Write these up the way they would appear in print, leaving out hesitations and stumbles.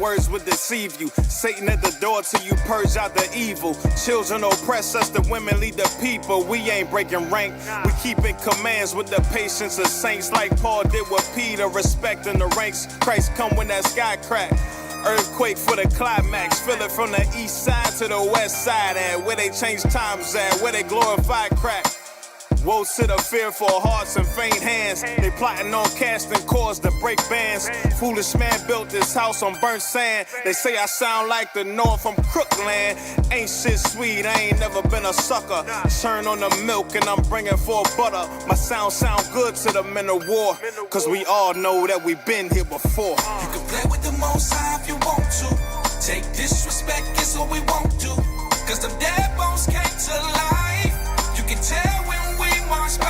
words would deceive you. Satan at the door till you purge out the evil. Children oppress us, the women lead the people. We ain't breaking rank, we keeping commands with the patience of saints. Like Paul did with Peter, respecting the ranks. Christ come when that sky crack. Earthquake for the climax. Feel it from the east side to the west side. At where they change times at, where they glorify crack. Woe to the fearful hearts and faint hands. They plotting on casting cords to break bands. Foolish man built this house on burnt sand. They say I sound like the North from Crookland. Ain't shit sweet, I ain't never been a sucker. Churn on the milk and I'm bringing for butter. My sound good to the men of war, cause we all know that we been here before. You can play with the Most High if you want to. Take disrespect, it's what we won't do. Cause them dead bones came to life. You can tell when we march by.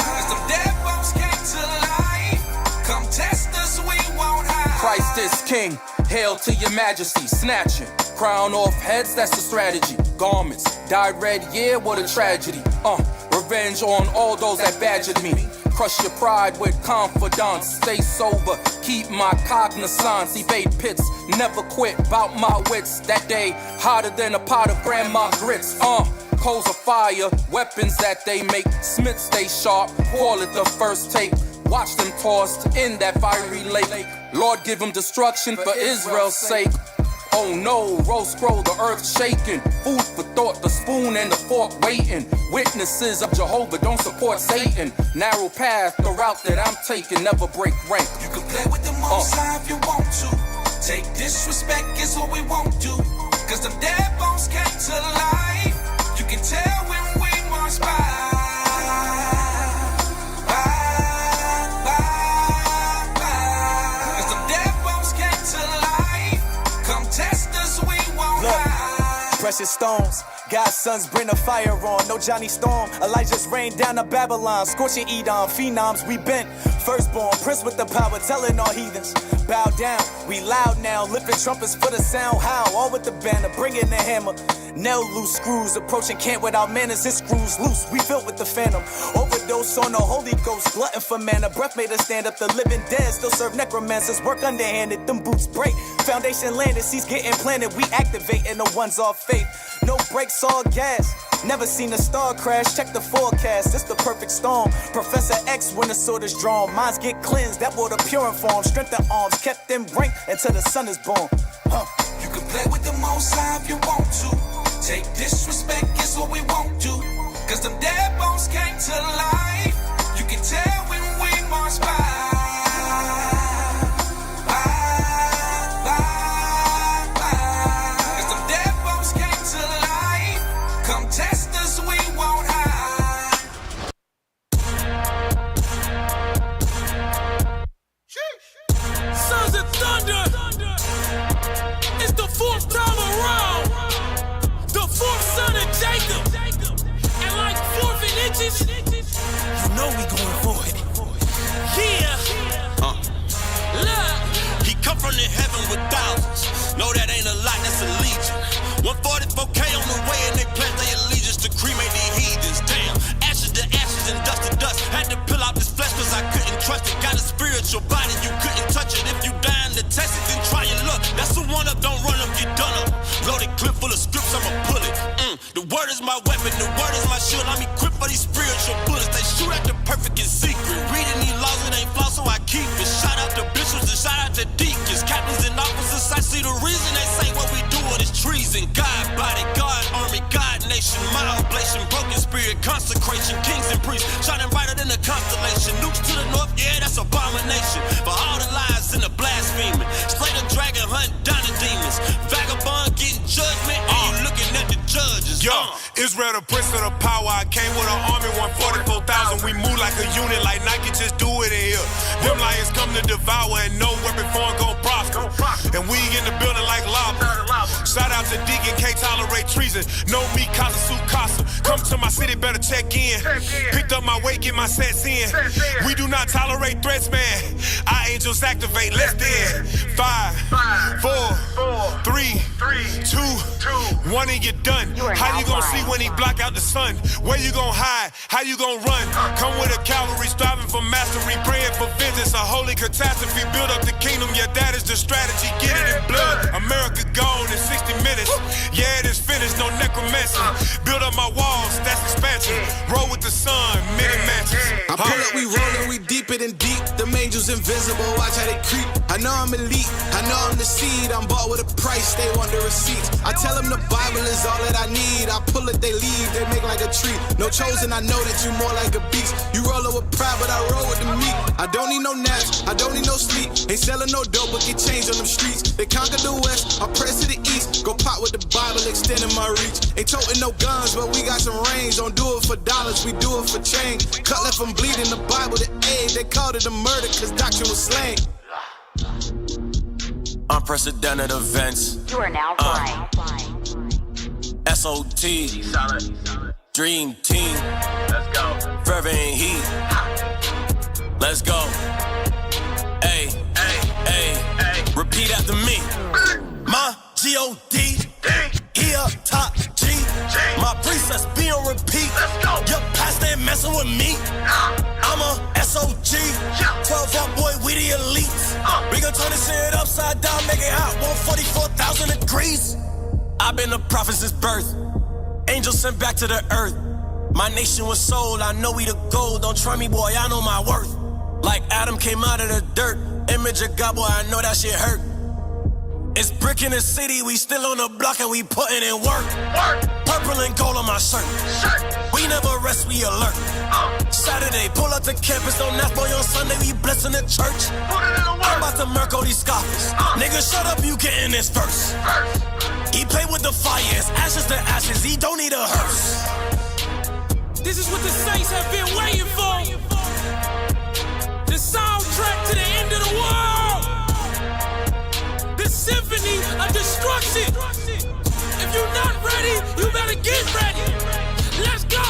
Cause them dead bones came to life. Come test us, we won't hide. Christ is king, hail to your majesty. Snatching, crown off heads, that's the strategy. Garments, dyed red, yeah, what a tragedy. Revenge on all those that badgered me. Crush your pride with confidence. Stay sober, keep my cognizance. Evade pits, never quit, bout my wits. That day, hotter than a pot of grandma grits. Coals of fire, weapons that they make. Smiths stay sharp, call it the first tape. Watch them tossed in that fiery lake. Lord, give them destruction for Israel's sake. Oh no, roll scroll, the earth shaking. Food for thought, the spoon and the fork waiting. Witnesses of Jehovah don't support Satan. Narrow path, the route that I'm taking, never break rank. You can play with the Most High if you want to. Take disrespect, is what we won't do. Cause them dead bones came to life. You can tell when we march by. Precious stones, God's sons bring the fire on. No Johnny Storm, Elijah's rained down to Babylon. Scorching Edom, phenoms, we bent. Firstborn, prince with the power, telling all heathens. Bow down, we loud now. Lifting trumpets for the sound, how? All with the banner, bringing the hammer. Nail loose screws, approaching camp without manners. His screws loose, we filled with the phantom. Overdose on the Holy Ghost, glutton for manna. Breath made us stand up, the living dead still serve necromancers. Work underhanded, them boots break. Foundation landed, seeds getting planted. We activating the ones off faith. No brakes, all gas. Never seen a star crash, check the forecast. It's the perfect storm. Professor X when the sword is drawn. Minds get cleansed, that water pure in form. Strength in arms, kept them ranked until the sun is born. You can play with the Most High if you want to. Take disrespect, is what we won't do. Cause them dead bones came to life. You can tell when we march by. You know we going for it. Yeah. Look. He come from the heaven with thousands. No, that ain't a lot, that's a legion. 144K on the way and they pledge their allegiance to cremate these heathens. Damn. Ashes to ashes and dust to dust. Had to peel out this flesh cause I couldn't trust it. Got a spiritual body, you couldn't touch it. If you dying to test it, then try your luck. That's the one up, don't run up, get done up. Loaded clip full of scripts, I'ma pull it. The word is my weapon, the word is my shield. I'm equipped for these spiritual bullets. They shoot at the perfect in secret. Reading these laws, it ain't flaw, so I keep it. Shout out to bishops and shout out to deacons, captains and officers. I see the reason they say what we doing is treason. God body, God army, God nation. My oblation, broken spirit, consecration. Kings and priests, shining brighter than the constellation. Nukes to the north, yeah, that's abomination. For all the lies and the blaspheming. Slay the dragon, hunt down the demons. Vagabond getting judgment, and you looking at the judges. Yo, Israel the prince of the power. I came with an army, 144,000. We move like a unit, like Nike just do it in here. Them lions come to devour, and no weapon form gon' prosper. And we in the building like lava. Shout out to Deacon K, tolerate treason. No me, casa su casa. Come to my city, better check in. Picked up my weight, get my sets in. We do not tolerate threats, man. Our angels activate, let's in. 5, 4, 3, 2, one and you're done. How you gonna see when he block out the sun? Where you gonna hide? How you gonna run? Come with a cavalry, striving for mastery, praying for vengeance, a holy catastrophe. Build up the kingdom, yeah, that is the strategy. Get it in blood. America gone in 60 minutes. Yeah, it is finished, no necromancy. Build up my walls, that's expansion. Roll with the sun, many matches. I pull up, we rollin', we deeper than deep. The angels invisible, watch how they creep. I know I'm elite, I know I'm the seed. I'm bought with a price, they want the receipts. I tell them the Bible is all that I need. I pull it, they leave, they make like a tree. No chosen, I know that you more like a beast. You rollin' with pride, but I roll with the meat. I don't need no naps, I don't need no sleep. Ain't sellin' no dope, but get changed on them streets. They conquer the west, I press to the east. Go pop with the Bible, extending my reach. Ain't toting no guns, but we got some range. Don't do it for dollars, we do it for change. Cut left from bleeding, the Bible to aid. They called it a murder, cause doctrine was slain. Unprecedented events. You are now flying. SOT. Dream team. Let's go. Fervent heat. Let's go. Ay, ay, ay, ay. Repeat after me. My G-O-D. He up top G. My presets be on repeat. Your past ain't messing with me. I'm a SOG. 12 up boy, we the elites. We gon' turn this shit upside down, make it hot. 144,000 degrees. I've been a prophet since birth. Angels sent back to the earth. My nation was sold, I know we the gold. Don't try me, boy, I know my worth. Like Adam came out of the dirt. Image of God, boy, I know that shit hurt. It's brick in the city, we still on the block and we putting in work. Purple and gold on my shirt. We never rest, we alert. Saturday, pull up to campus, don't ask boy on Sunday, we blessing the church. I'm about to murk all these scoffers. Nigga, shut up, you getting this verse. He play with the fire, it's ashes to ashes, he don't need a hearse. This is what the saints have been waiting for. The soundtrack to the end of the world. The symphony of destruction. If you're not ready, you better get ready. Let's go.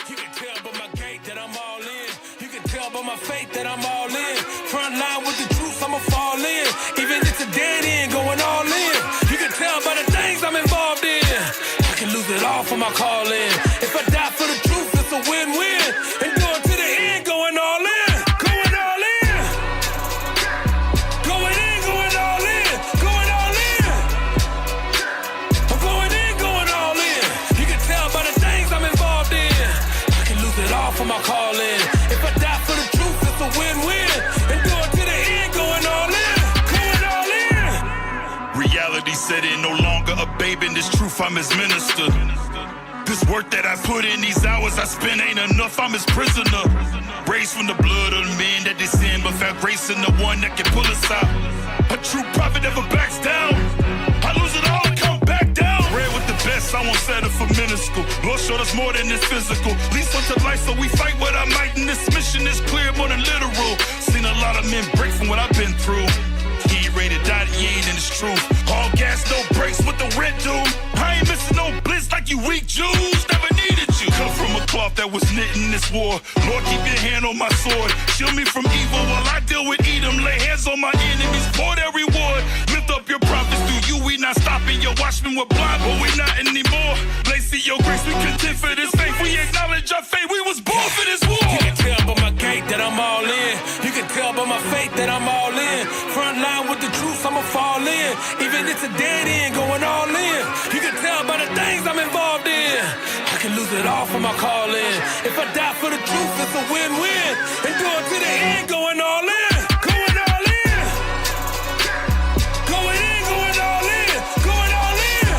You can tell by my gait that I'm all in. You can tell by my faith that I'm all in. Front line with the truth, I'ma fall in. Even if it's a dead end, going all in. You can tell by the things I'm involved in. I can lose it all for my calling. If I die for the truth, it's a win-win. And do it to the end, going all in. Going all in. Going in, going all in. Going all in. I'm going in, going all in. You can tell by the things I'm involved in. I can lose it all for my calling. If I die for the truth, it's a win-win. And do it to the end, going all in. Going all in. Reality set in, no longer a babe in this truth, I'm his minister. This work that I put in, these hours I spend ain't enough, I'm his prisoner. Raised from the blood of the men that they sin, but found grace in the one that can pull us out. A true prophet never backs down. I lose it all and come back down. Ran with the best, I won't settle for minuscule. Lord showed us more than this physical. Lease unto life, so we fight what I might, and this mission is clear, more than literal. Seen a lot of men break from what I've been through. He ain't ready to die, he ain't in his truth. All gas, no brakes, what the rent do? I ain't missing no blitz like you weak Jews. Never needed you. Come from a cloth that was knit in this war. Lord, keep your hand on my sword. Shield me from evil while I deal with Edom. Lay hands on my enemies for their reward. Lift up your prophets through you, we not stopping. Your watchmen were blind, but we not anymore. Lacy, your grace, we contend for this faith. We acknowledge our faith, we was born for this war. You can tell by my gait that I'm all in. You can tell by my faith that I'm all in. Front line with the truth, I'ma fall in. Even if it's a dead end, going all in. You can tell by the things I'm involved in. I can lose it all for my calling. If I die for the truth, it's a win-win. And do it to the end, going all in. Going all in. Going in, going all in. Going all in.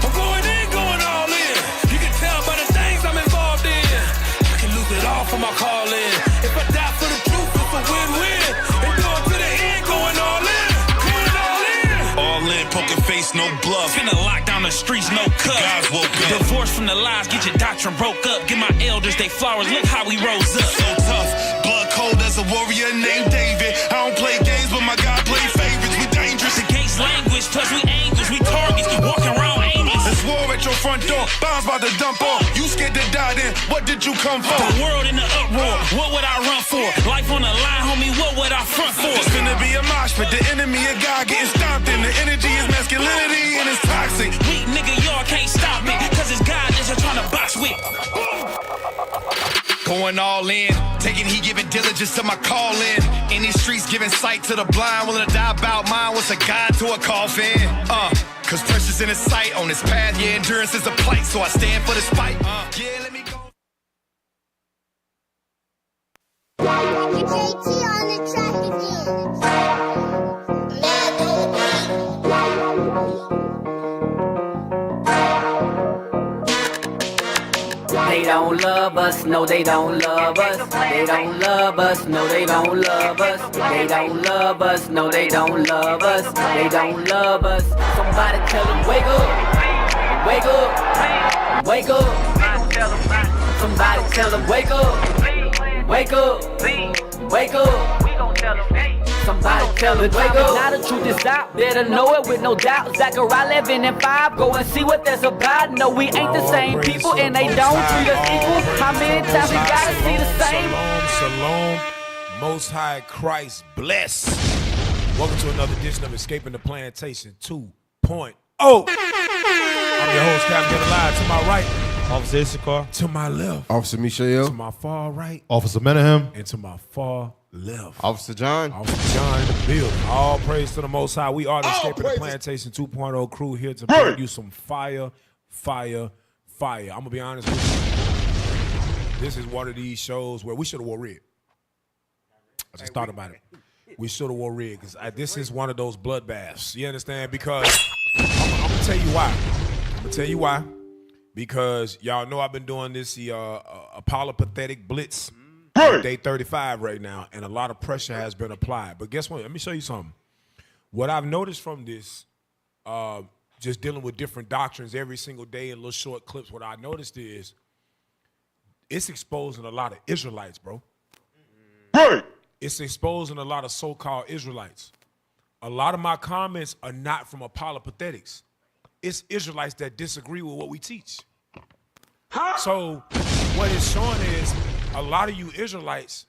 I'm going in, going all in. You can tell by the things I'm involved in. I can lose it all for my calling. If I die for the truth, it's a win-win. And do it to the end, going all in. Going all in. All in, poker face, no bluff. Finna lock down the streets, no cut. Guys woke up. Divorce from the lies, get your doctrine broke up. Give my elders they flowers, look how we rose up. So tough, blood was a warrior named David. I don't play games, but my God play favorites. We dangerous. The gates language, plus we angles, we targets, walking around aimless. There's war at your front door, bombs about to dump on. You scared to die then, what did you come for? The world in the uproar, what would I run for? Life on the line, homie, what would I front for? It's gonna be a mosh, but the enemy of God getting stomped in. The energy is masculinity and it's toxic. Weak nigga, y'all can't stop me, cause it's God that you're trying to box with. Going all in, taking heat, giving diligence to my calling. In these streets, giving sight to the blind, willing to die about mine. What's a guide to a coffin? Cause precious in his sight on this path. Yeah, endurance is a plight, so I stand for this fight. Yeah, let me go. JT on the track They don't love us, no they don't love us. They don't love us, no they don't love us. They don't love us, no they don't love us. They don't love us. Somebody tell them wake up, wake up, wake up. Somebody tell them wake up, wake up, wake up. Somebody tell them wake up. Now the truth is out, better know it with no doubt. Zechariah 11:5, go and see what that's about. No, we ain't the same people and they don't treat us equal. How many times we gotta see the same? Shalom, Most High Christ bless. Welcome to another edition of Escaping the Plantation 2.0. I'm your host, Captain Alive. To my right, Officer Issachar. To my left, Officer Michelle. To my far right, Officer Menahem. And to my far left, Officer John. Officer John in the building. All praise to the Most High. We are the Escaping the Plantation 2.0 crew here to bring you some fire. I'm gonna be honest with you. This is one of these shows where we should have wore red. I just thought about it. We should have wore red because this is one of those bloodbaths. You understand? Because I'm gonna tell you why. Because y'all know I've been doing this apologetic blitz. Day 35 right now, and a lot of pressure has been applied. But guess what? Let me show you something. What I've noticed from this, just dealing with different doctrines every single day in little short clips, what I noticed is it's exposing a lot of Israelites, bro. It's exposing a lot of so-called Israelites. A lot of my comments are not from apologetics. It's Israelites that disagree with what we teach. So what it's showing is a lot of you Israelites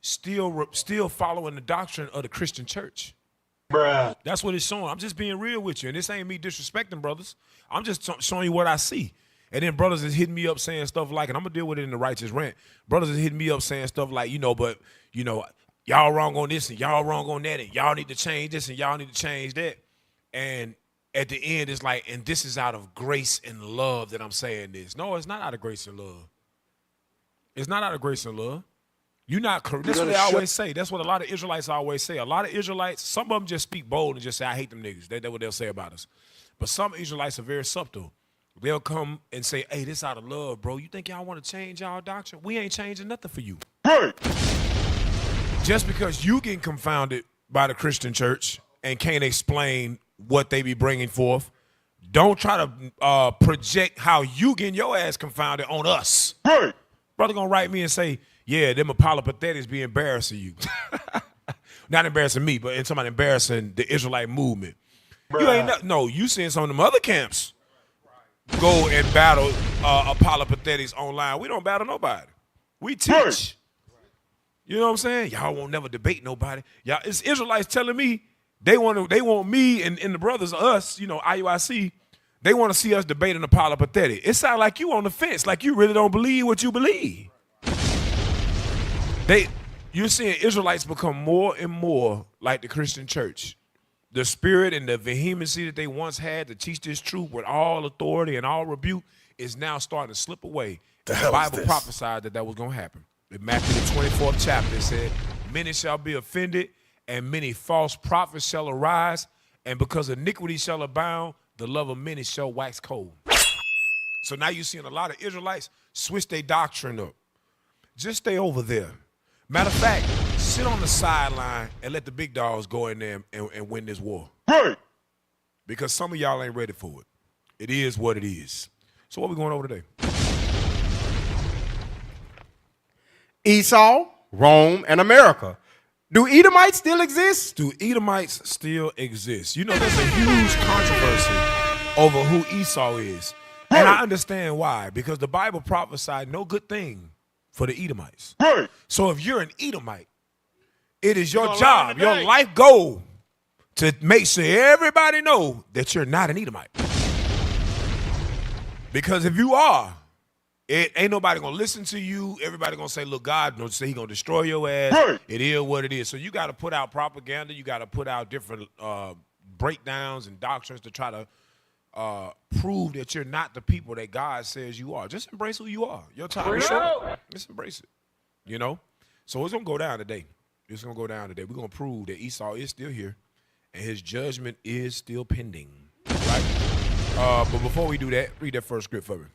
still following the doctrine of the Christian church. Bruh. That's what it's showing. I'm just being real with you. And this ain't me disrespecting brothers. I'm just showing you what I see. And then brothers is hitting me up saying stuff like, and I'm going to deal with it in the righteous rant. Brothers is hitting me up saying stuff like, y'all wrong on this and y'all wrong on that and y'all need to change this and y'all need to change that. And at the end, it's like, and this is out of grace and love that I'm saying this. No, it's not out of grace and love. It's not out of grace and love. You're not correct. That's what they always say. That's what a lot of Israelites always say. A lot of Israelites, some of them just speak bold and just say, I hate them niggas. That's what they'll say about us. But some Israelites are very subtle. They'll come and say, hey, this out of love, bro. You think y'all want to change y'all doctrine? We ain't changing nothing for you. Right. Just because you getting confounded by the Christian church and can't explain what they be bringing forth, don't try to project how you getting your ass confounded on us. Right. Brother gonna write me and say, yeah, them apologetics be embarrassing you. Not embarrassing me, but somebody embarrassing the Israelite movement. Bruh. You ain't you seeing some of them other camps go and battle apologetics online. We don't battle nobody. We teach. Right. You know what I'm saying? Y'all won't never debate nobody. Y'all, it's Israelites telling me they want me and the brothers, us, IUIC, they want to see us debating apologetic. It sounds like you on the fence, like you really don't believe what you believe. You're seeing Israelites become more and more like the Christian church. The spirit and the vehemency that they once had to teach this truth with all authority and all rebuke is now starting to slip away. The Bible prophesied that was going to happen. In Matthew the 24th chapter, it said, many shall be offended, and many false prophets shall arise, and because iniquity shall abound, the love of many shall wax cold. So now you're seeing a lot of Israelites switch their doctrine up. Just stay over there. Matter of fact, sit on the sideline and let the big dogs go in there and win this war. Right. Because some of y'all ain't ready for it. It is what it is. So what we going over today? Esau. Rome, and America. Do Edomites still exist? Do Edomites still exist? You know, there's a huge controversy over who Esau is. And I understand why. Because the Bible prophesied no good thing for the Edomites. So if you're an Edomite, it is your job, your life goal, to make sure everybody know that you're not an Edomite. Because if you are, it ain't nobody gonna listen to you. Everybody gonna say, look, God don't say he gonna destroy your ass. It is what it is. So you gotta put out propaganda. You gotta put out different breakdowns and doctrines to try to prove that you're not the people that God says you are. Just embrace who you are. Your time is short. Just embrace it. You know? So it's gonna go down today. It's gonna go down today. We're gonna prove that Esau is still here and his judgment is still pending. Right? But before we do that, read that first script for me.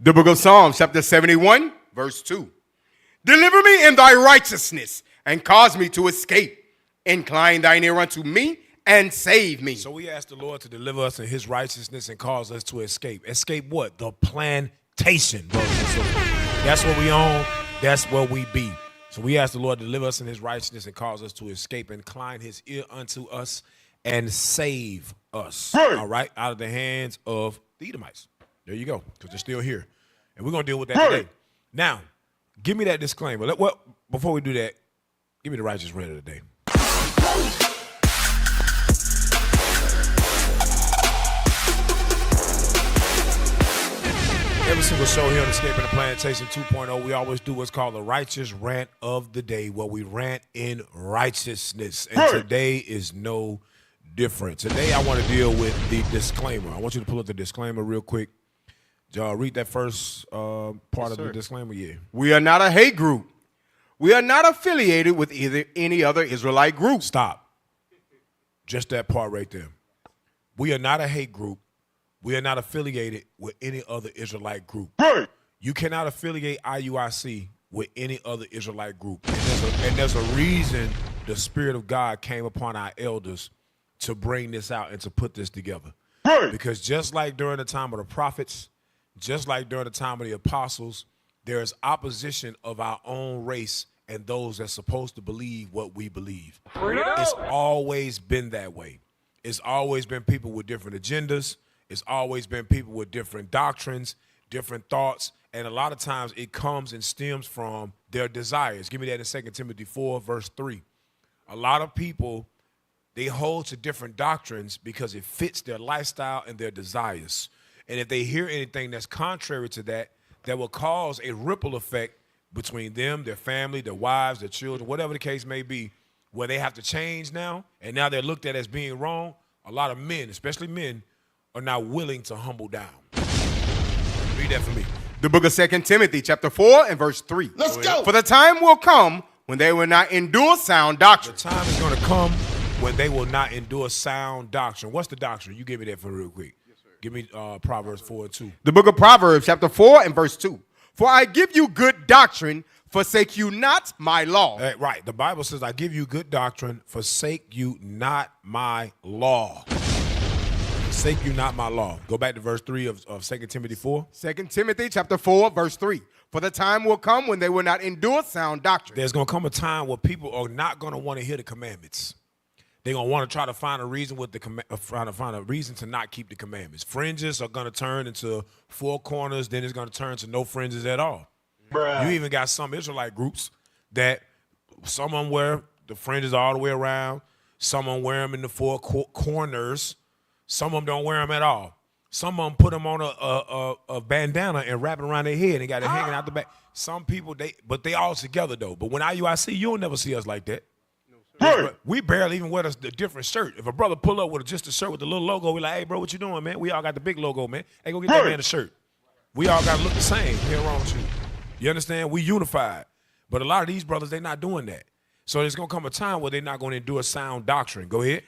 The book of Psalms, chapter 71, verse 2. Deliver me in thy righteousness, and cause me to escape. Incline thine ear unto me, and save me. So we ask the Lord to deliver us in his righteousness and cause us to escape. Escape what? The plantation, brothers and sisters. That's what we own. That's where we be. So we ask the Lord to deliver us in his righteousness and cause us to escape. Incline his ear unto us and save us. All right? Out of the hands of the Edomites. There you go, because they're still here. And we're going to deal with that today. Now, give me that disclaimer. Before we do that, give me the righteous rant of the day. Every single show here on Escaping the Plantation 2.0, we always do what's called the righteous rant of the day, where we rant in righteousness. And today is no different. Today I want to deal with the disclaimer. I want you to pull up the disclaimer real quick. Read that first part of the disclaimer. Yeah. We are not a hate group. We are not affiliated with any other Israelite group. Stop. Just that part right there. We are not a hate group. We are not affiliated with any other Israelite group. You cannot affiliate IUIC with any other Israelite group. And there's a reason the Spirit of God came upon our elders to bring this out and to put this together. Because just like during the time of the prophets, just like during the time of the apostles, there is opposition of our own race and those that's supposed to believe what we believe. It's always been that way. It's always been people with different agendas. It's always been people with different doctrines, different thoughts, and a lot of times it comes and stems from their desires. Give me that in 2 Timothy 4, verse 3. A lot of people, they hold to different doctrines because it fits their lifestyle and their desires. And if they hear anything that's contrary to that, that will cause a ripple effect between them, their family, their wives, their children, whatever the case may be, where they have to change now, and now they're looked at as being wrong. A lot of men, especially men, are not willing to humble down. Read that for me. The book of 2 Timothy, chapter 4, and verse 3. Let's go. For the time will come when they will not endure sound doctrine. The time is going to come when they will not endure sound doctrine. What's the doctrine? You give me that for real quick. Give me Proverbs 4 and 2. The book of Proverbs, chapter 4 and verse 2. For I give you good doctrine, forsake you not my law. Right. The Bible says, I give you good doctrine, forsake you not my law. Forsake you not my law. Go back to verse 3 of 2 Timothy 4. 2 Timothy chapter 4, verse 3. For the time will come when they will not endure sound doctrine. There's going to come a time where people are not going to want to hear the commandments. They're going to want to try to find a reason to not keep the commandments. Fringes are going to turn into four corners. Then it's going to turn to no fringes at all. You even got some Israelite groups that some of them wear the fringes all the way around. Some of them wear them in the four corners. Some of them don't wear them at all. Some of them put them on a bandana and wrap it around their head and got it hanging out the back. Some people, but they all together though. But when IUIC, you'll never see us like that. We barely even wear the different shirt. If a brother pull up with just a shirt with the little logo, we like, hey, bro, what you doing, man? We all got the big logo, man. Hey, go get that man a shirt. We all got to look the same. What's wrong with you? You understand? We unified. But a lot of these brothers, they're not doing that. So there's going to come a time where they're not going to endure sound doctrine. Go ahead.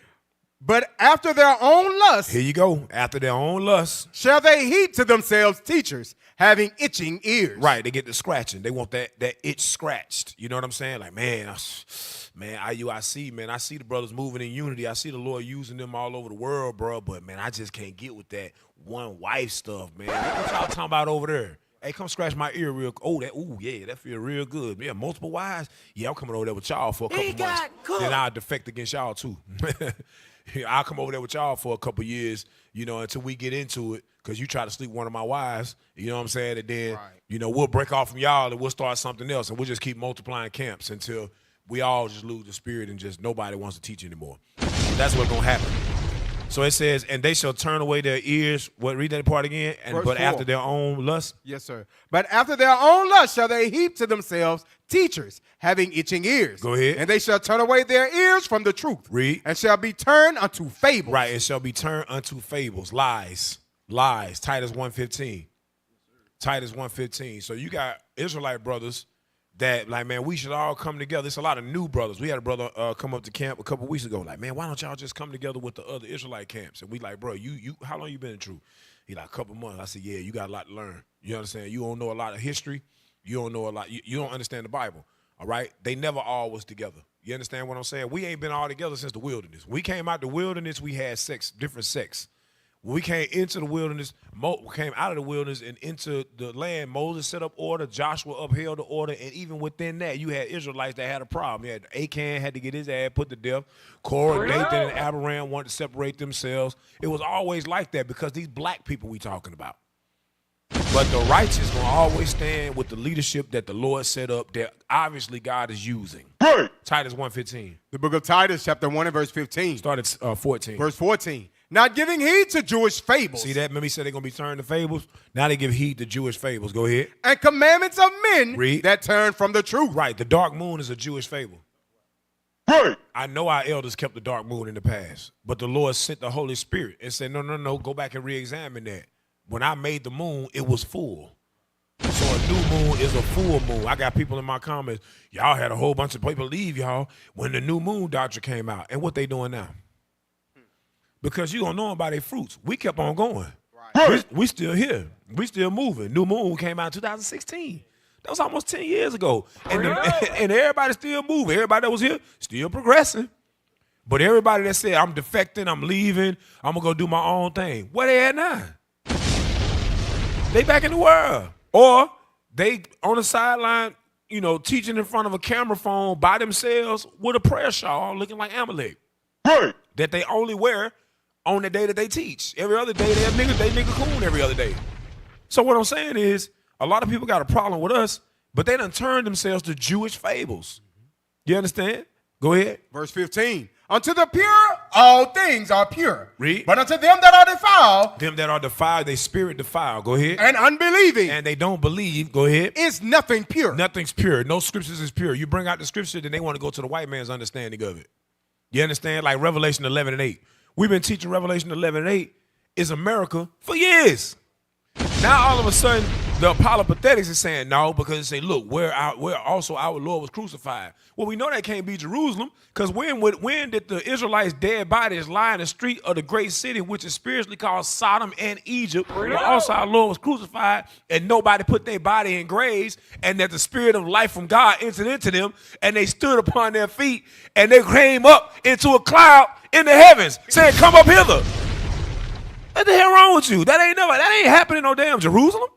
But after their own lust. Here you go. After their own lust. Shall they heap to themselves teachers having itching ears. Right. They get the scratching. They want that itch scratched. You know what I'm saying? Like, man, IUIC, man, I see the brothers moving in unity. I see the Lord using them all over the world, bro. But, man, I just can't get with that one wife stuff, man. What y'all talking about over there? Hey, come scratch my ear real. That feel real good. Yeah, multiple wives. Yeah, I'm coming over there with y'all for a couple months. Then I'll defect against y'all too. I'll come over there with y'all for a couple years, until we get into it. Because you try to sleep with one of my wives, you know what I'm saying? And then, we'll break off from y'all and we'll start something else. And we'll just keep multiplying camps until we all just lose the spirit and just nobody wants to teach anymore. So that's what's going to happen. So it says, and they shall turn away their ears. Read that part again. But after their own lust. Yes, sir. But after their own lust shall they heap to themselves teachers having itching ears. Go ahead. And they shall turn away their ears from the truth. Read. And shall be turned unto fables. Right. It shall be turned unto fables. Lies. Titus 1:15. Titus 1:15. So you got Israelite brothers that like, man, we should all come together. There's a lot of new brothers. We had a brother come up to camp a couple weeks ago, like, man, why don't y'all just come together with the other Israelite camps? And we like, bro, you how long you been in truth? He like, a couple months. I said, yeah, you got a lot to learn. You understand? You don't know a lot of history. You don't know a lot. You don't understand the Bible. All right? They never all was together. You understand what I'm saying? We ain't been all together since the wilderness. We came out the wilderness, we had different sex. When we came into the wilderness, came out of the wilderness and into the land, Moses set up order, Joshua upheld the order, and even within that, you had Israelites that had a problem. You had Achan had to get his ass put to death. Korah, Dathan, and Abiram wanted to separate themselves. It was always like that because these black people we talking about. But the righteous gonna always stand with the leadership that the Lord set up that obviously God is using. Right. Titus 1:15. The book of Titus, chapter 1 and verse 15. Start at 14. Verse 14. Not giving heed to Jewish fables. See that? Remember he said they're going to be turned to fables? Now they give heed to Jewish fables. Go ahead. And commandments of men that turn from the truth. Right. The dark moon is a Jewish fable. Right. I know our elders kept the dark moon in the past, but the Lord sent the Holy Spirit and said, no, go back and re-examine that. When I made the moon, it was full. So a new moon is a full moon. I got people in my comments, y'all had a whole bunch of people leave y'all when the new moon doctrine came out. And what they doing now? Because you don't know them by their fruits. We kept on going. Right. We still here. We still moving. New Moon came out in 2016. That was almost 10 years ago. And everybody's still moving. Everybody that was here, still progressing. But everybody that said, I'm defecting, I'm leaving, I'm going to go do my own thing. Where they at now? They back in the world. Or they on the sideline, teaching in front of a camera phone by themselves with a prayer shawl looking like Amalek. Right. That they only wear on the day that they teach. Every other day, they nigga coon every other day. So what I'm saying is, a lot of people got a problem with us, but they done turned themselves to Jewish fables. You understand? Go ahead. Verse 15. Unto the pure, all things are pure. Read. But unto them that are defiled. Them that are defiled, they spirit defiled. Go ahead. And unbelieving. And they don't believe. Go ahead. Is nothing pure. Nothing's pure. No scriptures is pure. You bring out the scripture, then they want to go to the white man's understanding of it. You understand? Like Revelation 11 and 8. We've been teaching Revelation 11 and 8 is America for years. Now all of a sudden, the apologetics is saying no because they say, look, where also our Lord was crucified. Well, we know that can't be Jerusalem because when did the Israelites' dead bodies lie in the street of the great city, which is spiritually called Sodom and Egypt, where also our Lord was crucified and nobody put their body in graves, and that the spirit of life from God entered into them, and they stood upon their feet, and they came up into a cloud in the heavens, saying, come up hither. What the hell wrong with you? That ain't happening no damn Jerusalem.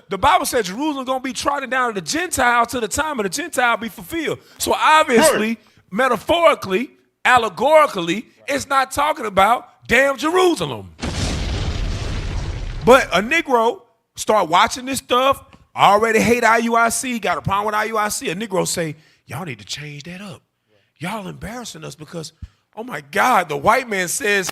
The Bible said Jerusalem going to be trodden down to the Gentiles till the time of the Gentile be fulfilled. So obviously, metaphorically, allegorically, it's not talking about damn Jerusalem. But a Negro start watching this stuff, already hate IUIC, got a problem with IUIC. A Negro say, y'all need to change that up. Y'all embarrassing us because, oh my God, the white man says,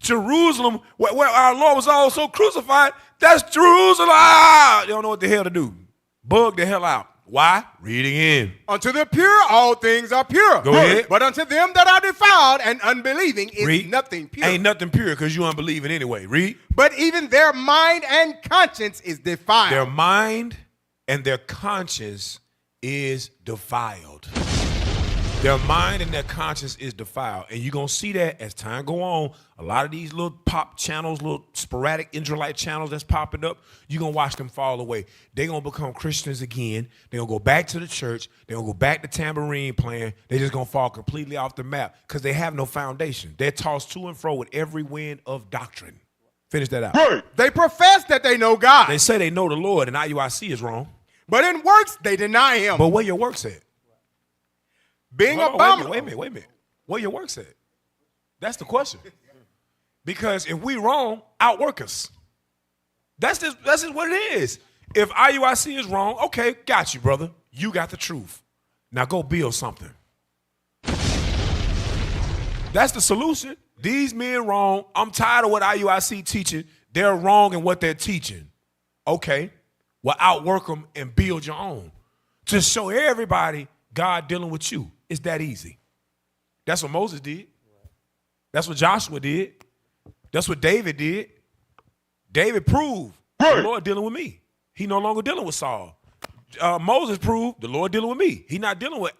Jerusalem, where our Lord was also crucified, that's Jerusalem. They don't know what the hell to do. Bug the hell out. Why? Read again. Unto the pure, all things are pure. Go ahead. But unto them that are defiled and unbelieving is nothing pure. Ain't nothing pure because you unbelieving anyway. Read. But even their mind and conscience is defiled. Their mind and their conscience is defiled. Their mind and their conscience is defiled. And you're going to see that as time go on. A lot of these little pop channels, little sporadic Israelite channels that's popping up, you're going to watch them fall away. They're going to become Christians again. They're going to go back to the church. They're going to go back to tambourine playing. They're just going to fall completely off the map because they have no foundation. They're tossed to and fro with every wind of doctrine. Finish that out. Right. They profess that they know God. They say they know the Lord, and IUIC is wrong. But in works, they deny him. But where your works at? Being abominable. Wait a minute. Where your works at? That's the question. Because if we wrong, outwork us. That's just what it is. If IUIC is wrong, okay, got you, brother. You got the truth. Now go build something. That's the solution. These men wrong. I'm tired of what IUIC teaching. They're wrong in what they're teaching. Okay, well, outwork them and build your own. To show everybody God dealing with you. It's that easy. That's what Moses did. That's what Joshua did. That's what David did. David proved the Lord dealing with me. He no longer dealing with Saul. Moses proved the Lord dealing with me. He not dealing with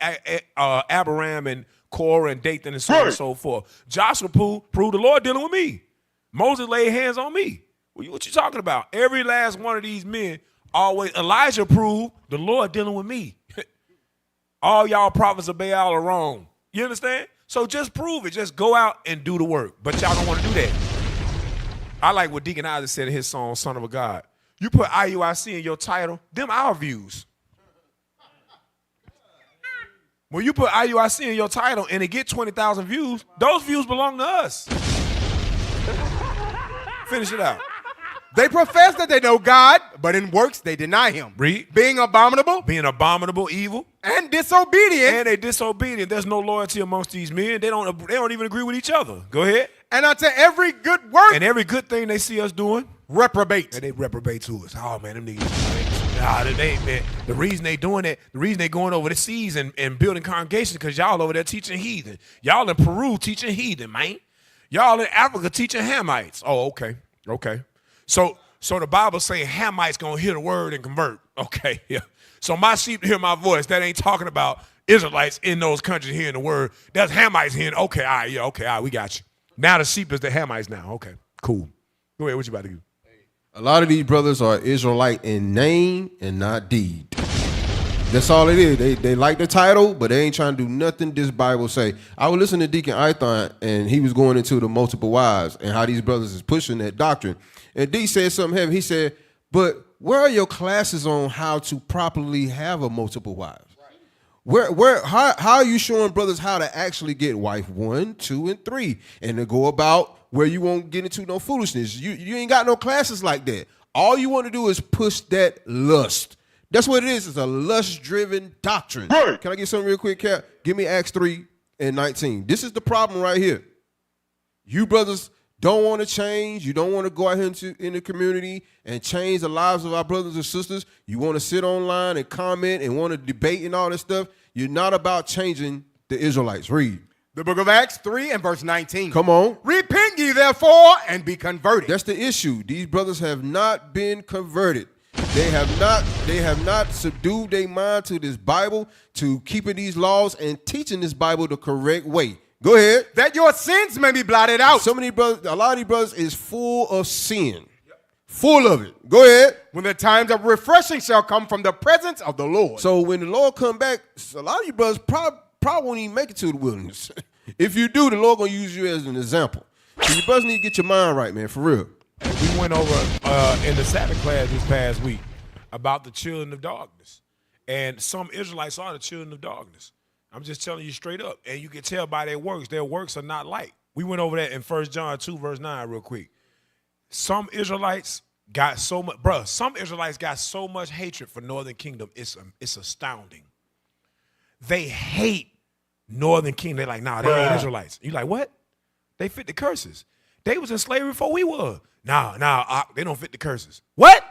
Abraham and Korah and Dathan and so on and so forth. Joshua proved the Lord dealing with me. Moses laid hands on me. What you talking about? Every last one of these men always, Elijah proved the Lord dealing with me. All y'all prophets of Baal are wrong. You understand? So just prove it. Just go out and do the work. But y'all don't want to do that. I like what Deacon Isaac said in his song, Son of a God. You put IUIC in your title, them our views. When you put IUIC in your title and it get 20,000 views, those views belong to us. Finish it out. They profess that they know God, but in works they deny him. Read. Being abominable. Being abominable, evil. And disobedient. And they disobedient. There's no loyalty amongst these men. They don't even agree with each other. Go ahead. And unto every good work. And every good thing they see us doing. Reprobate. And they reprobate to us. Oh, man, them niggas. Man, the reason they doing that, the reason they going over the seas and building congregations, because y'all over there teaching heathen. Y'all in Peru teaching heathen, man. Y'all in Africa teaching Hamites. Oh, okay. Okay. So the Bible say Hamites gonna hear the word and convert. Okay, yeah. So my sheep hear my voice. That ain't talking about Israelites in those countries hearing the word. That's Hamites hearing. Okay, all right, yeah, okay, all right, we got you. Now the sheep is the Hamites now. Okay, cool. Go ahead, what you about to do? A lot of these brothers are Israelite in name and not deed. That's all it is. They like the title, but they ain't trying to do nothing this Bible say. I was listening to Deacon Ithon, and he was going into the multiple wives and how these brothers is pushing that doctrine. And D said something heavy. He said, but where are your classes on how to properly have a multiple wives? How are you showing brothers how to actually get wife 1, 2, and 3 and to go about where you won't get into no foolishness? You ain't got no classes like that. All you want to do is push that lust. That's what it is. It's a lust-driven doctrine. Right. Can I get something real quick, Cap? Give me Acts 3:19. This is the problem right here. You brothers don't want to change. You don't want to go out here in the community and change the lives of our brothers and sisters. You want to sit online and comment and want to debate and all this stuff. You're not about changing the Israelites. Read. The book of Acts 3 and verse 19. Come on. Repent ye therefore and be converted. That's the issue. These brothers have not been converted. They have not subdued their mind to this Bible, to keeping these laws and teaching this Bible the correct way. Go ahead. That your sins may be blotted out. So many brothers, a lot of these brothers is full of sin. Full of it. Go ahead. When the times of refreshing shall come from the presence of the Lord. So when the Lord come back, a lot of you brothers probably won't even make it to the wilderness. If you do, the Lord gonna use you as an example. So you brothers need to get your mind right, man, for real. We went over in the Sabbath class this past week about the children of darkness. And some Israelites are the children of darkness. I'm just telling you straight up. And you can tell by their works. Their works are not light. We went over that in 1 John 2, verse 9 real quick. Some Israelites got so much, some Israelites got so much hatred for Northern Kingdom. It's astounding. They hate Northern Kingdom. They're like, nah, they ain't Israelites. You like, what? They fit the curses. They was in slavery before we were. Nah, they don't fit the curses. What?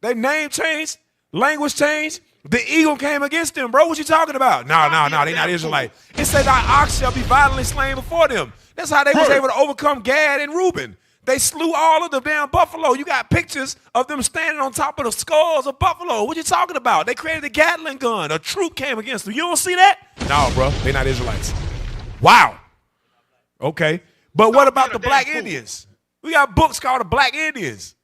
Their name changed, language changed. The eagle came against them, bro. What you talking about? No, they not Israelites. It said our ox shall be violently slain before them. That's how they was able to overcome Gad and Reuben. They slew all of the damn buffalo. You got pictures of them standing on top of the skulls of buffalo. What you talking about? They created a Gatling gun. A troop came against them. You don't see that? No, bro. They not Israelites. Wow. Okay. But what about the Black Indians? We got books called the Black Indians.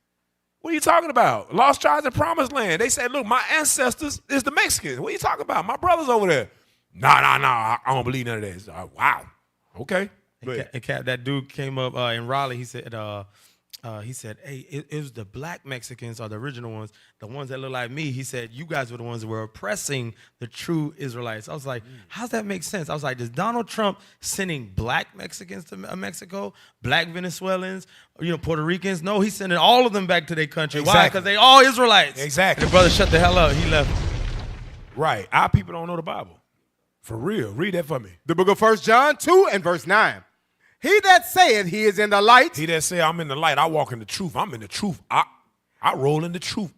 What are you talking about? Lost Tribes in Promised Land. They said, look, my ancestors is the Mexicans. What are you talking about? My brother's over there. Nah. I don't believe none of that. Wow. Okay. And Cap, that dude came up in Raleigh. He said He said, hey, it was the black Mexicans, or the original ones, the ones that look like me. He said, you guys were the ones that were oppressing the true Israelites. I was like, how's that make sense? I was like, is Donald Trump sending black Mexicans to Mexico, black Venezuelans, Puerto Ricans? No, he's sending all of them back to their country. Exactly. Why? Because they all Israelites. Exactly. And the brother shut the hell up. He left. Right. Our people don't know the Bible. For real. Read that for me. The book of 1 John 2 and verse 9. He that saith he is in the light. He that say I'm in the light, I walk in the truth. I'm in the truth. I roll in the truth.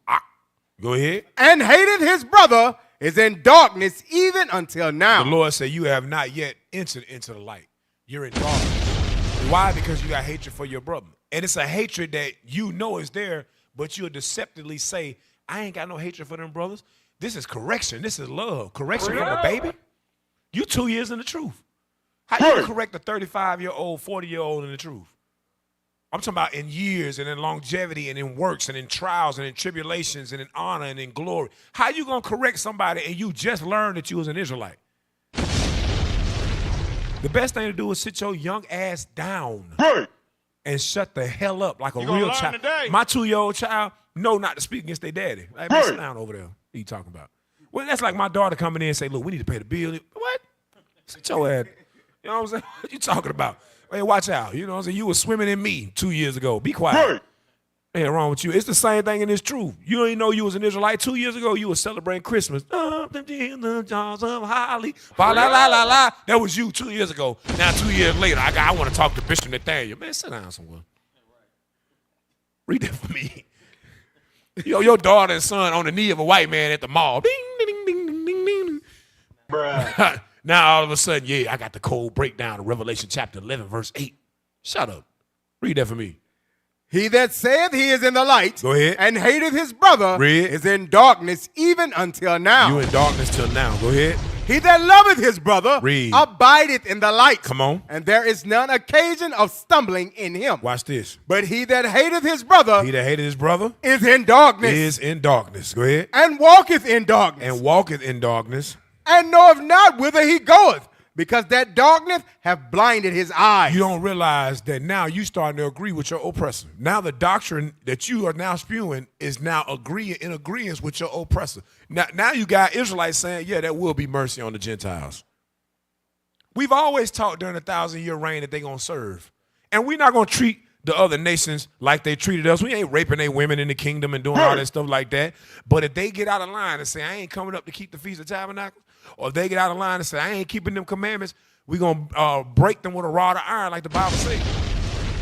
Go ahead. And hateth his brother is in darkness even until now. The Lord said you have not yet entered into the light. You're in darkness. Why? Because you got hatred for your brother. And it's a hatred that you know is there, but you'll deceptively say, I ain't got no hatred for them brothers. This is correction. This is love. Correction from a baby. You 2 years in the truth. How you gonna correct a 35-year-old, 40-year-old in the truth? I'm talking about in years and in longevity and in works and in trials and in tribulations and in honor and in glory. How you gonna correct somebody and you just learned that you was an Israelite? The best thing to do is sit your young ass down and shut the hell up like a real child. Today. My 2-year-old child know not to speak against their daddy. Like, man, sit down over there. What are you talking about? Well, that's like my daughter coming in and say, look, we need to pay the bill. What? Sit your ass. You know what I'm saying? What you talking about? Hey, watch out. You know what I'm saying? You were swimming in me 2 years ago. Be quiet. Ain't wrong with you. It's the same thing in this truth. You don't even know you was an Israelite 2 years ago. You were celebrating Christmas. The jaws of Holly. La, la, la, la. That was you 2 years ago. Now 2 years later, I want to talk to Bishop Nathaniel. Man, sit down somewhere. Read that for me. Your daughter and son on the knee of a white man at the mall. Ding, ding, ding, ding, ding, ding. Bruh. Now all of a sudden, I got the cold breakdown of Revelation chapter 11, verse 8. Shut up. Read that for me. He that saith he is in the light. Go ahead. And hateth his brother is in darkness even until now. You in darkness till now. Go ahead. He that loveth his brother abideth in the light. Come on. And there is none occasion of stumbling in him. Watch this. But he that hateth his brother. He that hateth his brother. Is in darkness. Is in darkness. Go ahead. And walketh in darkness. And walketh in darkness. And knoweth not whither he goeth, because that darkness hath blinded his eyes. You don't realize that now you starting to agree with your oppressor. Now the doctrine that you are now spewing is now in agreement with your oppressor. Now you got Israelites saying, yeah, there will be mercy on the Gentiles. We've always taught during the 1,000-year reign that they're going to serve. And we're not going to treat the other nations like they treated us. We ain't raping their women in the kingdom and doing all that stuff like that. But if they get out of line and say, I ain't coming up to keep the Feast of Tabernacles, or if they get out of line and say, I ain't keeping them commandments, we're going to break them with a rod of iron like the Bible says.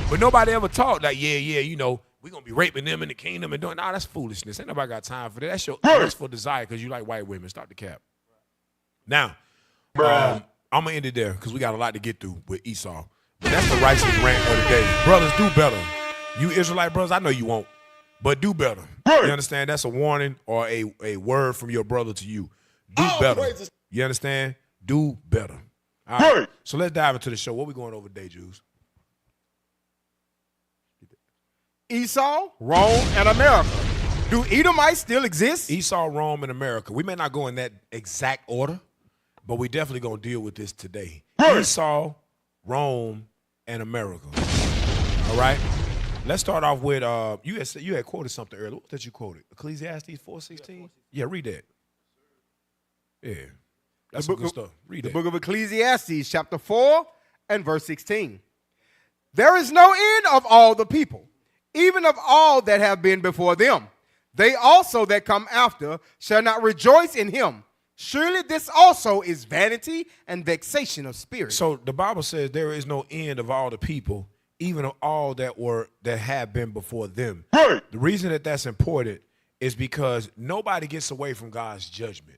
But nobody ever taught that, we're going to be raping them in the kingdom and doing, that's foolishness. Ain't nobody got time for that. That's your lustful desire because you like white women. Start the cap. Now, I'm going to end it there because we got a lot to get through with Esau. But that's the righteous rant of the day. Brothers, do better. You Israelite brothers, I know you won't, but do better. You understand? That's a warning or a word from your brother to you. Do better. You understand? Do better. All right. So let's dive into the show. What we going over today, Jews? Esau, Rome, and America. Do Edomites still exist? Esau, Rome, and America. We may not go in that exact order, but we definitely going to deal with this today. Esau, Rome, and America. All right? Let's start off with, you had quoted something earlier. What did you quote? Ecclesiastes 4:16? Yeah, read that. Yeah. That's some good stuff. Read that. The book of Ecclesiastes, chapter 4 and verse 16. There is no end of all the people, even of all that have been before them. They also that come after shall not rejoice in him. Surely this also is vanity and vexation of spirit. So the Bible says there is no end of all the people, even of all that have been before them. The reason that that's important is because nobody gets away from God's judgment.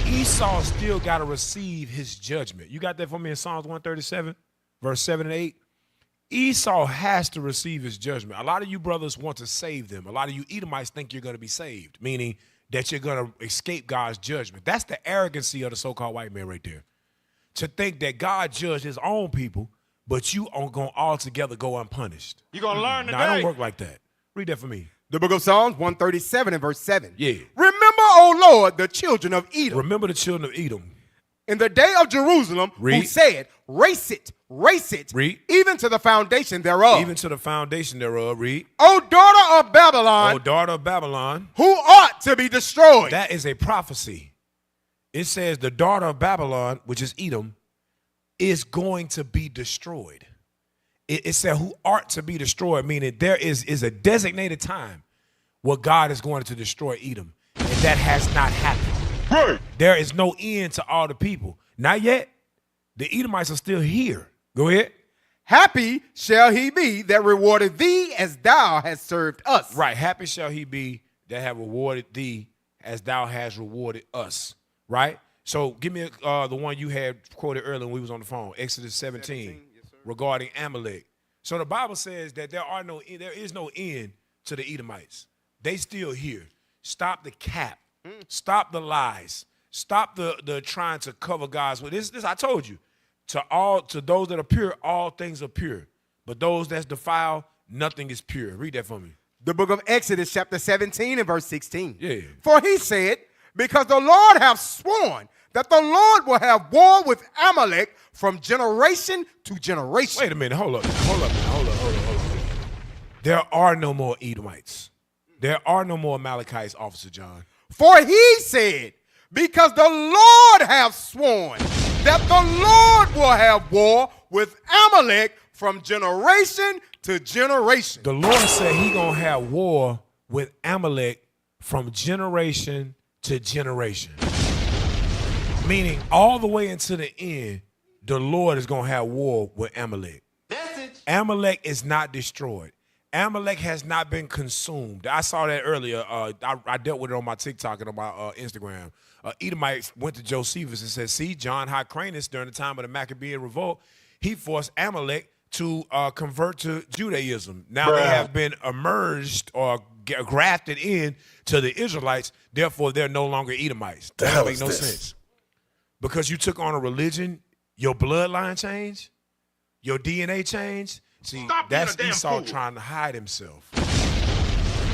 Esau still got to receive his judgment. You got that for me in Psalms 137, verse 7 and 8? Esau has to receive his judgment. A lot of you brothers want to save them. A lot of you Edomites think you're going to be saved, meaning that you're going to escape God's judgment. That's the arrogancy of the so-called white man right there. To think that God judged his own people, but you are going to altogether go unpunished. You're going to learn today. No, I don't work like that. Read that for me. The book of Psalms 137 and verse 7. Yeah. Remember, O Lord, the children of Edom. Remember the children of Edom. In the day of Jerusalem, who said, race it race it, Read. even to the foundation thereof. Even to the foundation thereof. Read. O daughter of Babylon, O daughter of Babylon, who ought to be destroyed. That is a prophecy. It says the daughter of Babylon, which is Edom, is going to be destroyed. It said who ought to be destroyed, meaning there is a designated time where God is going to destroy Edom. And that has not happened. Right. There is no end to all the people. Not yet. The Edomites are still here. Go ahead. Happy shall he be that rewarded thee as thou hast served us. Right. Happy shall he be that have rewarded thee as thou hast rewarded us. Right? So give me the one you had quoted earlier when we was on the phone, Exodus 17 yes, regarding Amalek. So the Bible says that there is no end to the Edomites. They still here. Stop the cap. Stop the lies. Stop the trying to cover God's way. This I told you. To those that are pure, all things are pure. But those that's defiled, nothing is pure. Read that for me. The book of Exodus, chapter 17 and verse 16. Yeah. For he said, because the Lord hath sworn that the Lord will have war with Amalek from generation to generation. Wait a minute. Hold up. There are no more Edomites. There are no more Amalekites, Officer John. For he said, because the Lord hath sworn that the Lord will have war with Amalek from generation to generation. The Lord said he going to have war with Amalek from generation to generation. Meaning all the way into the end, the Lord is going to have war with Amalek. Message. Amalek is not destroyed. Amalek has not been consumed. I saw that earlier. I dealt with it on my TikTok and on my Instagram. Edomites went to Josephus and said, see, John Hyrcanus, during the time of the Maccabean revolt, he forced Amalek to convert to Judaism. Now they have been emerged or grafted in to the Israelites. Therefore, they're no longer Edomites. That makes no sense. Because you took on a religion, your bloodline changed, your DNA changed. See, that's Esau trying to hide himself.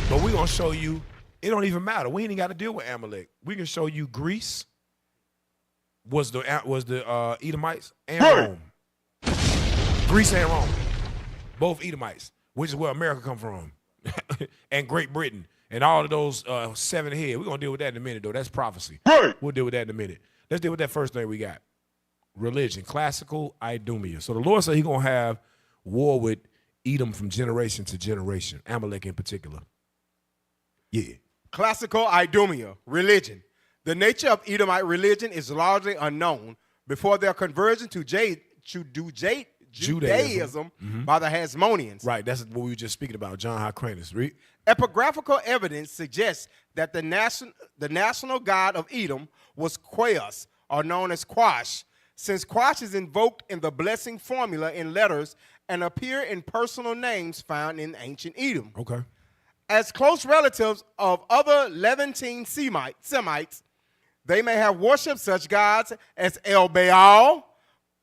But we're going to show you, it don't even matter. We ain't even got to deal with Amalek. We can show you Greece was the Edomites and Rome. Greece and Rome. Both Edomites, which is where America come from. And Great Britain. And all of those 7 heads. We're going to deal with that in a minute, though. That's prophecy. We'll deal with that in a minute. Let's deal with that first thing we got. Religion. Classical Idumea. So the Lord said he's going to have war with Edom from generation to generation. Amalek in particular. Yeah. Classical Idumea. Religion. The nature of Edomite religion is largely unknown before their conversion to Judaism by the Hasmoneans. Right, that's what we were just speaking about, John Hyrcanus. Read. Epigraphical evidence suggests that the national god of Edom was Quaos, or known as Quash, since Quash is invoked in the blessing formula in letters and appear in personal names found in ancient Edom. Okay. As close relatives of other Levantine Semites, they may have worshipped such gods as El Baal,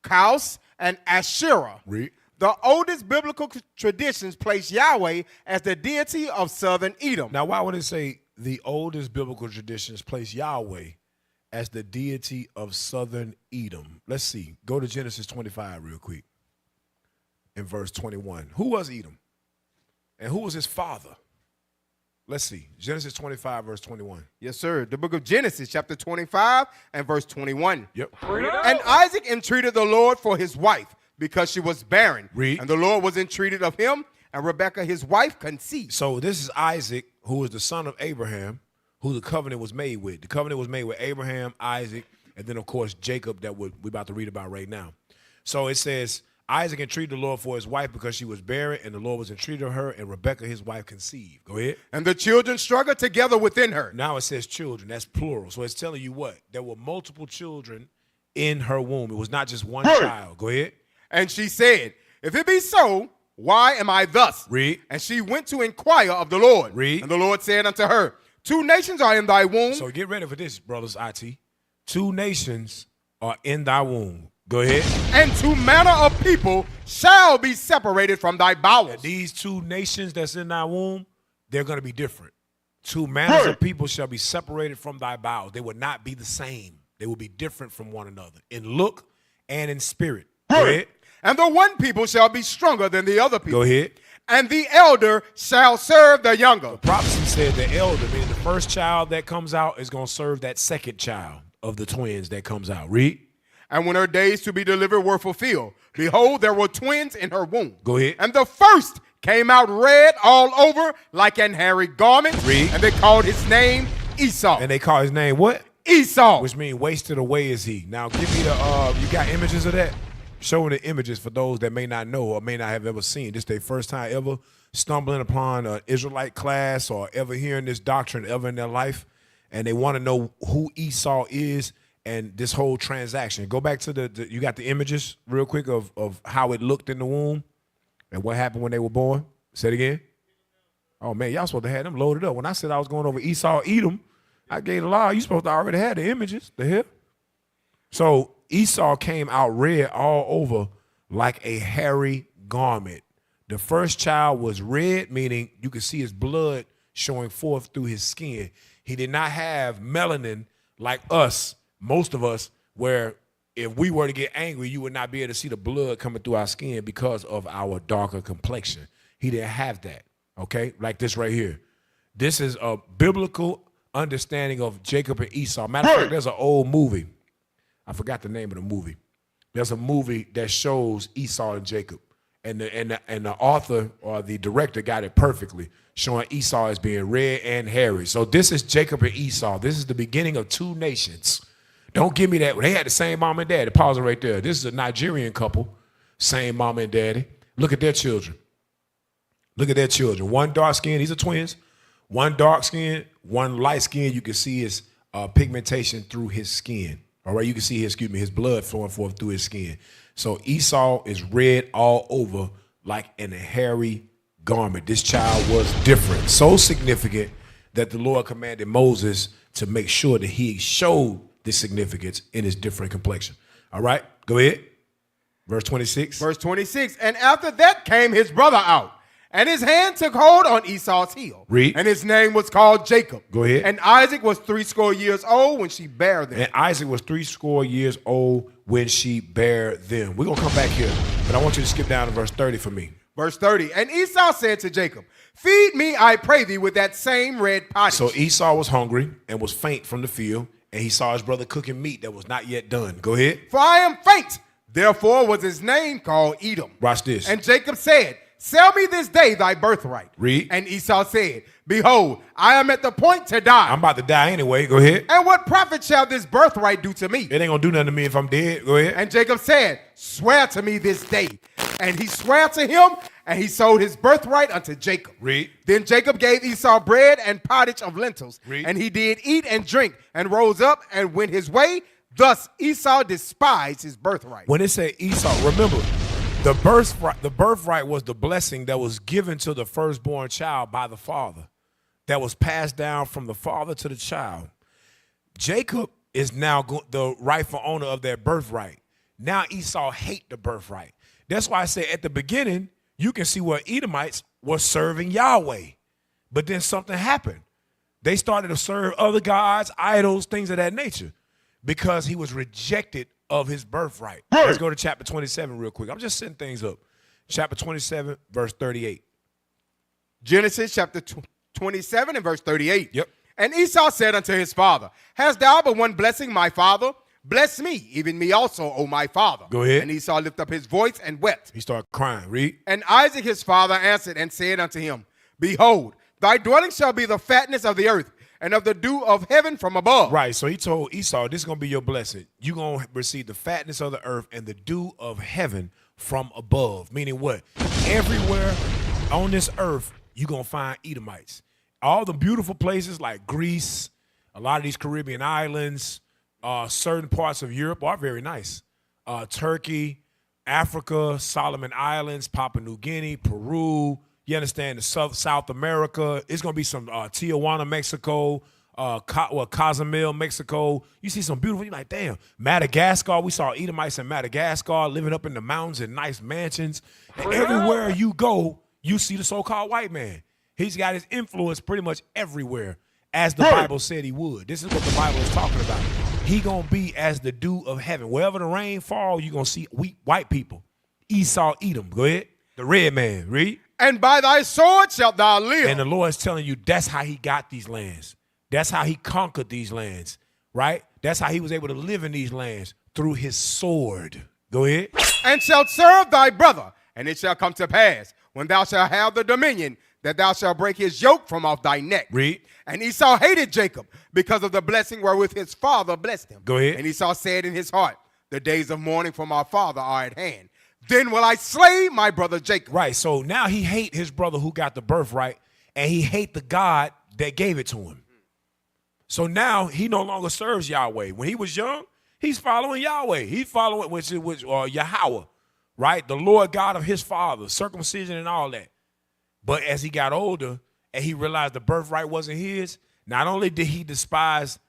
Kaus, and Asherah. Read. The oldest biblical traditions place Yahweh as the deity of southern Edom. Now, why would it say the oldest biblical traditions place Yahweh as the deity of southern Edom? Let's see. Go to Genesis 25 real quick. In verse 21. Who was Edom? And who was his father? Let's see. Genesis 25, verse 21. Yes, sir. The book of Genesis, chapter 25 and verse 21. Yep. And Isaac entreated the Lord for his wife because she was barren. Read. And the Lord was entreated of him, and Rebekah, his wife, conceived. So this is Isaac, who is the son of Abraham, who the covenant was made with. The covenant was made with Abraham, Isaac, and then, of course, Jacob that we're about to read about right now. So it says, Isaac entreated the Lord for his wife because she was barren, and the Lord was entreated of her, and Rebekah, his wife, conceived. Go ahead. And the children struggled together within her. Now it says children. That's plural. So it's telling you what? There were multiple children in her womb. It was not just one child. Go ahead. And she said, if it be so, why am I thus? Read. And she went to inquire of the Lord. Read. And the Lord said unto her, 2 nations are in thy womb. So get ready for this, brothers, IT. 2 nations are in thy womb. Go ahead. And 2 manner of people shall be separated from thy bowels. And these 2 nations that's in thy womb, they're going to be different. 2 manners of people shall be separated from thy bowels. They will not be the same. They will be different from one another in look and in spirit. Go ahead. And the one people shall be stronger than the other people. Go ahead. And the elder shall serve the younger. The prophecy said the elder, meaning the first child that comes out, is going to serve that second child of the twins that comes out. Read. And when her days to be delivered were fulfilled, behold, there were twins in her womb. Go ahead. And the first came out red all over like an hairy garment. Read. And they called his name Esau. And they call his name what? Esau. Which means wasted away is he. Now give me the, you got images of that? Show me the images for those that may not know or may not have ever seen. This is their first time ever stumbling upon an Israelite class or ever hearing this doctrine ever in their life. And they want to know who Esau is and this whole transaction. Go back to you got the images real quick of how it looked in the womb and what happened when they were born. Say it again. Oh, man, y'all supposed to have them loaded up. When I said I was going over Esau, Edom, I gave a lie. You supposed to already have the images. The hell? So Esau came out red all over like a hairy garment. The first child was red, meaning you could see his blood showing forth through his skin. He did not have melanin like us, most of us, where if we were to get angry, you would not be able to see the blood coming through our skin because of our darker complexion. He didn't have that, okay? Like this right here. This is a biblical understanding of Jacob and Esau. Matter of fact, there's an old movie. I forgot the name of the movie. There's a movie that shows Esau and Jacob. And the author or the director got it perfectly, showing Esau as being red and hairy. So this is Jacob and Esau. This is the beginning of two nations. Don't give me that. They had the same mom and daddy. Pause it right there. This is a Nigerian couple, same mom and daddy. Look at their children. Look at their children. One dark skin, these are twins. One dark skin, one light skin. You can see his pigmentation through his skin. All right, you can see his blood flowing forth through his skin. So Esau is red all over like in a hairy garment. This child was different, so significant that the Lord commanded Moses to make sure that he showed the significance in his different complexion. All right, go ahead. Verse 26. Verse 26. And after that came his brother out, and his hand took hold on Esau's heel. Read. And his name was called Jacob. Go ahead. And Isaac was 80 years old when she bare them. And Isaac was 80 years old when she bare them. We're going to come back here, but I want you to skip down to verse 30 for me. Verse 30. And Esau said to Jacob, feed me, I pray thee, with that same red pottage. So Esau was hungry and was faint from the field, and he saw his brother cooking meat that was not yet done. Go ahead. For I am faint. Therefore was his name called Edom. Watch this. And Jacob said, sell me this day thy birthright. Read. And Esau said, behold, I am at the point to die. I'm about to die anyway. Go ahead. And what profit shall this birthright do to me? It ain't going to do nothing to me if I'm dead. Go ahead. And Jacob said, swear to me this day. And he swore to him, and he sold his birthright unto Jacob. Read. Then Jacob gave Esau bread and pottage of lentils. Read. And he did eat and drink, and rose up and went his way. Thus Esau despised his birthright. When it said Esau, remember, the birthright was the blessing that was given to the firstborn child by the father, that was passed down from the father to the child. Jacob is now the rightful owner of that birthright. Now Esau hate the birthright. That's why I say at the beginning, you can see where Edomites were serving Yahweh. But then something happened. They started to serve other gods, idols, things of that nature, because he was rejected of his birthright. Let's go to chapter 27 real quick. I'm just setting things up. Chapter 27, verse 38. Genesis chapter 27 and verse 38. Yep. And Esau said unto his father, hast thou but one blessing, my father? Bless me, even me also, O my father. Go ahead. And Esau lifted up his voice and wept. He started crying. Read. And Isaac his father answered and said unto him, behold, thy dwelling shall be the fatness of the earth, and of the dew of heaven from above. Right, so he told Esau, this is going to be your blessing. You're going to receive the fatness of the earth and the dew of heaven from above. Meaning what? Everywhere on this earth, you're going to find Edomites. All the beautiful places like Greece, a lot of these Caribbean islands, certain parts of Europe are very nice. Turkey, Africa, Solomon Islands, Papua New Guinea, Peru, you understand, the South America. It's going to be some Tijuana, Mexico, Cozumel, Mexico. You see some beautiful, you're like, damn. Madagascar, we saw Edomites in Madagascar living up in the mountains in nice mansions. And everywhere you go, you see the so-called white man. He's got his influence pretty much everywhere, as the Bible said he would. This is what the Bible is talking about. He going to be as the dew of heaven. Wherever the rain falls, you're going to see white people. Esau Edom. Go ahead. The red man. Read. And by thy sword shalt thou live. And the Lord is telling you that's how he got these lands. That's how he conquered these lands, right? That's how he was able to live in these lands, through his sword. Go ahead. And shalt serve thy brother, and it shall come to pass, when thou shalt have the dominion, that thou shalt break his yoke from off thy neck. Read. And Esau hated Jacob because of the blessing wherewith his father blessed him. Go ahead. And Esau said in his heart, the days of mourning for my father are at hand. Then will I slay my brother Jacob. Right, so now he hate his brother who got the birthright, and he hate the God that gave it to him. So now he no longer serves Yahweh. When he was young, he's following Yahweh. He's following which Yahweh, right? The Lord God of his father, circumcision and all that. But as he got older and he realized the birthright wasn't his, not only did he despise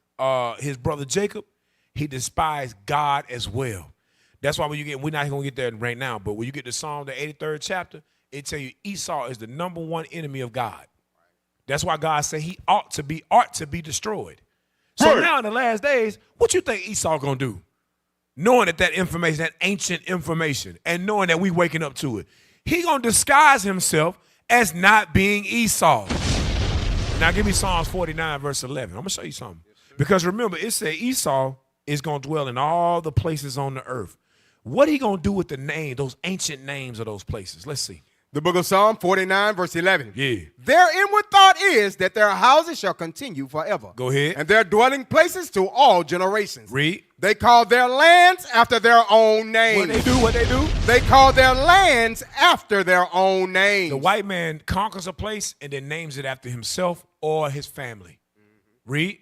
his brother Jacob, he despised God as well. That's why when you get, we're not going to get there right now, but when you get to Psalm, the 83rd chapter, it tell you Esau is the #1 enemy of God. That's why God said he ought to be destroyed. So now in the last days, what you think Esau gonna do? Knowing that information, that ancient information, and knowing that we waking up to it, he gonna disguise himself as not being Esau. Now give me Psalms 49 verse 11. I'm gonna show you something. Because remember, it said Esau is gonna dwell in all the places on the earth. What he gonna do with the name, those ancient names of those places? Let's see. The book of Psalm 49, verse 11. Yeah. Their inward thought is that their houses shall continue forever. Go ahead. And their dwelling places to all generations. Read. They call their lands after their own name. What they do? They call their lands after their own names. The white man conquers a place and then names it after himself or his family. Read.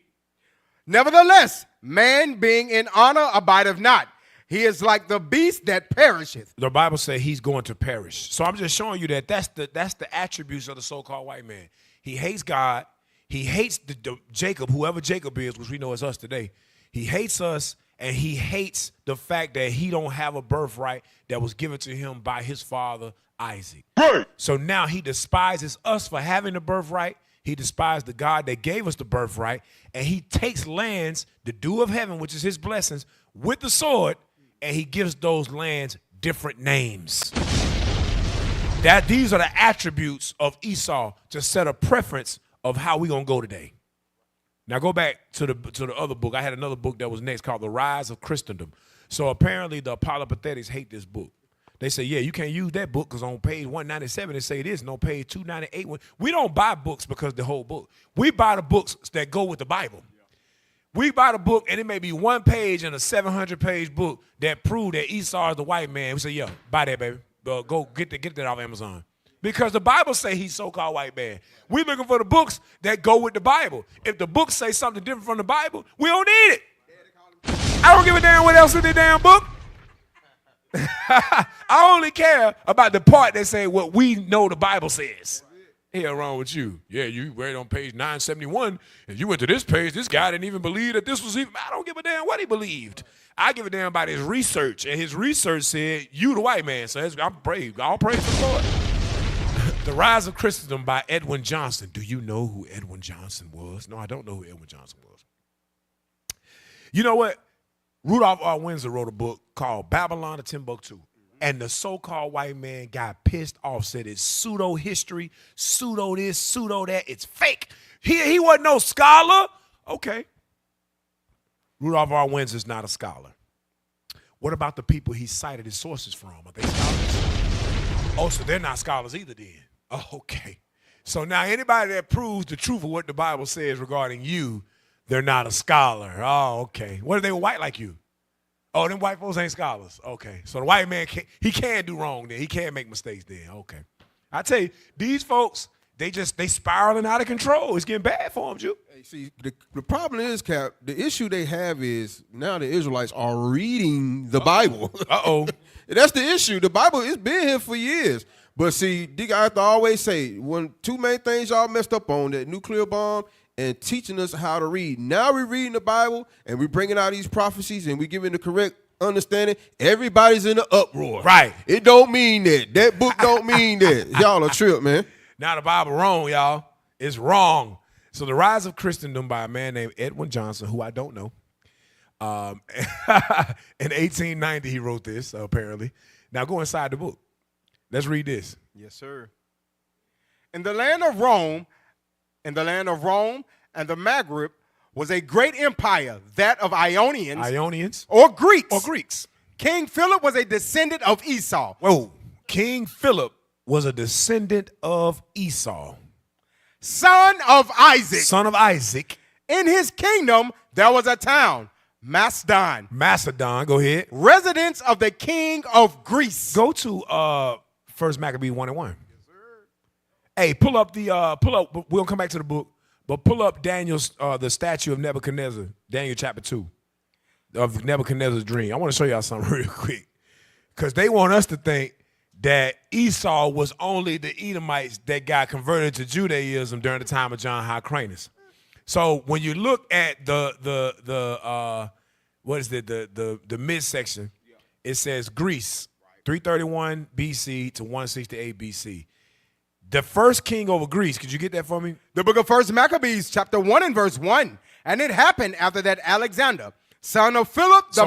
Nevertheless, man being in honor abideth not. He is like the beast that perisheth. The Bible says he's going to perish. So I'm just showing you that that's the attributes of the so-called white man. He hates God. He hates the Jacob, whoever Jacob is, which we know is us today. He hates us, and he hates the fact that he don't have a birthright that was given to him by his father, Isaac. Right. So now he despises us for having the birthright. He despised the God that gave us the birthright, and he takes lands, the dew of heaven, which is his blessings, with the sword, and he gives those lands different names. These are the attributes of Esau to set a preference of how we're going to go today. Now go back to the other book. I had another book that was next called The Rise of Christendom. So apparently the apologetics hate this book. They say, yeah, you can't use that book because on page 197 they say it is, and on page 298. We don't buy books because the whole book. We buy the books that go with the Bible. We buy the book, and it may be one page in a 700-page book that prove that Esau is the white man. We say, yo, buy that, baby. Go get that off Amazon. Because the Bible say he's so-called white man. We're looking for the books that go with the Bible. If the books say something different from the Bible, we don't need it. I don't give a damn what else in the damn book. I only care about the part that say what we know the Bible says. Hell wrong with you. Yeah, you read on page 971, and you went to this page. This guy didn't even believe that this was even. I don't give a damn what he believed. I give a damn about his research, and his research said you the white man. So I'm brave. All praise to the Lord. The Rise of Christendom by Edwin Johnson. Do you know who Edwin Johnson was? No, I don't know who Edwin Johnson was. You know what? Rudolph R. Windsor wrote a book called Babylon to Timbuktu. And the so-called white man got pissed off, said it's pseudo-history, pseudo this, pseudo that, it's fake. He wasn't no scholar. Okay. Rudolph R. Windsor's not a scholar. What about the people he cited his sources from? Are they scholars? Oh, so they're not scholars either then. Oh, okay. So now anybody that proves the truth of what the Bible says regarding you, they're not a scholar. Oh, okay. What if they were white like you? Oh, them white folks ain't scholars. Okay. So the white man, can do wrong then. He can make mistakes then. Okay. I tell you, these folks, they spiraling out of control. It's getting bad for them, Jew. Hey, see, the problem is, Cap, the issue they have is now the Israelites are reading the Bible. Uh-oh. That's the issue. The Bible has been here for years. But see, Dick, I have to always say, two main things y'all messed up on, that nuclear bomb and teaching us how to read. Now we're reading the Bible, and we're bringing out these prophecies, and we're giving the correct understanding. Everybody's in an uproar. Right. It don't mean that. That book don't mean that. Y'all a trip, man. Now the Bible wrong, y'all. It's wrong. So The Rise of Christendom by a man named Edwin Johnson, who I don't know. In 1890, he wrote this, apparently. Now go inside the book. Let's read this. Yes, sir. In the land of Rome and the Maghreb was a great empire, that of Ionians. Or Greeks. King Philip was a descendant of Esau. Whoa. King Philip was a descendant of Esau. Son of Isaac. Son of Isaac. In his kingdom, there was a town, Macedon. Macedon, go ahead. Residence of the king of Greece. Go to First Maccabees 1:1. Yes, sir. Hey, pull up. We'll come back to the book, but pull up Daniel's the statue of Nebuchadnezzar, Daniel chapter 2, of Nebuchadnezzar's dream. I want to show y'all something real quick, because they want us to think that Esau was only the Edomites that got converted to Judaism during the time of John Hyrcanus. So when you look at the midsection, it says Greece, 331 BC to 168 BC. The first king over Greece, could you get that for me? The book of First Maccabees, chapter 1 and verse 1. And it happened after that Alexander, son of Philip. So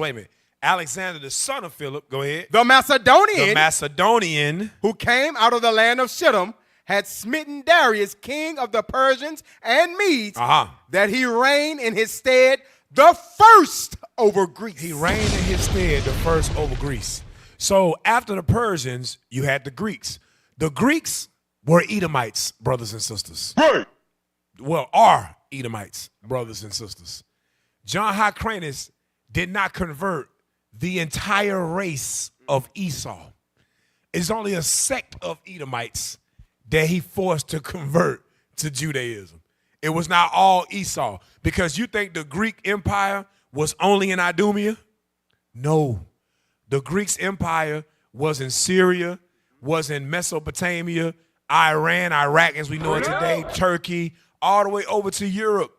wait a minute. Alexander, the son of Philip, go ahead. The Macedonian. Who came out of the land of Shittim, had smitten Darius, king of the Persians and Medes, that he reigned in his stead the first over Greece. He reigned in his stead the first over Greece. So after the Persians, you had the Greeks. The Greeks were Edomites, brothers and sisters. Right. Well, are Edomites, brothers and sisters. John Hyrcanus did not convert the entire race of Esau. It's only a sect of Edomites that he forced to convert to Judaism. It was not all Esau. Because you think the Greek Empire was only in Idumea? No. The Greek Empire was in Syria, was in Mesopotamia, Iran, Iraq as we know it today, Turkey, all the way over to Europe.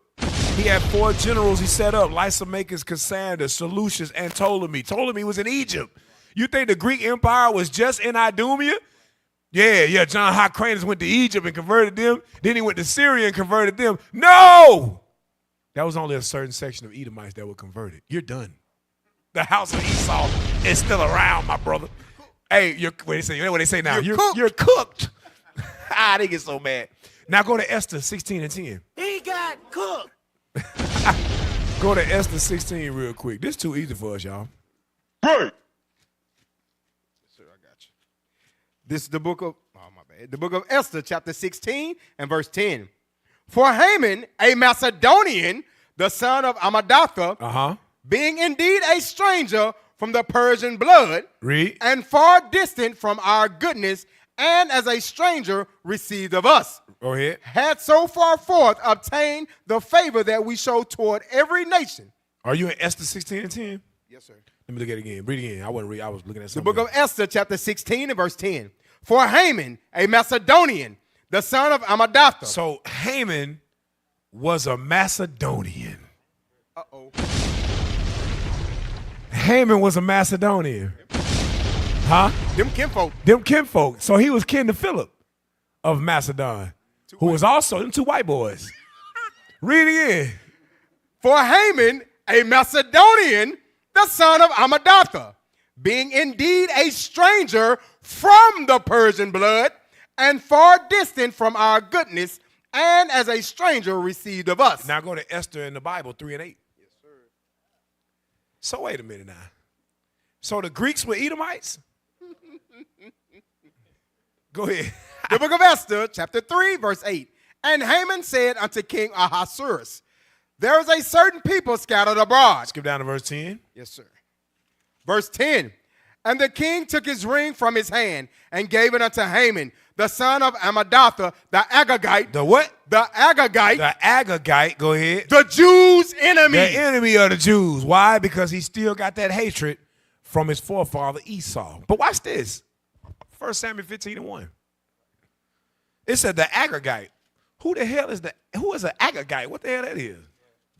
He had 4 generals he set up: Lysimachus, Cassander, Seleucus, and Ptolemy. Ptolemy was in Egypt. You think the Greek Empire was just in Idumea? Yeah, John Hyrcanus went to Egypt and converted them. Then he went to Syria and converted them. No! That was only a certain section of Edomites that were converted. You're done. The house of Esau is still around, my brother. Hey, what they say now? You're cooked. They get so mad. Now go to Esther 16 and 10. He got cooked. Go to Esther 16 real quick. This is too easy for us, y'all. Right. Sir, I got you. This is the book of, the book of Esther, chapter 16 and verse 10. For Haman, a Macedonian, the son of Amadatha, being indeed a stranger from the Persian blood, and far distant from our goodness, and as a stranger received of us. Go ahead. Had so far forth obtained the favor that we show toward every nation. Are you in Esther 16 and 10? Yes, sir. Let me look at it again. Read it again. I wasn't reading. I was looking at The something. book of Esther, chapter 16 and verse 10. For Haman, a Macedonian, the son of Amadatha. So Haman was a Macedonian. Uh-oh. Haman was a Macedonian. Huh? Them kinfolk. Them kinfolk. So he was kin to Philip of Macedon, who was also them 2 white boys. Read it again. For Haman, a Macedonian, the son of Amadatha, being indeed a stranger from the Persian blood, and far distant from our goodness, and as a stranger received of us. Now go to Esther in the Bible 3 and 8. Yes, sir. So wait a minute now. So the Greeks were Edomites? Go ahead. The book of Esther, chapter 3, verse 8. And Haman said unto King Ahasuerus, there is a certain people scattered abroad. Skip down to verse 10. Yes, sir. Verse 10. And the king took his ring from his hand and gave it unto Haman, the son of Amadatha, the Agagite. The what? The Agagite. The Agagite, go ahead. The Jews' enemy. The enemy of the Jews. Why? Because he still got that hatred from his forefather Esau. But watch this. 1 Samuel 15 and 1. It said the Agagite. Who the hell is an Agagite? What the hell that is?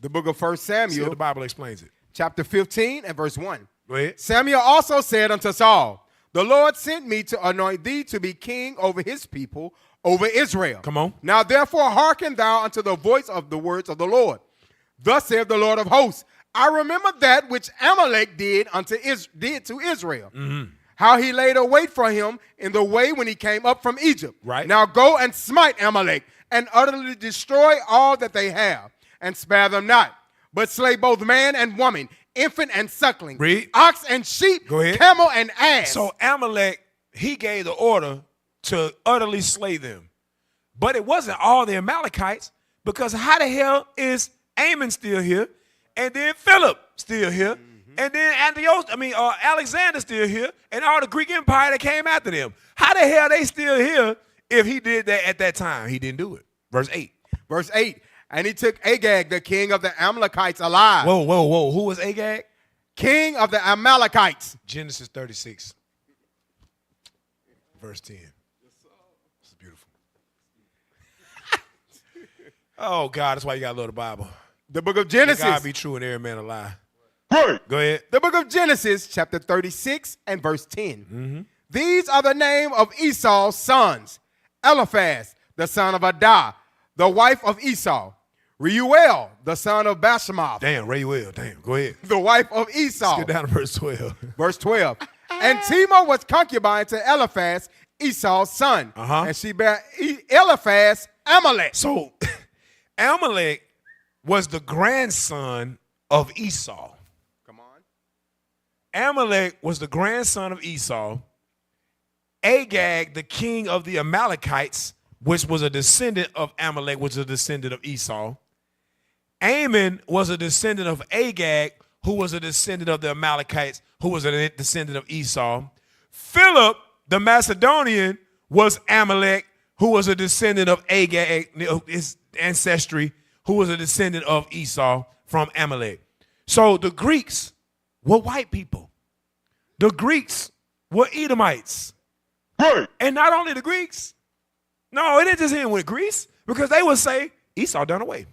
The book of 1 Samuel. See, the Bible explains it. Chapter 15 and verse 1. Go ahead. Samuel also said unto Saul, the Lord sent me to anoint thee to be king over his people, over Israel. Come on. Now therefore hearken thou unto the voice of the words of the Lord. Thus saith the Lord of hosts, I remember that which Amalek did to Israel. Mm-hmm. how he laid a wait for him in the way when he came up from Egypt. Right. Now go and smite Amalek and utterly destroy all that they have, and spare them not, but slay both man and woman, infant and suckling, Read. ox and sheep, Go ahead. camel and ass. So Amalek, he gave the order to utterly slay them. But it wasn't all the Amalekites, because how the hell is Ammon still here, and then Philip still here, and then Alexander still here, and all the Greek Empire that came after them? How the hell they still here if he did that at that time? He didn't do it. Verse 8. Verse 8. And he took Agag, the king of the Amalekites, alive. Whoa. Who was Agag? King of the Amalekites. Genesis 36. Verse 10. This is beautiful. Oh, God, that's why you got to love the Bible. The book of Genesis. God be true and every man a lie. Right. Go ahead. The book of Genesis, chapter 36 and verse 10. These are the name of Esau's sons. Eliphaz, the son of Adah, the wife of Esau. Reuel, the son of Bashemoth. Damn, Reuel. Damn, go ahead. The wife of Esau. Let's get down to verse 12. Verse 12. And Timor was concubine to Eliphaz, Esau's son. And she bare Eliphaz Amalek. So Amalek was the grandson of Esau. Come on. Amalek was the grandson of Esau. Agag, the king of the Amalekites, which was a descendant of Amalek, which was a descendant of Esau. Ammon was a descendant of Agag, who was a descendant of the Amalekites, who was a descendant of Esau. Philip, the Macedonian, was Amalek, who was a descendant of Agag, his ancestry, who was a descendant of Esau from Amalek. So the Greeks were white people. The Greeks were Edomites. Right. And not only the Greeks. No, it didn't just end with Greece, because they would say Esau done away.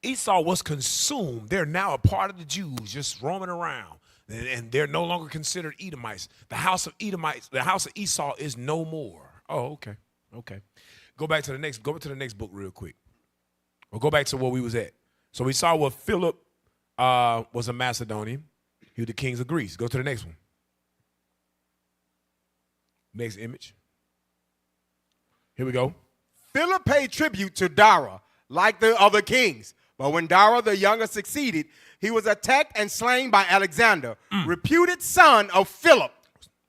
Esau was consumed. They're now a part of the Jews, just roaming around, and they're no longer considered Edomites. The house of Edomites, the house of Esau is no more. Oh, okay. Go back to the next book real quick. We'll go back to where we was at. So we saw where Philip was a Macedonian. He was the kings of Greece. Go to the next one. Next image. Here we go. Philip paid tribute to Dara, like the other kings. But when Dara the younger succeeded, he was attacked and slain by Alexander, reputed son of Philip.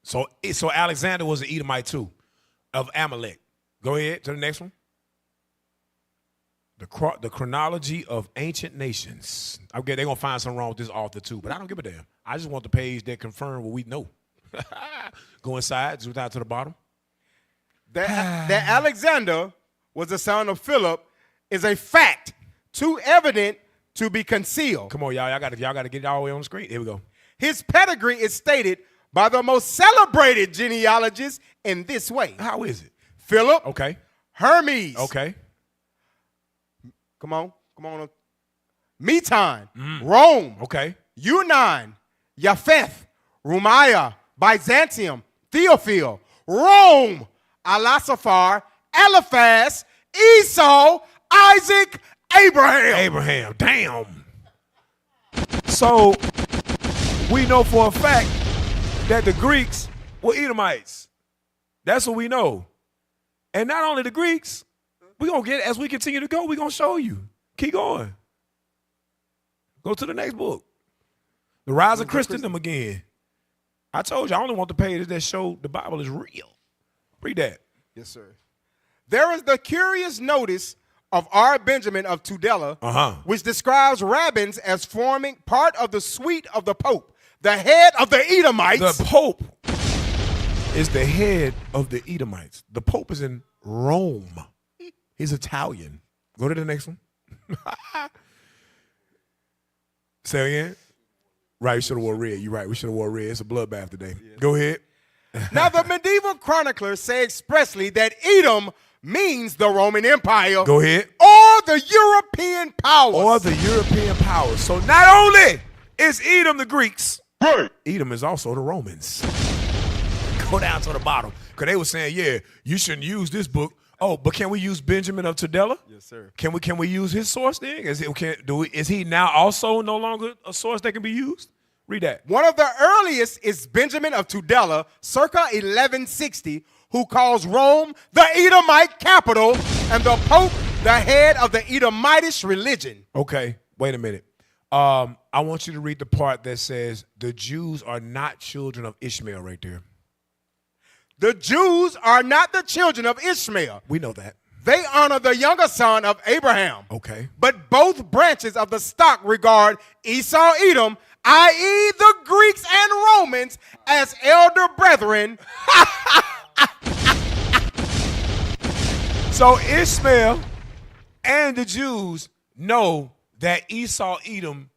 So Alexander was an Edomite too, of Amalek. Go ahead to the next one. The chronology of ancient nations. Okay, they're going to find something wrong with this author too, but I don't give a damn. I just want the page that confirms what we know. Go inside, zoom down to the bottom. That Alexander was the son of Philip is a fact too evident to be concealed. Come on, y'all. Y'all got to get it all the way on the screen. Here we go. His pedigree is stated by the most celebrated genealogists in this way. How is it? Philip. Okay. Hermes. Okay. Come on. Meton. Rome. Okay. Yunnan. Japheth. Rumiah. Byzantium. Theophil. Rome. Alasafar. Eliphaz. Esau. Isaac. Abraham. Damn. So we know for a fact that the Greeks were Edomites. That's what we know. And not only the Greeks, we're going to get, as we continue to go, we're going to show you. Keep going. Go to the next book. The Rise of Christendom again. I told you, I only want the pages that show the Bible is real. Read that. Yes, sir. There is the curious notice of R. Benjamin of Tudela, which describes rabbins as forming part of the suite of the Pope, the head of the Edomites. The Pope is the head of the Edomites. The Pope is in Rome. He's Italian. Go to the next one. Say again. Right, we should have wore red. You're right, we should have wore red. It's a bloodbath today. Yes. Go ahead. Now, the medieval chroniclers say expressly that Edom means the Roman Empire. Go ahead. Or the European powers. So not only is Edom the Greeks, Edom is also the Romans. Go down to the bottom. Because they were saying, yeah, you shouldn't use this book. Oh, but can we use Benjamin of Tudela? Yes, sir. Can we use his source then? Is he now also no longer a source that can be used? Read that. One of the earliest is Benjamin of Tudela, circa 1160, who calls Rome the Edomite capital and the Pope the head of the Edomitish religion. Okay, wait a minute. I want you to read the part that says the Jews are not children of Ishmael right there. The Jews are not the children of Ishmael. We know that. They honor the younger son of Abraham. Okay. But both branches of the stock regard Esau, Edom, i.e. the Greeks and Romans, as elder brethren. So Ishmael and the Jews know that Esau, Edom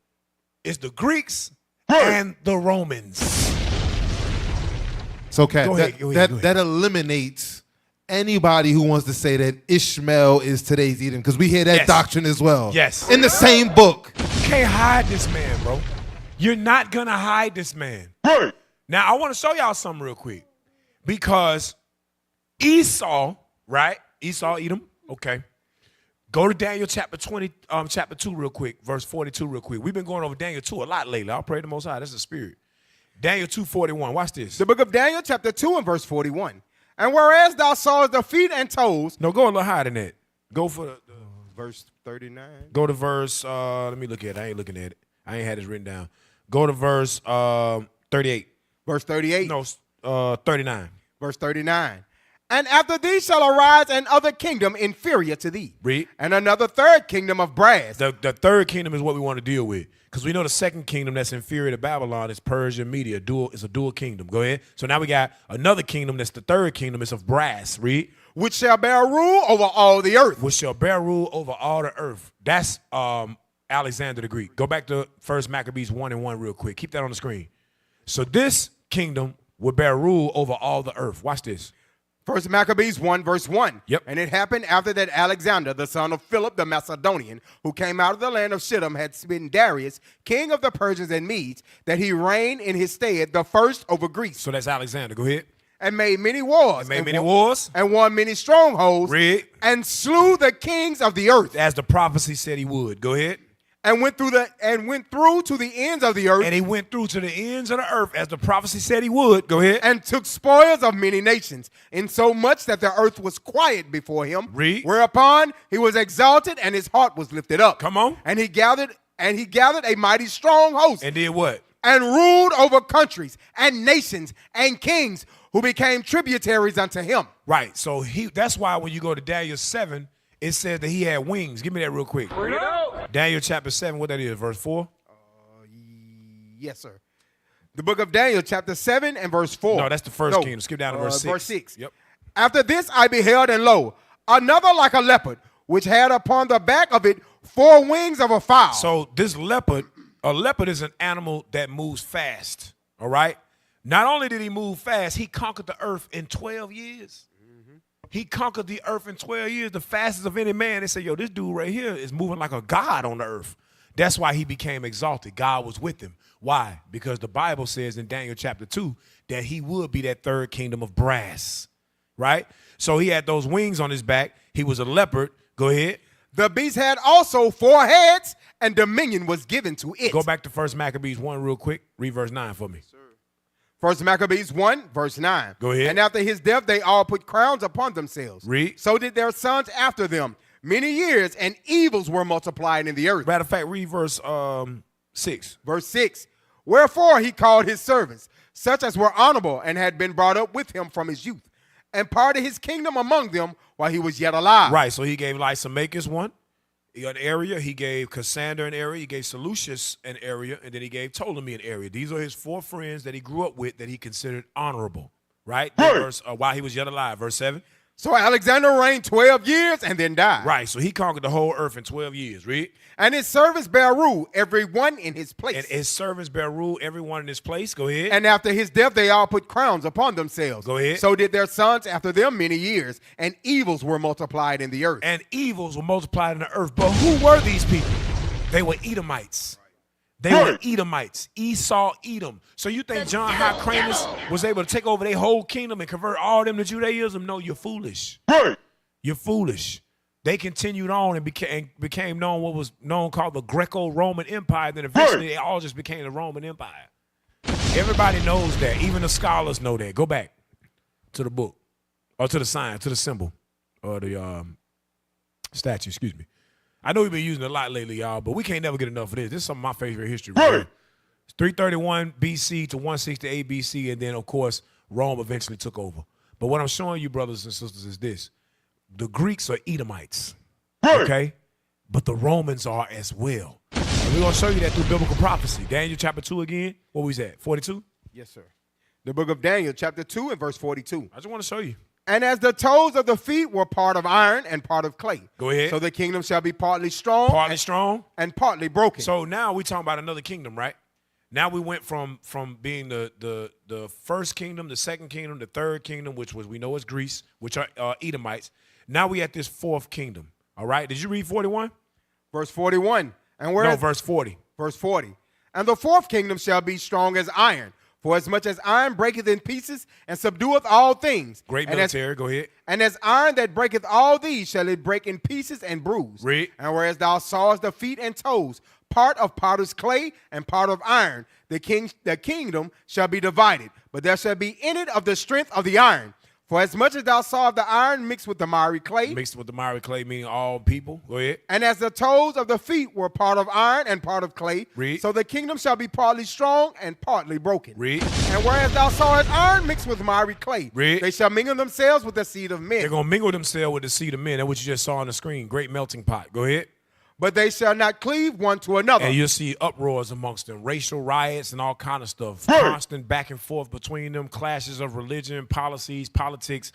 is the Greeks and the Romans. So, Kat, Go ahead. that eliminates anybody who wants to say that Ishmael is today's Edom, because we hear that doctrine as well. Yes. In the same book. You can't hide this man, bro. You're not going to hide this man. Right. Now, I want to show y'all something real quick. Because Esau, right? Esau, Edom, okay. Go to Daniel chapter 2 real quick, verse 42 real quick. We've been going over Daniel 2 a lot lately. I'll pray the Most High. That's the spirit. Daniel 2:41. Watch this. The book of Daniel, chapter 2 and verse 41. And whereas thou sawest the feet and toes. No, go a little higher than that. Go for the verse 39. Go to verse, let me look at it. I ain't looking at it. I ain't had this written down. Go to verse 38. Verse 38. No, 39. Verse 39. And after thee shall arise another kingdom inferior to thee. Read. And another third kingdom of brass. The third kingdom is what we want to deal with. Because we know the second kingdom that's inferior to Babylon is Persia, Media. It's a dual kingdom. Go ahead. So now we got another kingdom that's the third kingdom. It's of brass. Read. Which shall bear rule over all the earth. Which shall bear rule over all the earth. That's Alexander the Greek. Go back to 1 Maccabees 1:1 real quick. Keep that on the screen. So this kingdom will bear rule over all the earth. Watch this. 1 Maccabees 1 verse 1. Yep. And it happened after that Alexander, the son of Philip the Macedonian, who came out of the land of Shittim, had smitten Darius, king of the Persians and Medes, that he reigned in his stead, the first over Greece. So that's Alexander. Go ahead. And made many wars. And won many strongholds. Read. And slew the kings of the earth. As the prophecy said he would. Go ahead. And went through to the ends of the earth. And he went through to the ends of the earth as the prophecy said he would. Go ahead. And took spoils of many nations, insomuch that the earth was quiet before him. Read. Whereupon he was exalted and his heart was lifted up. Come on. And he gathered a mighty strong host. And did what? And ruled over countries and nations and kings who became tributaries unto him. Right. So that's why when you go to Daniel 7, it says that he had wings. Give me that real quick. Daniel chapter 7, what that is, verse 4? Yes, sir. The book of Daniel chapter 7 and verse 4. No, that's the first kingdom. Skip down to verse 6. Verse 6. Yep. After this I beheld, and lo, another like a leopard, which had upon the back of it 4 wings of a fowl. So this leopard, a leopard is an animal that moves fast, all right? Not only did he move fast, he conquered the earth in 12 years. He conquered the earth in 12 years, the fastest of any man. They say, yo, this dude right here is moving like a god on the earth. That's why he became exalted. God was with him. Why? Because the Bible says in Daniel chapter 2 that he would be that third kingdom of brass, right? So he had those wings on his back. He was a leopard. Go ahead. The beast had also 4 heads, and dominion was given to it. Go back to 1 Maccabees 1 real quick. Read verse 9 for me. 1 Maccabees 1, verse 9. Go ahead. And after his death, they all put crowns upon themselves. Read. So did their sons after them. Many years, and evils were multiplied in the earth. Matter of fact, read verse 6. Verse 6. Wherefore he called his servants, such as were honorable and had been brought up with him from his youth, and parted his kingdom among them while he was yet alive. Right, so he gave Lysimachus one, an area. He gave Cassander an area. He gave Seleucus an area, and then he gave Ptolemy an area. These are his 4 friends that he grew up with that he considered honorable, right? Verse, while he was yet alive. Verse 7. So Alexander reigned 12 years and then died. Right, so he conquered the whole earth in 12 years. Read. And his servants bear rule, every one in his place. And his servants bear rule, every one in his place. Go ahead. And after his death, they all put crowns upon themselves. Go ahead. So did their sons after them many years, and evils were multiplied in the earth. And evils were multiplied in the earth. But who were these people? They were Edomites. They were Edomites. Esau, Edom. So you think John Hyrcanus was able to take over their whole kingdom and convert all of them to Judaism? No, you're foolish. You're foolish. They continued on and became known what was known called the Greco-Roman Empire. Then eventually they all just became the Roman Empire. Everybody knows that. Even the scholars know that. Go back to the book, or to the sign, to the symbol, or the statue, excuse me. I know we've been using it a lot lately, y'all, but we can't never get enough of this. This is some of my favorite history. Right. It's 331 BC to 168 BC, and then, of course, Rome eventually took over. But what I'm showing you, brothers and sisters, is this. The Greeks are Edomites, okay? But the Romans are as well. And we're going to show you that through biblical prophecy. Daniel chapter 2 again. What was that, 42? Yes, sir. The book of Daniel, chapter 2 and verse 42. I just want to show you. And as the toes of the feet were part of iron and part of clay. Go ahead. So the kingdom shall be partly strong. Partly strong. And partly broken. So now we're talking about another kingdom, right? Now we went from being the first kingdom, the second kingdom, the third kingdom, which was, we know is Greece, which are Edomites. Now we at this fourth kingdom, all right? Did you read 41? Verse 41. And where? No, verse 40. Verse 40. And the fourth kingdom shall be strong as iron. For as much as iron breaketh in pieces and subdueth all things. Great military, go ahead. And as iron that breaketh all these shall it break in pieces and bruise. Read. And whereas thou sawest the feet and toes, part of potter's clay and part of iron, the kingdom shall be divided. But there shall be in it of the strength of the iron. For as much as thou sawest the iron mixed with the miry clay. Mixed with the miry clay, meaning all people. Go ahead. And as the toes of the feet were part of iron and part of clay. Read. So the kingdom shall be partly strong and partly broken. Read. And whereas thou sawest iron mixed with miry clay. Read. They shall mingle themselves with the seed of men. They're going to mingle themselves with the seed of men. That's what you just saw on the screen. Great melting pot. Go ahead. But they shall not cleave one to another. And you'll see uproars amongst them, racial riots and all kind of stuff. Constant back and forth between them, clashes of religion, policies, politics,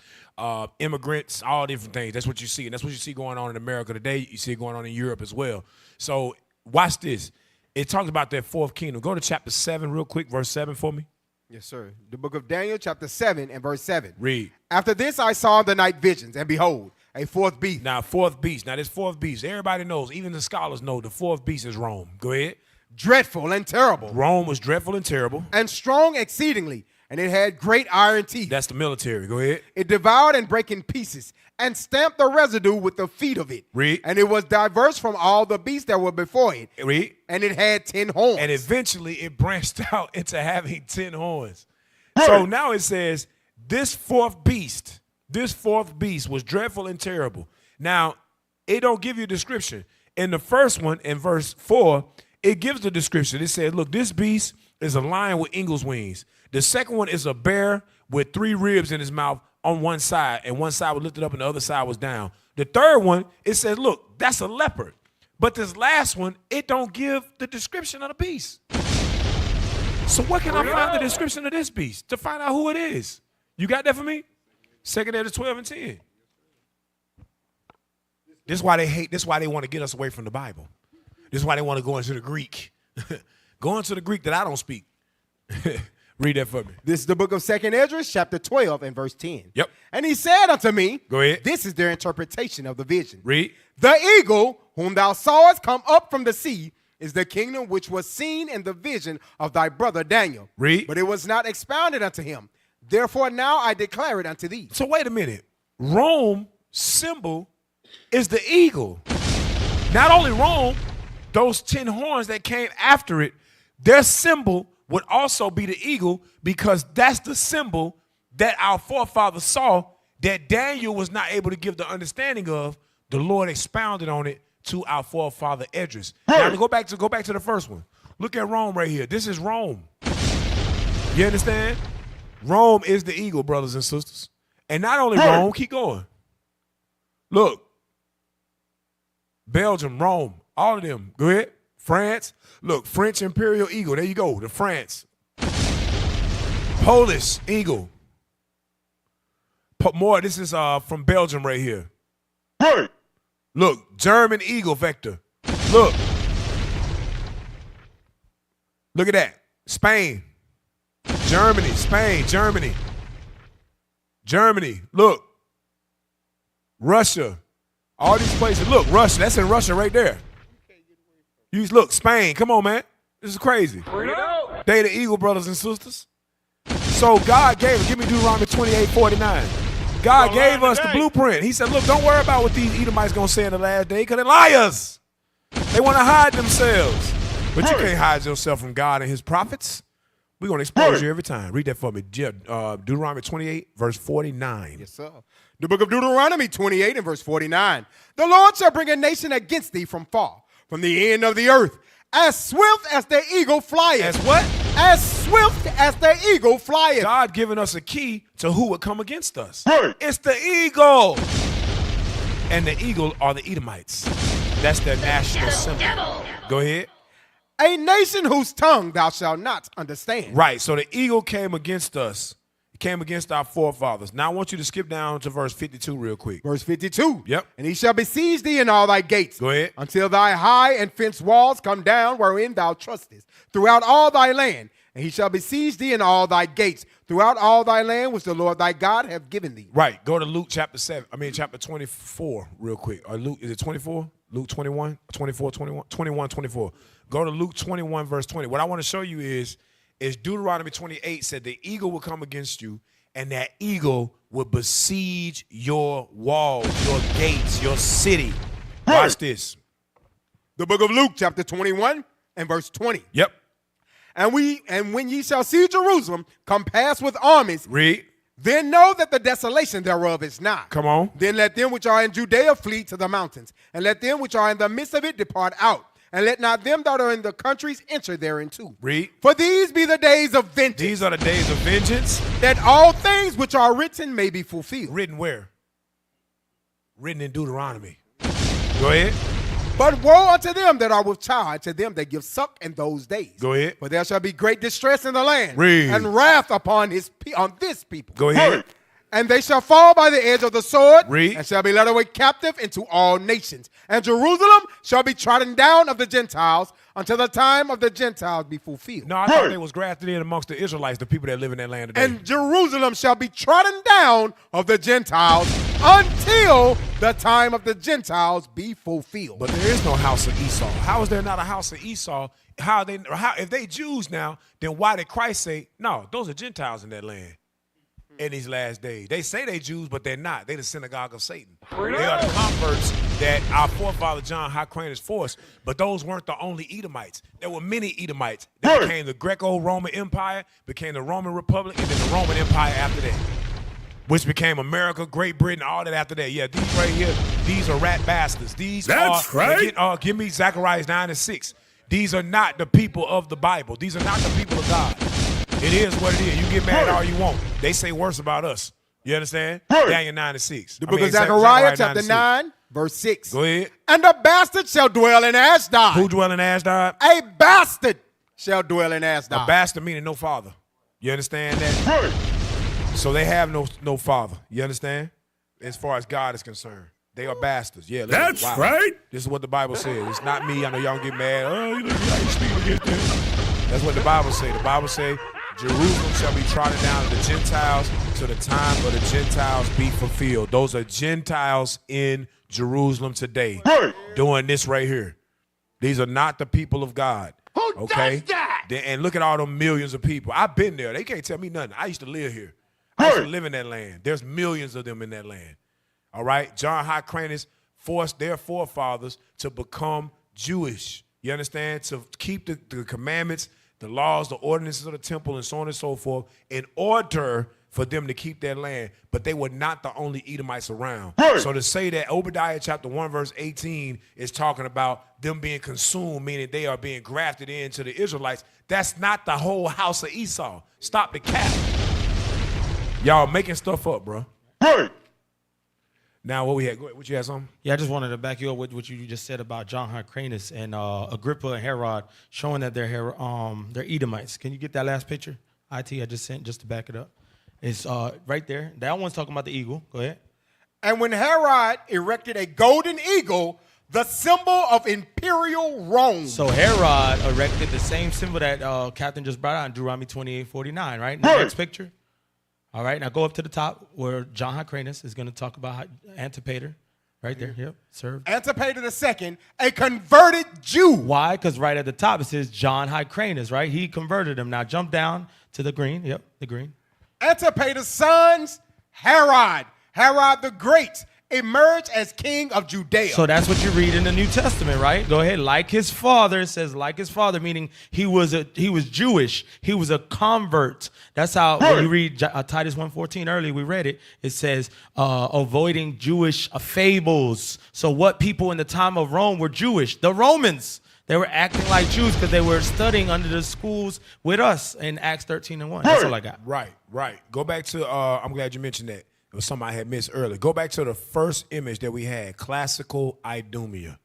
immigrants, all different things. That's what you see. And that's what you see going on in America today. You see it going on in Europe as well. So watch this. It talks about that fourth kingdom. Go to chapter 7 real quick, verse 7 for me. Yes, sir. The book of Daniel, chapter 7 and verse 7. Read. After this I saw the night visions, and behold, a fourth beast. Now, fourth beast. Now, this fourth beast, everybody knows, even the scholars know, the fourth beast is Rome. Go ahead. Dreadful and terrible. Rome was dreadful and terrible. And strong exceedingly, and it had great iron teeth. That's the military. Go ahead. It devoured and brake in pieces, and stamped the residue with the feet of it. Read. And it was diverse from all the beasts that were before it. Read. And it had 10 horns. And eventually it branched out into having 10 horns. So now it says, this fourth beast was dreadful and terrible. Now, it don't give you a description. In the first one, in verse 4, it gives the description. It says, look, this beast is a lion with eagle's wings. The second one is a bear with 3 ribs in his mouth on one side, and one side was lifted up and the other side was down. The third one, it says, look, that's a leopard. But this last one, it don't give the description of the beast. So where can I find the description of this beast to find out who it is? You got that for me? 2 Edge 12 and 10. This is why they hate, this is why they want to get us away from the Bible. This is why they want to go into the Greek. Go into the Greek that I don't speak. Read that for me. This is the book of 2 Esdras, chapter 12 and verse 10. Yep. And he said unto me, go ahead. This is their interpretation of the vision. Read. The eagle whom thou sawest come up from the sea is the kingdom which was seen in the vision of thy brother Daniel. Read. But it was not expounded unto him. Therefore now I declare it unto thee. So wait a minute. Rome symbol is the eagle. Not only Rome, those 10 horns that came after it, their symbol would also be the eagle, because that's the symbol that our forefathers saw that Daniel was not able to give the understanding of. The Lord expounded on it to our forefather Esdras. Now to go back to the first one. Look at Rome right here. This is Rome. You understand? Rome is the eagle, brothers and sisters. And not only Rome, keep going. Look. Belgium, Rome, all of them. Go ahead. France. Look, French Imperial Eagle. There you go. The France. Polish Eagle. More. This is from Belgium right here. Right. Look, German Eagle Vector. Look. Look at that. Spain. Germany. Spain. Germany. Germany. Look. Russia. All these places. Look, Russia. That's in Russia right there. Look, Spain. Come on, man. This is crazy. They the eagle, brothers and sisters. So God gave it. Give me Deuteronomy 28:49. God gave us the blueprint. He said, look, don't worry about what these Edomites going to say in the last day, because they're liars. They want to hide themselves. But you can't hide yourself from God and his prophets. We're going to expose you every time. Read that for me. Deuteronomy 28, verse 49. Yes, sir. The book of Deuteronomy 28 and verse 49. The Lord shall bring a nation against thee from far, from the end of the earth, as swift as the eagle flieth. As what? As swift as the eagle flieth. God giving us a key to who would come against us. It's the eagle. And the eagle are the Edomites. That's their national symbol. Go ahead. A nation whose tongue thou shalt not understand. Right. So the eagle came against us. It came against our forefathers. Now I want you to skip down to verse 52 real quick. Verse 52. Yep. And he shall besiege thee in all thy gates. Go ahead. Until thy high and fenced walls come down wherein thou trustest throughout all thy land. And he shall besiege thee in all thy gates throughout all thy land which the Lord thy God hath given thee. Right. Go to Luke chapter 24 real quick. Or Luke, is it 24? Luke 21, 24, 21, 21, 24. Go to Luke 21, verse 20. What I want to show you is Deuteronomy 28 said the eagle will come against you, and that eagle will besiege your walls, your gates, your city. Watch this. The book of Luke, chapter 21 and verse 20. Yep. And when ye shall see Jerusalem compassed with armies, read. Then know that the desolation thereof is nigh. Come on. Then let them which are in Judea flee to the mountains, and let them which are in the midst of it depart out. And let not them that are in the countries enter thereinto. Read. For these be the days of vengeance. These are the days of vengeance. That all things which are written may be fulfilled. Written where? Written in Deuteronomy. Go ahead. But woe unto them that are with child, to them that give suck in those days. Go ahead. For there shall be great distress in the land. Read. And wrath upon this people. Go ahead. And they shall fall by the edge of the sword. Read. And shall be led away captive into all nations. And Jerusalem shall be trodden down of the Gentiles until the time of the Gentiles be fulfilled. No, I thought they was grafted in amongst the Israelites, the people that live in that land today. And Jerusalem shall be trodden down of the Gentiles until the time of the Gentiles be fulfilled. But there is no house of Esau. How is there not a house of Esau? If they Jews now, then why did Christ say, no, those are Gentiles in that land in these last days? They say they Jews, but they're not. They're the synagogue of Satan. They are the converts that our forefather John Hyrcanus forced, but those weren't the only Edomites. There were many Edomites that became the Greco-Roman Empire, became the Roman Republic, and then the Roman Empire after that, which became America, Great Britain, all that after that. Yeah, these right here, these are rat bastards. That's right. Give me Zechariah 9:6. These are not the people of the Bible. These are not the people of God. It is what it is. You get mad all you want. They say worse about us. You understand? Daniel 9:6. The book of Zechariah, chapter 9, verse 6. Go ahead. And a bastard shall dwell in Ashdod. Who dwell in Ashdod? A bastard shall dwell in Ashdod. A bastard meaning no father. You understand that? So they have no father. You understand? As far as God is concerned. They are bastards. Yeah, that's right. This is what the Bible says. It's not me. I know y'all get mad. Oh, you speak against them. That's what the Bible says. The Bible says, Jerusalem shall be trodden down to the Gentiles till the time of the Gentiles be fulfilled. Those are Gentiles in Jerusalem today doing this right here. These are not the people of God. Who does that? And look at all them millions of people. I've been there. They can't tell me nothing. I used to live here. I used to live in that land. There's millions of them in that land. All right? John Hyrcanus forced their forefathers to become Jewish. You understand? To keep the commandments, the laws, the ordinances of the temple, and so on and so forth, in order for them to keep their land. But they were not the only Edomites around. So to say that Obadiah chapter 1, verse 18 is talking about them being consumed, meaning they are being grafted into the Israelites, that's not the whole house of Esau. Stop the cap. Y'all making stuff up, bro. Now, what we had? What you had, something? Yeah, I just wanted to back you up with what you just said about John Hyrcanus and Agrippa and Herod, showing that they're Edomites. Can you get that last picture? I just sent just to back it up. It's right there. That one's talking about the eagle. Go ahead. And when Herod erected a golden eagle, the symbol of imperial Rome. So Herod erected the same symbol that Captain just brought out in Deuteronomy 28:49, right? Next picture. All right, now go up to the top where John Hyrcanus is going to talk about Antipater. Right there, yep, served. Antipater II, a converted Jew. Why? Because right at the top it says John Hyrcanus, right? He converted him. Now jump down to the green. Yep, the green. Antipater's sons, Herod the Great, emerged as king of Judea. So that's what you read in the New Testament, right? Go ahead. Like his father, it says like his father, meaning he was Jewish. He was a convert. That's how when you read Titus 1:14 earlier, we read it. It says avoiding Jewish fables. So what people in the time of Rome were Jewish? The Romans. They were acting like Jews because they were studying under the schools with us in Acts 13:1. That's all I got. Right. Go back to, I'm glad you mentioned that. It was something I had missed earlier. Go back to the first image that we had, classical Idumea.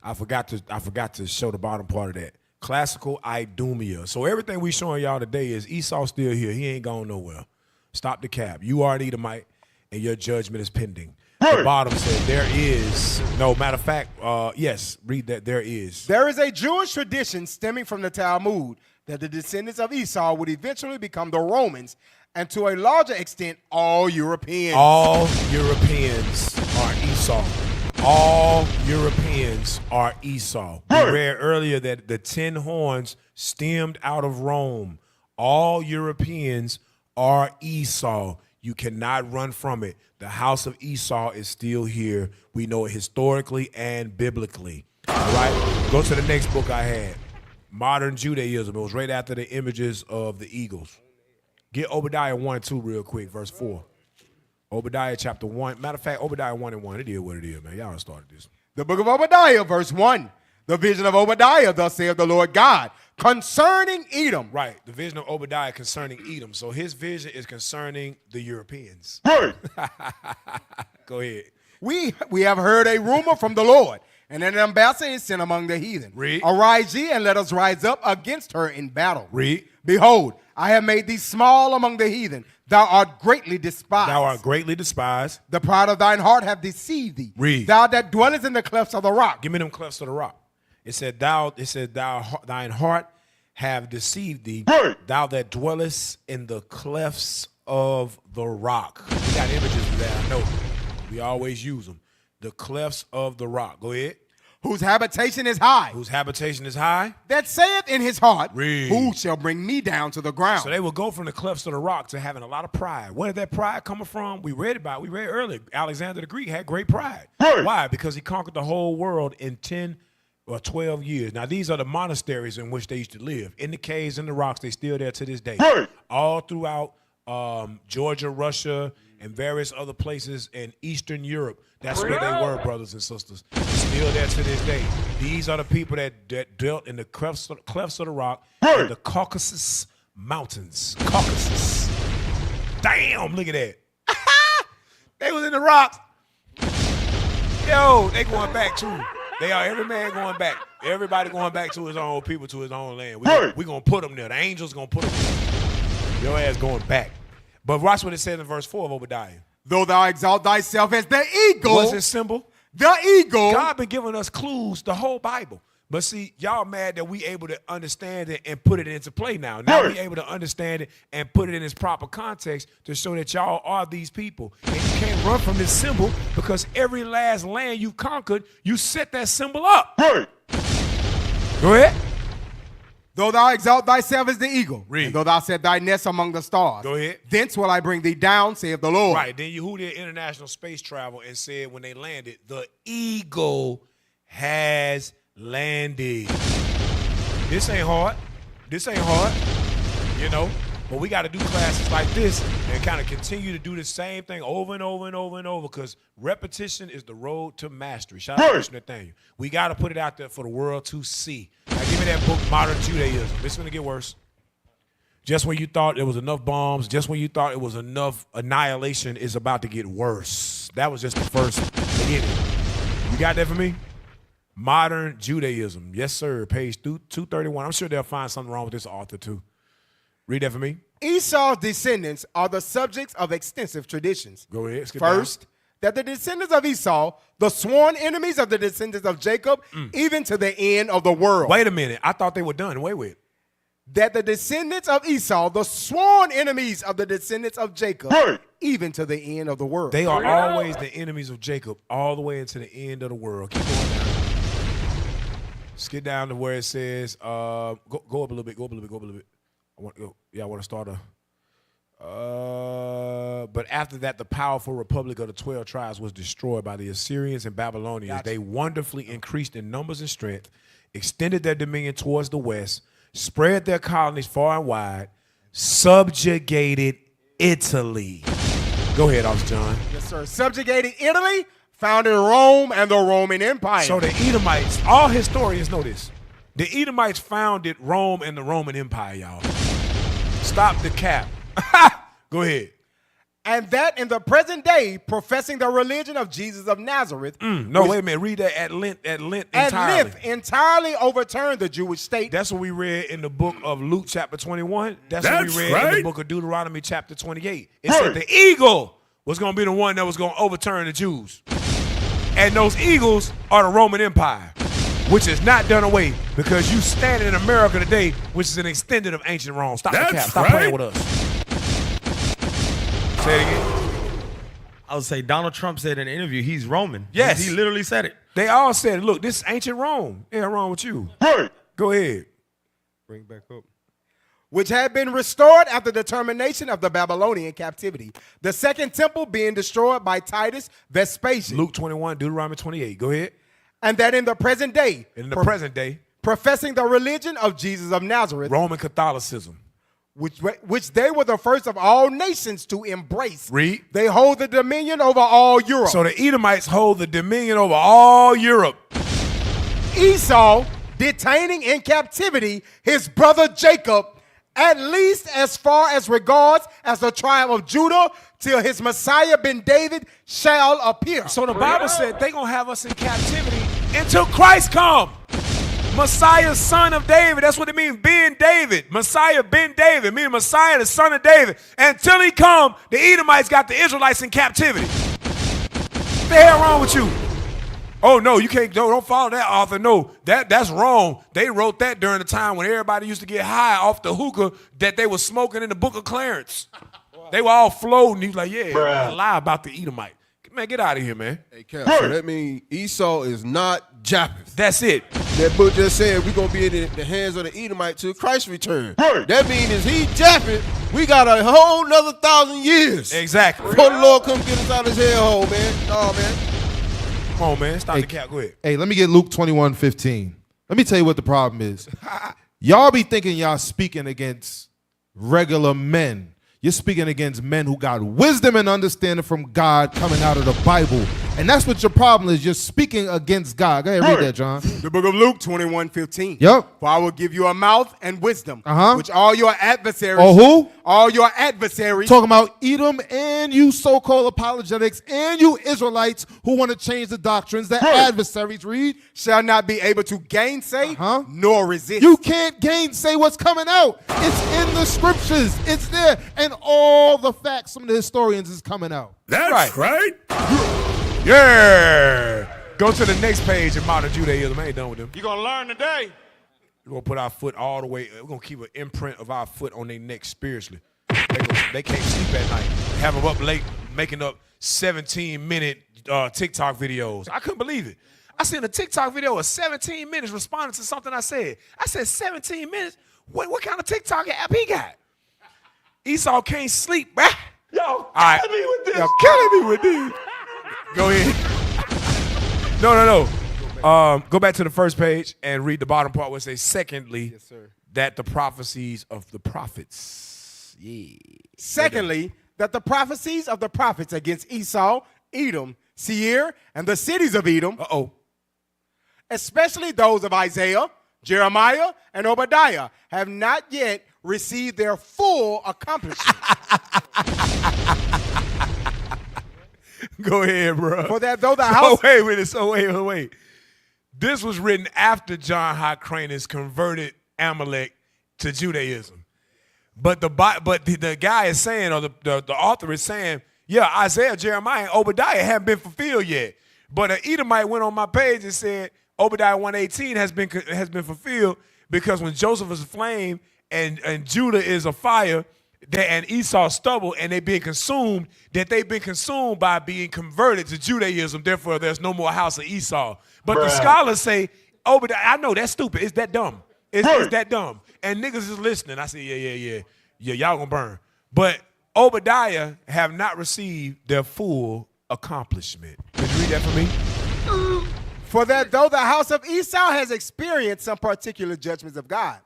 I forgot to show the bottom part of that. Classical Idumea. So everything we showing y'all today is Esau still here. He ain't going nowhere. Stop the cap. You are an Edomite, and your judgment is pending. The bottom said there is, no, matter of fact, yes, read that, there is. There is a Jewish tradition stemming from the Talmud that the descendants of Esau would eventually become the Romans, and to a larger extent, all Europeans. All Europeans are Esau. All Europeans are Esau. We read earlier that the 10 horns stemmed out of Rome. All Europeans are Esau. You cannot run from it. The house of Esau is still here. We know it historically and biblically. All right? Go to the next book I had. Modern Judaism. It was right after the images of the eagles. Get Obadiah 1-2 real quick, verse 4. Obadiah chapter 1. Matter of fact, Obadiah 1:1. It is what it is, man. Y'all done started this. The book of Obadiah, verse 1. The vision of Obadiah, thus saith the Lord God, concerning Edom. Right, the vision of Obadiah concerning Edom. So his vision is concerning the Europeans. Go ahead. We have heard a rumor from the Lord, and an ambassador is sent among the heathen. Read. Arise ye, and let us rise up against her in battle. Read. Behold, I have made thee small among the heathen. Thou art greatly despised. Thou art greatly despised. The pride of thine heart hath deceived thee. Read. Thou that dwellest in the clefts of the rock. Give me them clefts of the rock. It said, thine heart have deceived thee, thou that dwellest in the clefts of the rock. We got images of that, I know. We always use them. The clefts of the rock. Go ahead. Whose habitation is high. Whose habitation is high. That saith in his heart, Read. who shall bring me down to the ground? So they will go from the clefts of the rock to having a lot of pride. Where did that pride coming from? We read earlier. Alexander the Greek had great pride. Why? Because he conquered the whole world in 10 or 12 years. Now, these are the monasteries in which they used to live. In the caves, in the rocks, they're still there to this day. All throughout Georgia, Russia, and various other places in Eastern Europe. That's where they were, brothers and sisters. Still there to this day. These are the people that dwelt in the clefts of the rock in the Caucasus Mountains. Caucasus. Damn, look at that. They was in the rocks. Yo, they going back too. They are, every man going back. Everybody going back to his own people, to his own land. We going to put them there. The angels going to put them there. Your ass going back. But watch what it says in verse 4 of Obadiah. Though thou exalt thyself as the eagle. What's his symbol? The eagle. God been giving us clues the whole Bible. But see, y'all mad that we able to understand it and put it into play now. Now we able to understand it and put it in its proper context to show that y'all are these people. And you can't run from this symbol because every last land you conquered, you set that symbol up. Go ahead. Though thou exalt thyself as the eagle, Read. and though thou set thy nest among the stars, Go ahead. thence will I bring thee down, saith the Lord. Right, then Yehudi did international space travel and said when they landed, the eagle has landed. This ain't hard. You know, but we got to do classes like this and kind of continue to do the same thing over and over and over and over because repetition is the road to mastery. Shout out to Mr. Nathaniel. We got to put it out there for the world to see. Now, give me that book, Modern Judaism. This is going to get worse. Just when you thought there was enough bombs, just when you thought it was enough annihilation, is about to get worse. That was just the first beginning. You got that for me? Modern Judaism. Yes, sir. Page 231. I'm sure they'll find something wrong with this author, too. Read that for me. Esau's descendants are the subjects of extensive traditions. Go ahead. Skip First, that the descendants of Esau, the sworn enemies of the descendants of Jacob, even to the end of the world. Wait a minute. I thought they were done. Wait. That the descendants of Esau, the sworn enemies of the descendants of Jacob, even to the end of the world. They are always the enemies of Jacob, all the way into the end of the world. Keep going down. Skip down to where it says, go up a little bit. I want to start But after that, the powerful republic of the 12 tribes was destroyed by the Assyrians and Babylonians. Gotcha. They wonderfully increased in numbers and strength, extended their dominion towards the west, spread their colonies far and wide, subjugated Italy. Go ahead, Officer John. Yes, sir. Subjugated Italy, founded Rome and the Roman Empire. So the Edomites, all historians know this. The Edomites founded Rome and the Roman Empire, y'all. Stop the cap. Go ahead. And that in the present day, professing the religion of Jesus of Nazareth. No, wait a minute. Read that at length entirely. Entirely overturned the Jewish state. That's what we read in the book of Luke chapter 21. That's what we read in the book of Deuteronomy chapter 28. It said the eagle was going to be the one that was going to overturn the Jews. And those eagles are the Roman Empire, which is not done away because you stand in America today, which is an extended of ancient Rome. Stop the cap. Stop playing with us. Say it again. I would say Donald Trump said in an interview he's Roman. Yes. He literally said it. They all said, look, this is ancient Rome. Yeah, wrong with you. Right. Go ahead. Bring back up. Which had been restored after the termination of the Babylonian captivity. The second temple being destroyed by Titus Vespasian. Luke 21, Deuteronomy 28. Go ahead. And that in the present day. In the present day. Professing the religion of Jesus of Nazareth. Roman Catholicism. Which they were the first of all nations to embrace. Read. They hold the dominion over all Europe. So the Edomites hold the dominion over all Europe. Esau detaining in captivity his brother Jacob, at least as far as regards as the tribe of Judah, till his Messiah ben David shall appear. So the Bible said they're going to have us in captivity until Christ come. Messiah, son of David. That's what it means, ben David. Messiah, ben David. Meaning Messiah, the son of David. Until he come, the Edomites got the Israelites in captivity. What the hell wrong with you? Oh, no, you can't, don't follow that author. No, that's wrong. They wrote that during the time when everybody used to get high off the hookah that they were smoking in the book of Clarence. They were all floating. He was like, yeah, lie about the Edomite. Man, get out of here, man. Hey, Cap, so that means Esau is not Japheth. That's it. That book just said we're going to be in the hands of the Edomite till Christ return. That means if he Japheth, we got a whole nother 1,000 years. Exactly. Before the Lord come get us out of his hellhole, man. Oh, man. Come on, man. Stop the cap. Go ahead. Hey, let me get Luke 21:15. Let me tell you what the problem is. Y'all be thinking y'all speaking against regular men. You're speaking against men who got wisdom and understanding from God coming out of the Bible. And that's what your problem is. You're speaking against God. Go ahead, read that, John. The book of Luke 21:15. Yep. For I will give you a mouth and wisdom, which all your adversaries. Oh, who? All your adversaries. Talking about Edom and you so-called apologetics and you Israelites who want to change the doctrines. The adversaries, read. Shall not be able to gainsay nor resist. You can't gainsay what's coming out. It's in the scriptures. It's there. And all the facts from the historians is coming out. That's right. Yeah. Go to the next page in modern Judaism. I ain't done with them. You're going to learn today. We're going to put our foot all the way. We're going to keep an imprint of our foot on their neck spiritually. They can't sleep at night. Have them up late making up 17-minute TikTok videos. I couldn't believe it. I seen a TikTok video of 17 minutes responding to something I said. I said 17 minutes? What kind of TikTok app he got? Esau can't sleep, bruh. Yo, killing me with this. Yo, killing me with this. Go ahead. No. Go back to the first page and read the bottom part where it says, secondly, that the prophecies of the prophets. Yeah. Secondly, that the prophecies of the prophets against Esau, Edom, Seir, and the cities of Edom, especially those of Isaiah, Jeremiah, and Obadiah, have not yet received their full accomplishment. Go ahead, bro. For that, though the house. Wait. This was written after John Hyrcanus converted Amalek to Judaism. But the guy is saying, or the author is saying, yeah, Isaiah, Jeremiah, and Obadiah haven't been fulfilled yet. But an Edomite went on my page and said Obadiah 1:18 has been fulfilled because when Joseph is a flame and Judah is a fire, and Esau stubble, and they've been consumed, that they've been consumed by being converted to Judaism. Therefore, there's no more house of Esau. But the scholars say, Obadiah, I know that's stupid. It's that dumb. It's that dumb. And niggas is listening. I say, yeah, y'all gonna burn. But Obadiah have not received their full accomplishment. Could you read that for me? For that though the house of Esau has experienced some particular judgments of God,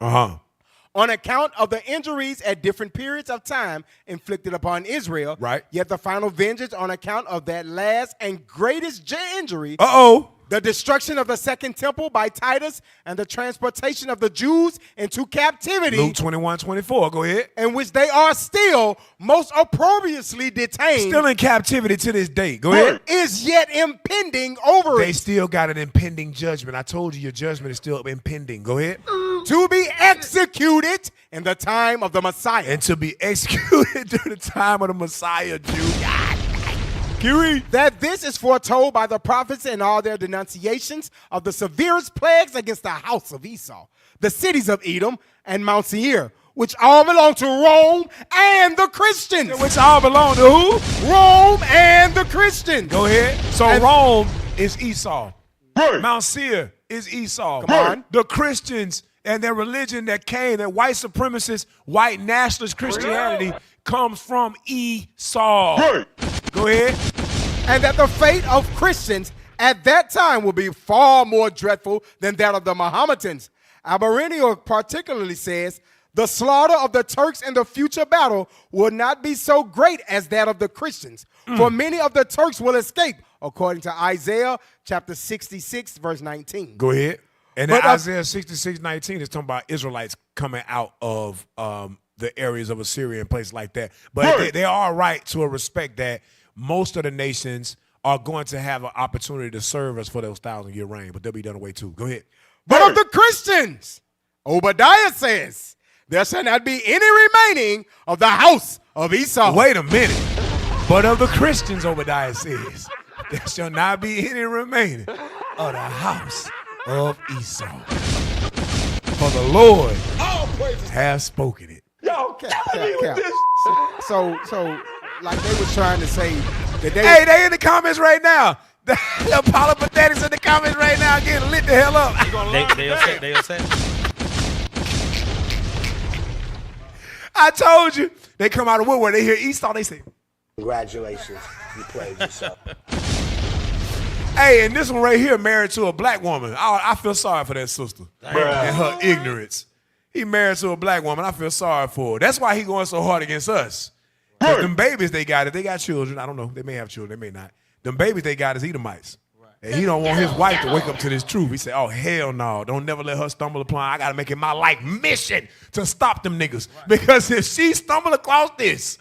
on account of the injuries at different periods of time inflicted upon Israel, right? Yet the final vengeance on account of that last and greatest injury, the destruction of the second temple by Titus and the transportation of the Jews into captivity. Luke 21:24. Go ahead. In which they are still most opprobriously detained. Still in captivity to this day. Go ahead. Is yet impending over They still got an impending judgment. I told you your judgment is still impending. Go ahead. To be executed in the time of the Messiah. And to be executed during the time of the Messiah, Jew. That this is foretold by the prophets in all their denunciations of the severest plagues against the house of Esau, the cities of Edom and Mount Seir, which all belong to Rome and the Christians. Which all belong to who? Rome and the Christians. Go ahead. So Rome is Esau. Mount Seir is Esau. Come on. The Christians and their religion that came, that white supremacist, white nationalist Christianity comes from Esau. Go ahead. And that the fate of Christians at that time will be far more dreadful than that of the Mohammedans. Aberenio particularly says, the slaughter of the Turks in the future battle will not be so great as that of the Christians, for many of the Turks will escape, according to Isaiah chapter 66, verse 19. Go ahead. And then Isaiah 66:19 is talking about Israelites coming out of the areas of Assyria and places like that. But they are right to a respect that most of the nations are going to have an opportunity to serve us for those 1,000-year reign, but they'll be done away too. Go ahead. But of the Christians, Obadiah says, there shall not be any remaining of the house of Esau. Wait a minute. But of the Christians, Obadiah says, there shall not be any remaining of the house of Esau. For the Lord has spoken it. Yo, Cap. So, like they was trying to say that they... Hey, they in the comments right now. The apologetics in the comments right now getting lit the hell up. They upset. I told you. They come out of woodwork. They hear Esau. They say, congratulations. You played yourself. Hey, and this one right here married to a black woman. I feel sorry for that sister and her ignorance. He married to a black woman. I feel sorry for her. That's why he going so hard against us. Because them babies they got, if they got children, I don't know. They may have children. They may not. Them babies they got is Edomites. And he don't want his wife to wake up to this truth. He said, oh, hell no. Don't never let her stumble upon. I got to make it my life mission to stop them niggas. Because if she stumble across this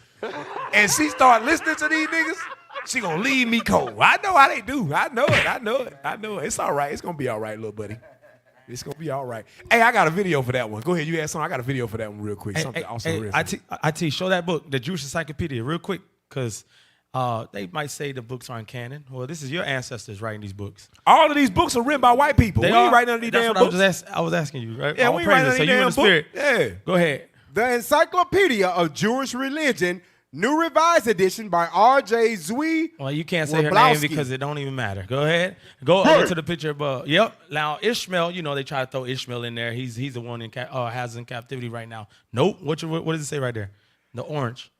and she start listening to these niggas, she going to leave me cold. I know how they do. I know it. It's all right. It's going to be all right, little buddy. It's going to be all right. Hey, I got a video for that one. Go ahead. You had something. I got a video for that one real quick. Something awesome. IT, show that book, the Jewish Encyclopedia, real quick, because they might say the books aren't canon. Well, this is your ancestors writing these books. All of these books are written by white people. We ain't writing none of these damn books. I was asking you, right? Yeah, we ain't writing none of these damn books. Yeah. Go ahead. The Encyclopedia of Jewish Religion, New Revised Edition by R.J. Zwi. Well, you can't say her name because it don't even matter. Go ahead. Go over to the picture above. Yep. Now, Ishmael, they try to throw Ishmael in there. He's the one has in captivity right now. Nope. What does it say right there? The orange.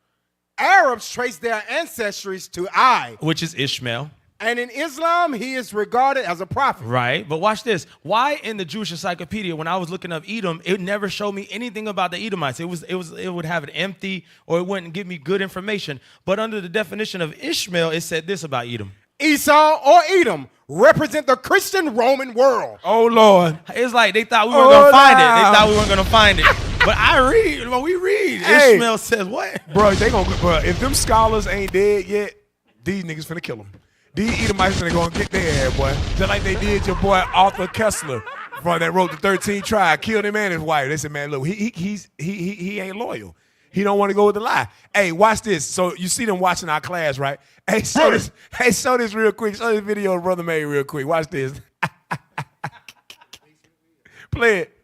Arabs trace their ancestries to I, which is Ishmael. And in Islam, he is regarded as a prophet. Right. But watch this. Why in the Jewish Encyclopedia, when I was looking up Edom, it never showed me anything about the Edomites. It would have it empty, or it wouldn't give me good information. But under the definition of Ishmael, it said this about Edom. Esau or Edom represent the Christian Roman world. Oh, Lord. It's like they thought we weren't going to find it. They thought we weren't going to find it. But we read. Hey, Ishmael says what? Bro, if them scholars ain't dead yet, these niggas finna kill them. These Edomites finna go and get their ass, boy. Just like they did your boy Arthur Kessler that wrote the 13 Tribe, killed him and his wife. They said, man, look, he ain't loyal. He don't want to go with the lie. Hey, watch this. So you see them watching our class, right? Hey, show this real quick. Show this video Brother made real quick. Watch this. Play it.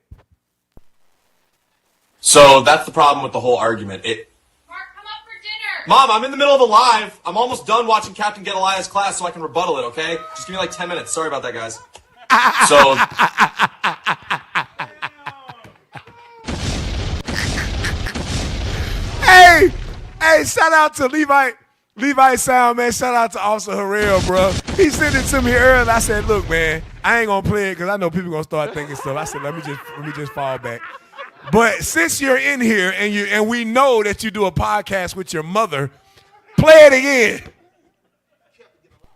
So that's the problem with the whole argument. Mark, come up for dinner. Mom, I'm in the middle of a live. I'm almost done watching Captain Gedaliah's class so I can rebuttal it, okay? Just give me like 10 minutes. Sorry about that, guys. So... Hey, shout out to Levi Sound, man. Shout out to Officer Harrell, bro. He sent it to me earlier. I said, look, man, I ain't gonna play it because I know people gonna start thinking stuff. I said, let me just fall back. But since you're in here and we know that you do a podcast with your mother, play it again.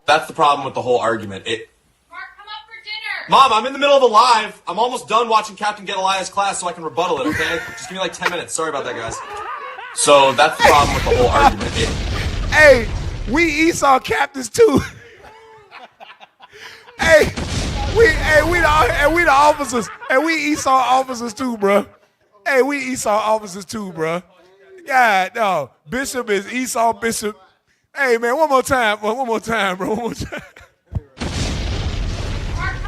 That's the problem with the whole argument. Mark, come up for dinner. Mom, I'm in the middle of a live. I'm almost done watching Captain Gedaliah's class so I can rebuttal it, okay? Just give me like 10 minutes. Sorry about that, guys. So that's the problem with the whole argument. Hey, we Esau captains too. we the officers. Hey, we Esau officers too, bro. Hey, we Esau officers too, bro. God, no. Bishop is Esau Bishop. Hey, man, one more time, bro. One more time. Mark, come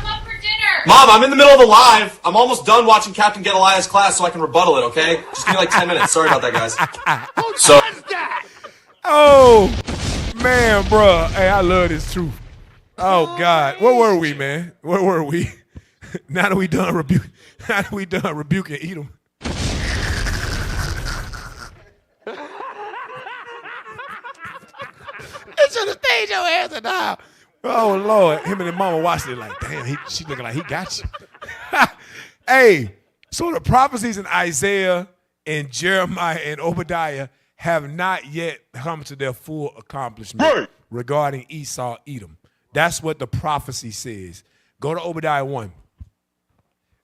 up for dinner. Mom, I'm in the middle of a live. I'm almost done watching Captain Gedaliah's class so I can rebuttal it, okay? Just give me like 10 minutes. Sorry about that, guys. So. Oh, man, bro. Hey, I love this truth. Oh, God. Where were we, man? Where were we? Now that we done rebuking Edom. They should have stayed your ass now. Oh, Lord. Him and his mama watched it like, damn, she looking like he got you. Hey, so the prophecies in Isaiah and Jeremiah and Obadiah have not yet come to their full accomplishment regarding Esau, Edom. That's what the prophecy says. Go to Obadiah 1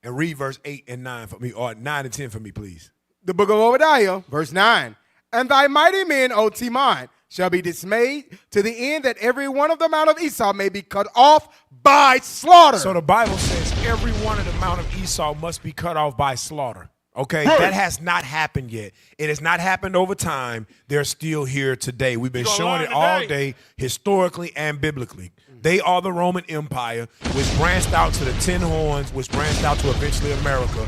and read verse 8 and 9 for me, or 9 and 10 for me, please. The book of Obadiah, verse 9. And thy mighty men, O Timon, shall be dismayed to the end that every one of them out of Esau may be cut off by slaughter. So the Bible says every one of the mount of Esau must be cut off by slaughter. Okay, that has not happened yet. It has not happened over time. They're still here today. We've been showing it all day, historically and biblically. They are the Roman Empire, which branched out to the 10 horns, which branched out to eventually America.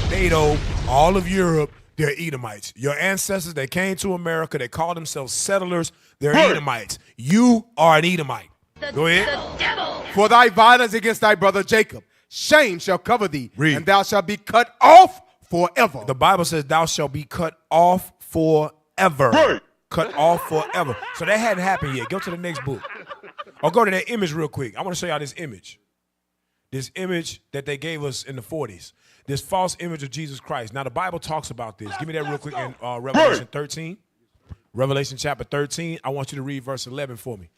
NATO, all of Europe, they're Edomites. Your ancestors, they came to America, they called themselves settlers, they're Edomites. You are an Edomite. Go ahead. For thy violence against thy brother Jacob, shame shall cover thee, and thou shalt be cut off forever. The Bible says thou shalt be cut off forever. Cut off forever. So that hadn't happened yet. Go to the next book. Or go to that image real quick. I want to show y'all this image. This image that they gave us in the 40s. This false image of Jesus Christ. Now the Bible talks about this. Give me that real quick in Revelation 13. Revelation chapter 13. I want you to read verse 11 for me.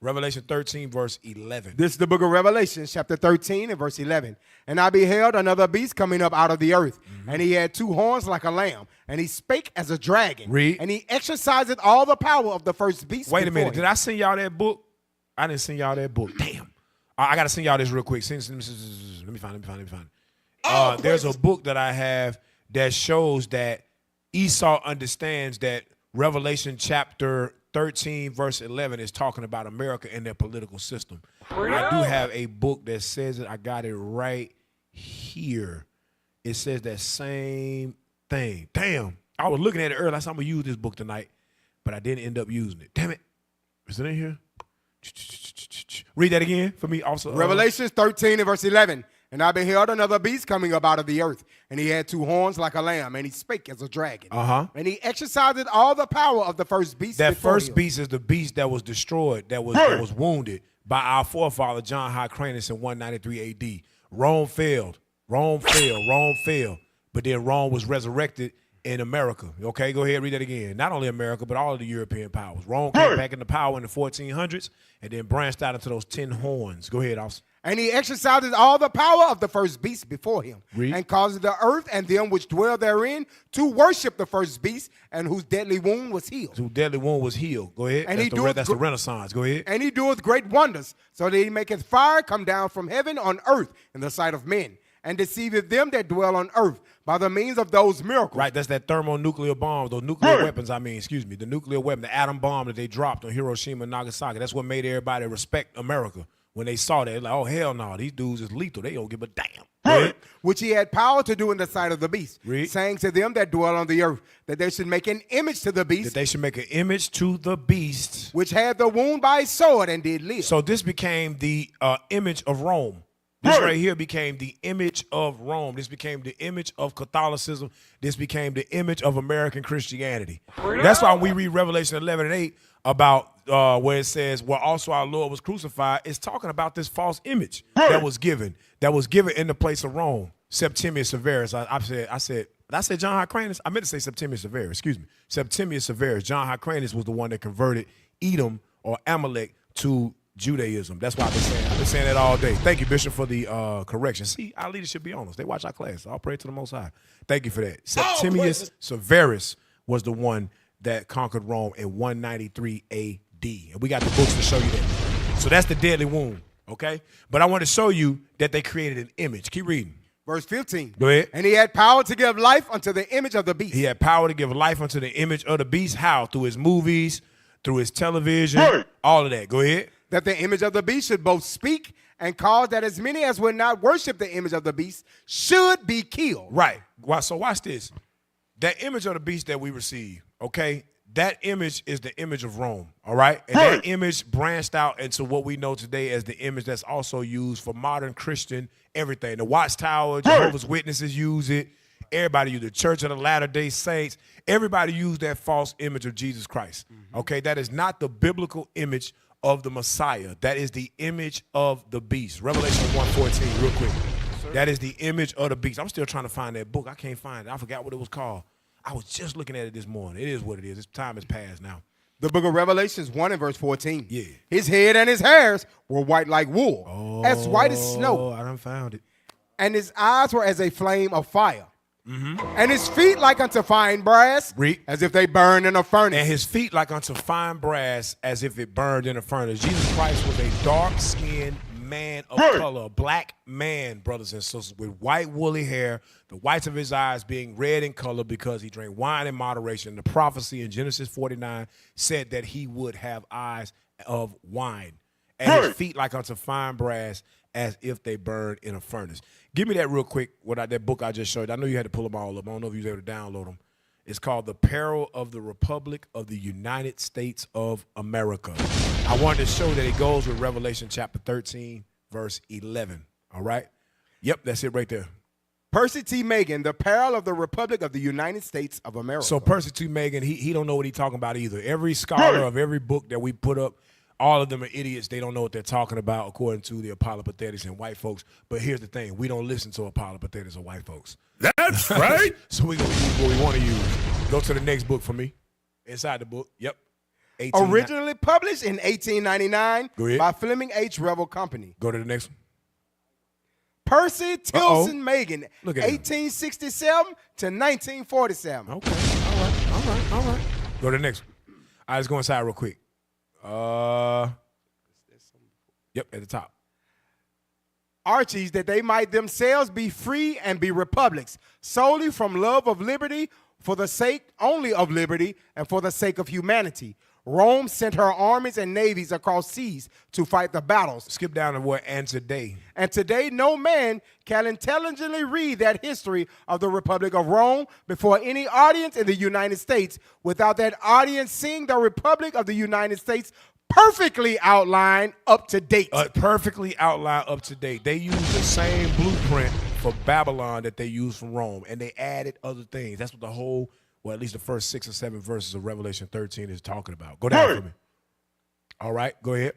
Revelation 13, verse 11. This is the book of Revelation, chapter 13 and verse 11. And I beheld another beast coming up out of the earth, and he had 2 horns like a lamb, and he spake as a dragon. Read. And he exercised all the power of the first beast. Wait a minute. Did I send y'all that book? I didn't send y'all that book. Damn. I got to send y'all this real quick. Let me find it. There's a book that I have that shows that Esau understands that Revelation chapter 13 verse 11 is talking about America and their political system. And I do have a book that says it. I got it right here. It says that same thing. Damn. I was looking at it earlier. I said I'm going to use this book tonight, but I didn't end up using it. Damn it. Is it in here? Read that again for me also. Revelation 13 and verse 11. And I beheld another beast coming up out of the earth, and he had 2 horns like a lamb, and he spake as a dragon. And he exercised all the power of the first beast. That first beast is the beast that was destroyed, that was wounded by our forefather John Hyrcanus in 193 AD. Rome failed. But then Rome was resurrected in America. Okay, go ahead, read that again. Not only America, but all of the European powers. Rome came back into power in the 1400s and then branched out into those 10 horns. Go ahead, officer. And he exercised all the power of the first beast before him, and caused the earth and them which dwell therein to worship the first beast, and whose deadly wound was healed. Go ahead. And that's the Renaissance. Go ahead. And he doeth great wonders, so that he maketh fire come down from heaven on earth in the sight of men, and deceiveth them that dwell on earth by the means of those miracles. Right, that's that thermonuclear bomb, those nuclear weapons, the nuclear weapon, the atom bomb that they dropped on Hiroshima and Nagasaki. That's what made everybody respect America. When they saw that, like, oh, hell no, these dudes is lethal. They don't give a damn. Which he had power to do in the sight of the beast, saying to them that dwell on the earth, that they should make an image to the beast. Which had the wound by his sword and did live. So this became the image of Rome. This right here became the image of Rome. This became the image of Catholicism. This became the image of American Christianity. That's why we read Revelation 11 and 8 about where it says, well, also our Lord was crucified. It's talking about this false image that was given in the place of Rome. Septimius Severus. I said John Hyrcanus? I meant to say Septimius Severus. Excuse me. Septimius Severus. John Hyrcanus was the one that converted Edom or Amalek to Judaism. That's why I've been saying that all day. Thank you, Bishop, for the correction. See, our leadership be honest. They watch our class. I'll pray to the Most High. Thank you for that. Septimius Severus was the one that conquered Rome in 193 A.D. And we got the books to show you that. So that's the deadly wound, okay? But I want to show you that they created an image. Keep reading. Verse 15. Go ahead. And he had power to give life unto the image of the beast. He had power to give life unto the image of the beast. How? Through his movies, through his television, all of that. Go ahead. That the image of the beast should both speak and cause that as many as would not worship the image of the beast should be killed. Right. So watch this. That image of the beast that we receive, okay, that image is the image of Rome, all right? And that image branched out into what we know today as the image that's also used for modern Christian everything. The Watchtower, Jehovah's Witnesses use it. Everybody use the Church of the Latter-day Saints. Everybody use that false image of Jesus Christ, okay? That is not the biblical image of the Messiah. That is the image of the beast. Revelation 1:14, real quick. That is the image of the beast. I'm still trying to find that book. I can't find it. I forgot what it was called. I was just looking at it this morning. It is what it is. This time has passed now. The book of Revelations 1 and verse 14. Yeah. His head and his hairs were white like wool, as white as snow. Oh, I done found it. And his eyes were as a flame of fire. And his feet like unto fine brass, as if they burned in a furnace. And his feet like unto fine brass, as if it burned in a furnace. Jesus Christ was a dark-skinned man of color, a black man, brothers and sisters, with white woolly hair, the whites of his eyes being red in color because he drank wine in moderation. The prophecy in Genesis 49 said that he would have eyes of wine, and his feet like unto fine brass, as if they burned in a furnace. Give me that real quick, that book I just showed you. I know you had to pull them all up. I don't know if you was able to download them. It's called The Peril of the Republic of the United States of America. I wanted to show that it goes with Revelation chapter 13, verse 11. All right? Yep, that's it right there. Percy T. Magan, The Peril of the Republic of the United States of America. So Percy T. Magan, he don't know what he's talking about either. Every scholar of every book that we put up, all of them are idiots. They don't know what they're talking about according to the apologetics and white folks. But here's the thing. We don't listen to apologetics or white folks. That's right. So we're going to use what we want to use. Go to the next book for me. Inside the book. Yep. Originally published in 1899 by Fleming H. Revel Company. Go to the next one. Percy Tilson Magan, Look at 1867 to 1947. Okay. All right. Go to the next one. All right, let's go inside real quick. Yep, at the top. Archies, that they might themselves be free and be republics, solely from love of liberty, for the sake only of liberty, and for the sake of humanity. Rome sent her armies and navies across seas to fight the battles. Skip down to what, and today. And today no man can intelligently read that history of the Republic of Rome before any audience in the United States without that audience seeing the Republic of the United States perfectly outlined, up to date. Perfectly outlined, up to date. They use the same blueprint for Babylon that they used for Rome, and they added other things. That's what the whole, well, at least the first 6 or 7 verses of Revelation 13 is talking about. Go down for me. All right, go ahead.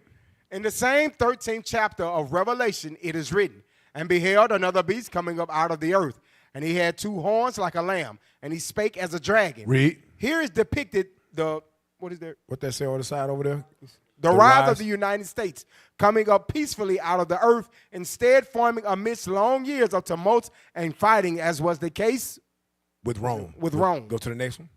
In the same 13th chapter of Revelation, it is written, and beheld another beast coming up out of the earth, and he had 2 horns like a lamb, and he spake as a dragon. Read. Here is depicted the, what is there? What that say on the side over there? The rise of the United States, coming up peacefully out of the earth, instead forming amidst long years of tumult and fighting, as was the case with Rome. With Rome. Go to the next one.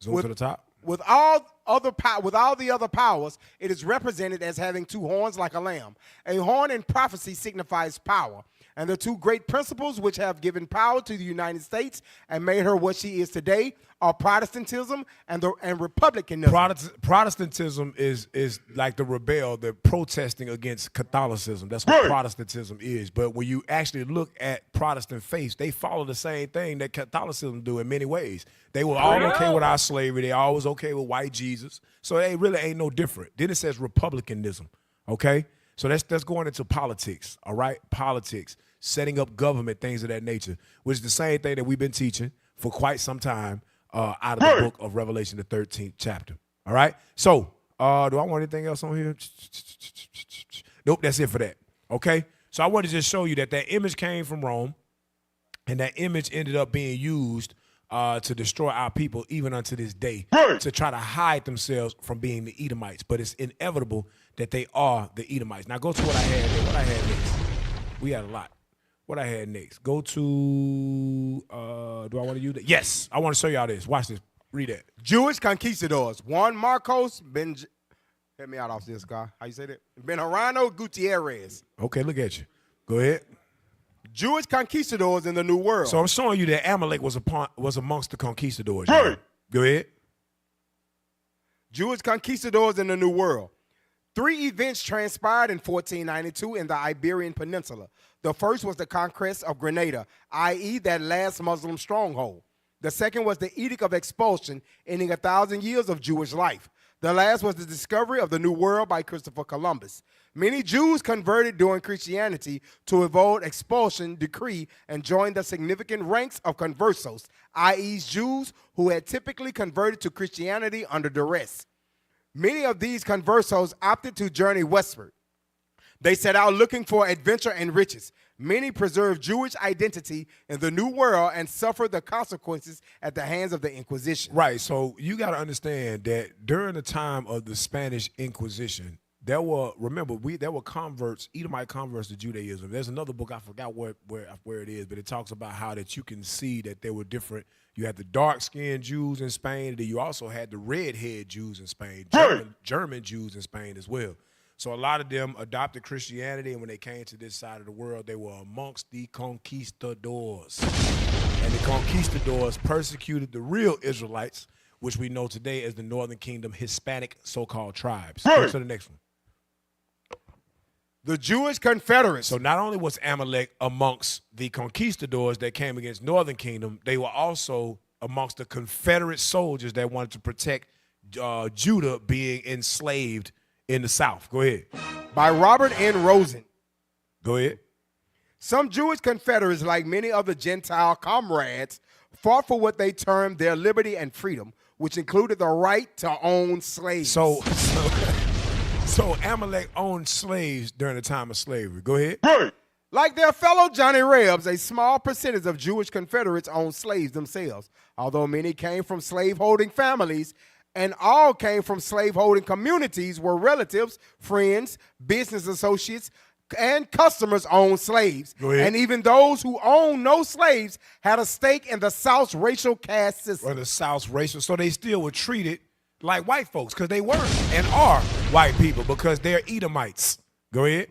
Zoom to the top. With all the other powers, it is represented as having 2 horns like a lamb. A horn in prophecy signifies power. And the 2 great principles which have given power to the United States and made her what she is today are Protestantism and Republicanism. Protestantism is like the rebel, the protesting against Catholicism. That's what Protestantism is. But when you actually look at Protestant faiths, they follow the same thing that Catholicism do in many ways. They were all okay with our slavery. They always okay with white Jesus. So they really ain't no different. Then it says Republicanism, okay? So that's going into politics, all right? Politics, setting up government, things of that nature, which is the same thing that we've been teaching for quite some time out of the book of Revelation, the 13th chapter, all right? So do I want anything else on here? Nope, that's it for that, okay? So I want to just show you that image came from Rome, and that image ended up being used to destroy our people even unto this day, to try to hide themselves from being the Edomites. But it's inevitable that they are the Edomites. Now go to what I had there. What I had next. We had a lot. What I had next. Go to, do I want to use that? Yes, I want to show y'all this. Watch this. Read that. Jewish conquistadors. Juan Marcos help me out off this guy. How you say that? Benjarano Gutierrez. Okay, look at you. Go ahead. Jewish conquistadors in the New World. So I'm showing you that Amalek was amongst the conquistadors. Right. Go ahead. Jewish conquistadors in the New World. 3 events transpired in 1492 in the Iberian Peninsula. The first was the conquest of Grenada, i.e. that last Muslim stronghold. The second was the Edict of Expulsion, ending 1,000 years of Jewish life. The last was the discovery of the New World by Christopher Columbus. Many Jews converted during Christianity to avoid expulsion decree and joined the significant ranks of conversos, i.e. Jews who had typically converted to Christianity under duress. Many of these conversos opted to journey westward. They set out looking for adventure and riches. Many preserved Jewish identity in the New World and suffered the consequences at the hands of the Inquisition. Right, so you got to understand that during the time of the Spanish Inquisition, there were converts, Edomite converts to Judaism. There's another book, I forgot where it is, but it talks about how that you can see that there were different. You had the dark-skinned Jews in Spain, and then you also had the red-haired Jews in Spain, German Jews in Spain as well. So a lot of them adopted Christianity, and when they came to this side of the world, they were amongst the conquistadors. And the conquistadors persecuted the real Israelites, which we know today as the Northern Kingdom Hispanic so-called tribes. Go to the next one. The Jewish Confederates. So not only was Amalek amongst the conquistadors that came against Northern Kingdom, they were also amongst the Confederate soldiers that wanted to protect Judah being enslaved in the South. Go ahead. By Robert N. Rosen. Go ahead. Some Jewish Confederates, like many other Gentile comrades, fought for what they termed their liberty and freedom, which included the right to own slaves. So Amalek owned slaves during the time of slavery. Go ahead. Like their fellow Johnny Rebs, a small percentage of Jewish Confederates owned slaves themselves, although many came from slaveholding families, and all came from slaveholding communities where relatives, friends, business associates, and customers owned slaves. And even those who owned no slaves had a stake in the South's racial caste system. Or the South's racial, so they still were treated like white folks because they were and are white people because they're Edomites. Go ahead.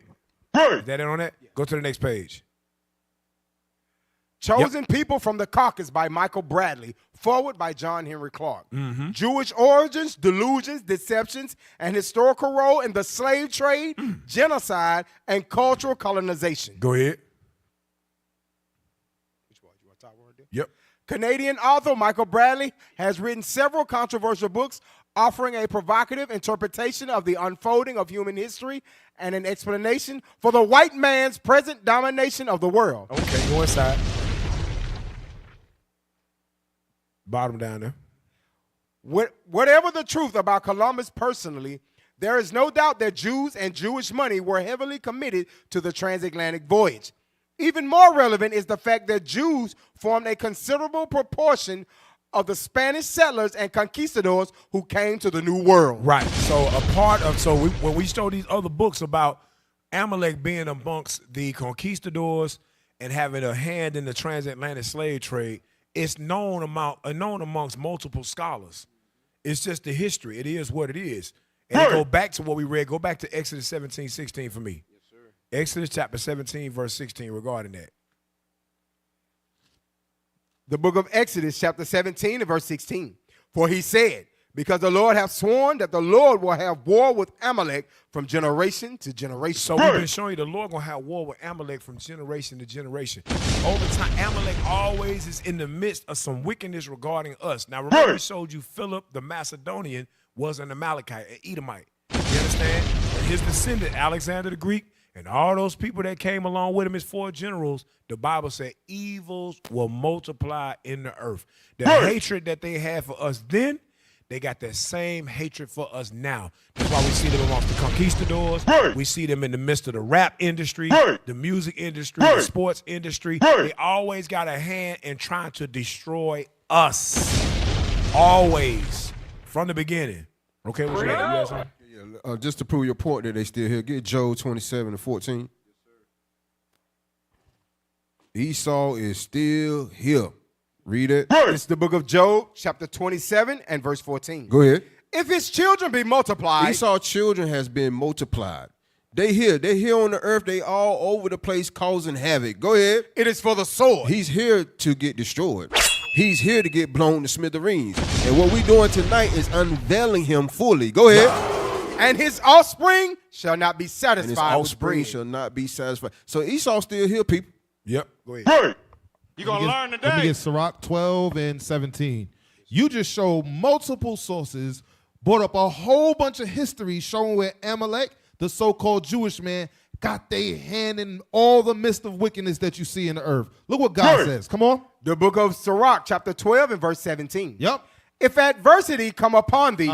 Is that it on that? Go to the next page. Chosen People from the Caucasus by Michael Bradley. Forward by John Henry Clark. Jewish origins, delusions, deceptions, and historical role in the slave trade, genocide, and cultural colonization. Go ahead. Which one? You want to talk about it? Yep. Canadian author Michael Bradley has written several controversial books offering a provocative interpretation of the unfolding of human history and an explanation for the white man's present domination of the world. Okay, go inside. Bottom down there. Whatever the truth about Columbus personally, there is no doubt that Jews and Jewish money were heavily committed to the transatlantic voyage. Even more relevant is the fact that Jews formed a considerable proportion of the Spanish settlers and conquistadors who came to the New World. Right. So when we show these other books about Amalek being amongst the conquistadors and having a hand in the transatlantic slave trade, it's known amongst multiple scholars. It's just the history. It is what it is. And go back to what we read. Go back to Exodus 17:16 for me. Yes, sir. Exodus chapter 17, verse 16 regarding that. The book of Exodus, chapter 17 and verse 16. For he said, because the Lord hath sworn that the Lord will have war with Amalek from generation to generation. So we've been showing you the Lord going to have war with Amalek from generation to generation. Over time, Amalek always is in the midst of some wickedness regarding us. Now, remember we showed you Philip the Macedonian was an Amalekite, an Edomite. You understand? And his descendant, Alexander the Greek, and all those people that came along with him as 4 generals, the Bible said evils will multiply in the earth. The hatred that they had for us then, they got that same hatred for us now. That's why we see them amongst the conquistadors. We see them in the midst of the rap industry, the music industry, the sports industry. They always got a hand in trying to destroy us. Always. From the beginning. Okay, what you got? You got something? Just to prove your point that they still here, get Job 27-14. Esau is still here. Read it. It's the book of Job, chapter 27 and verse 14. Go ahead. If his children be multiplied. Esau's children has been multiplied. They here on the earth. They all over the place causing havoc. Go ahead. It is for the sword. He's here to get destroyed. He's here to get blown to smithereens. And what we doing tonight is unveiling him fully. Go ahead. And his offspring shall not be satisfied. And his offspring shall not be satisfied. So Esau still here, people. Yep. Go ahead. You're going to learn today. Let me get Sirach 12 and 17. You just showed multiple sources, brought up a whole bunch of history showing where Amalek, the so-called Jewish man, got their hand in all the midst of wickedness that you see in the earth. Look what God says. Come on. The book of Sirach, chapter 12 and verse 17. Yep. If adversity come upon thee,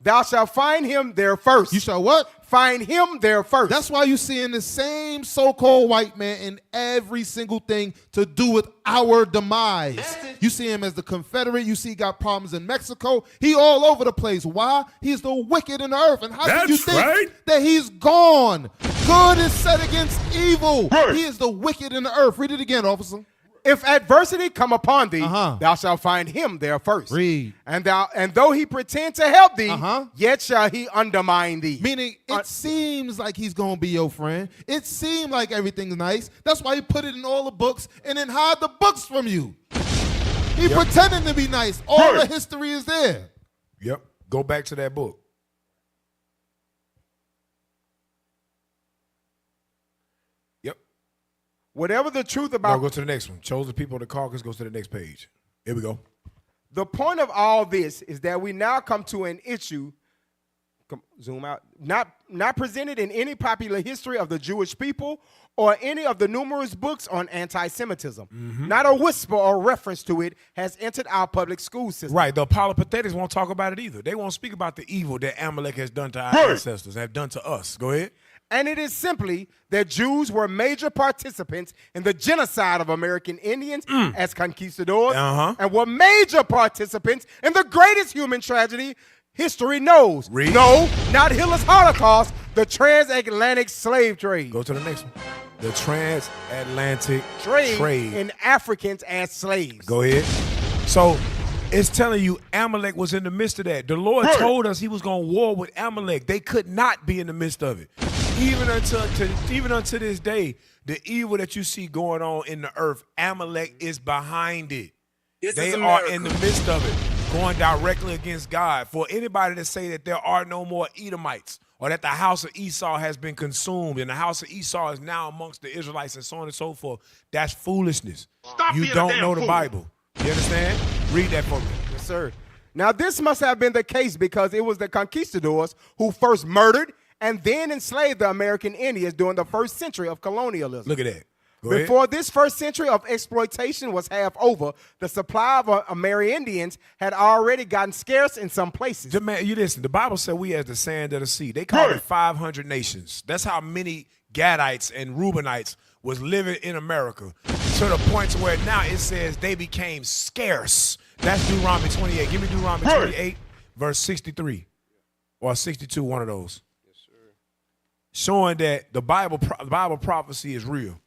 thou shalt find him there first. You shall what? Find him there first. That's why you seeing the same so-called white man in every single thing to do with our demise. You see him as the Confederate. You see he got problems in Mexico. He all over the place. Why? He's the wicked in the earth. And how can you think that he's gone? Good is set against evil. He is the wicked in the earth. Read it again, officer. If adversity come upon thee, thou shalt find him there first. Read. And though he pretend to help thee, yet shall he undermine thee. Meaning, it seems like he's going to be your friend. It seems like everything's nice. That's why he put it in all the books and then hide the books from you. He pretending to be nice. All the history is there. Yep. Go back to that book. Whatever the truth about... No, go to the next one. Chose the people of the caucus, goes to the next page. Here we go. The point of all this is that we now come to an issue, zoom out, not presented in any popular history of the Jewish people or any of the numerous books on anti-Semitism. Not a whisper or reference to it has entered our public school system. Right. The apologetics won't talk about it either. They won't speak about the evil that Amalek has done to our ancestors, have done to us. Go ahead. And it is simply that Jews were major participants in the genocide of American Indians as conquistadors and were major participants in the greatest human tragedy history knows. Read. No, not Hitler's Holocaust, the transatlantic slave trade. Go to the next one. The transatlantic trade in Africans as slaves. Go ahead. So it's telling you Amalek was in the midst of that. The Lord told us he was going to war with Amalek. They could not be in the midst of it. Even unto this day, the evil that you see going on in the earth, Amalek is behind it. They are in the midst of it, going directly against God. For anybody to say that there are no more Edomites or that the house of Esau has been consumed and the house of Esau is now amongst the Israelites and so on and so forth, that's foolishness. You don't know the Bible. You understand? Read that for me. Yes, sir. Now, this must have been the case because it was the conquistadors who first murdered and then enslaved the American Indians during the first century of colonialism. Look at that. Before this first century of exploitation was half over, the supply of Amerindians had already gotten scarce in some places. Man, you listen, the Bible said we as the sand of the sea. They called it 500 nations. That's how many Gadites and Reubenites was living in America, to the point to where now it says they became scarce. That's Deuteronomy 28. Give me Deuteronomy 28, verse 63 or 62, one of those. Showing that the Bible prophecy is real.